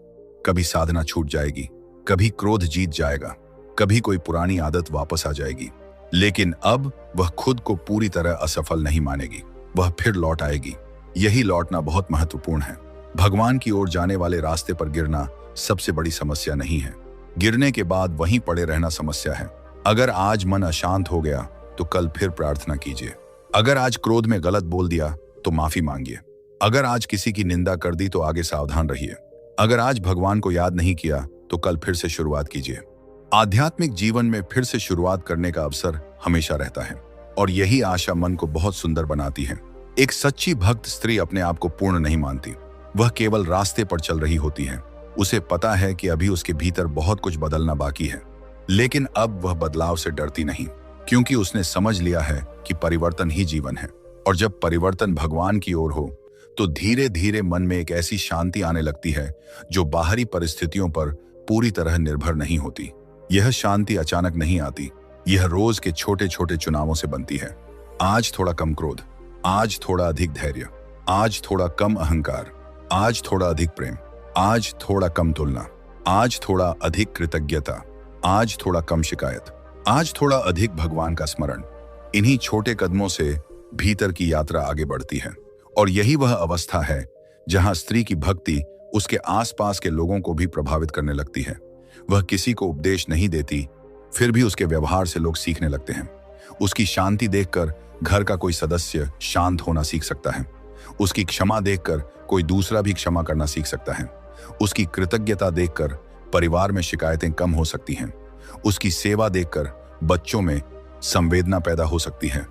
कभी साधना छूट जाएगी, कभी क्रोध जीत जाएगा, कभी कोई पुरानी आदत वापस आ जाएगी। लेकिन अब वह खुद को पूरी तरह असफल नहीं मानेगी, वह फिर लौट आएगी। यही लौटना बहुत महत्वपूर्ण है। भगवान की ओर जाने वाले रास्ते पर गिरना सबसे बड़ी समस्या नहीं है, गिरने के बाद वहीं पड़े रहना समस्या है। अगर आज मन अशांत हो गया तो कल फिर प्रार्थना कीजिए। अगर आज क्रोध में गलत बोल दिया तो माफी मांगिए। अगर आज किसी की निंदा कर दी तो आगे सावधान रहिए। अगर आज भगवान को याद नहीं किया तो कल फिर से शुरुआत कीजिए। आध्यात्मिक जीवन में फिर से शुरुआत करने का अवसर हमेशा रहता है और यही आशा मन को बहुत सुंदर बनाती है। एक सच्ची भक्त स्त्री अपने आप को पूर्ण नहीं मानती, वह केवल रास्ते पर चल रही होती है। उसे पता है कि अभी उसके भीतर बहुत कुछ बदलना बाकी है, लेकिन अब वह बदलाव से डरती नहीं, क्योंकि उसने समझ लिया है कि परिवर्तन ही जीवन है। और जब परिवर्तन भगवान की ओर हो तो धीरे धीरे मन में एक ऐसी शांति आने लगती है जो बाहरी परिस्थितियों पर पूरी तरह निर्भर नहीं होती। यह शांति अचानक नहीं आती, यह रोज के छोटे छोटे चुनावों से बनती है। आज थोड़ा कम क्रोध, आज थोड़ा अधिक धैर्य, आज थोड़ा कम अहंकार, आज थोड़ा अधिक प्रेम, आज थोड़ा कम तुलना, आज थोड़ा अधिक कृतज्ञता, आज थोड़ा कम शिकायत, आज थोड़ा अधिक भगवान का स्मरण। इन्हीं छोटे कदमों से भीतर की यात्रा आगे बढ़ती है और यही वह अवस्था है जहां स्त्री की भक्ति उसके आसपास के लोगों को भी प्रभावित करने लगती है। वह किसी को उपदेश नहीं देती, फिर भी उसके व्यवहार से लोग सीखने लगते हैं। उसकी शांति देखकर घर का कोई सदस्य शांत होना सीख सकता है। उसकी क्षमा देखकर कोई दूसरा भी क्षमा करना सीख सकता है। उसकी कृतज्ञता देखकर परिवार में शिकायतें कम हो सकती हैं। उसकी सेवा देखकर बच्चों में संवेदना पैदा हो सकती है।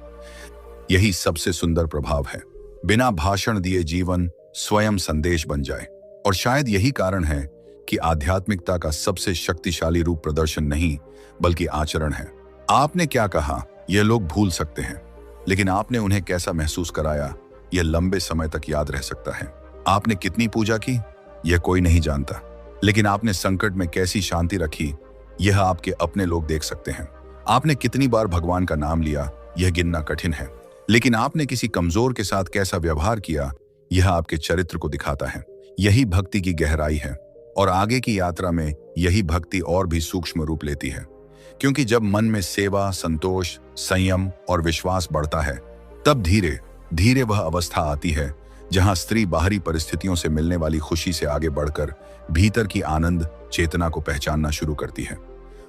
यही सबसे सुंदर प्रभाव है। बिना भाषण दिए जीवन स्वयं संदेश बन जाए। और शायद यही कारण है कि आध्यात्मिकता का सबसे शक्तिशाली रूप प्रदर्शन नहीं बल्कि आचरण है। आपने क्या कहा यह लोग भूल सकते हैं, लेकिन आपने उन्हें कैसा महसूस कराया यह लंबे समय तक याद रह सकता है। आपने कितनी पूजा की यह कोई नहीं जानता, लेकिन आपने संकट में कैसी शांति रखी यह आपके अपने लोग देख सकते हैं। आपने कितनी बार भगवान का नाम लिया यह गिनना कठिन है, लेकिन आपने किसी कमजोर के साथ कैसा व्यवहार किया यह आपके चरित्र को दिखाता है। यही भक्ति की गहराई है और आगे की यात्रा में यही भक्ति और भी सूक्ष्म रूप लेती है, क्योंकि जब मन में सेवा, संतोष, संयम और विश्वास बढ़ता है तब धीरे धीरे वह अवस्था आती है जहां स्त्री बाहरी परिस्थितियों से मिलने वाली खुशी से आगे बढ़कर भीतर की आनंद चेतना को पहचानना शुरू करती है।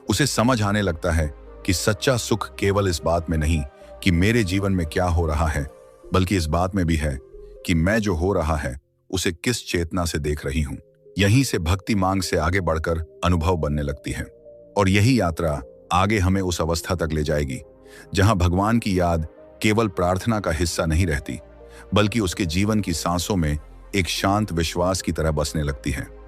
उसे समझ आने लगता है कि सच्चा सुख केवल इस बात में नहीं कि मेरे जीवन में क्या हो रहा है, बल्कि इस बात में भी है कि मैं जो हो रहा है उसे किस चेतना से देख रही हूं। यहीं से भक्ति मांग से आगे बढ़कर अनुभव बनने लगती है और यही यात्रा आगे हमें उस अवस्था तक ले जाएगी जहां भगवान की याद केवल प्रार्थना का हिस्सा नहीं रहती, बल्कि उसके जीवन की सांसों में एक शांत विश्वास की तरह बसने लगती है।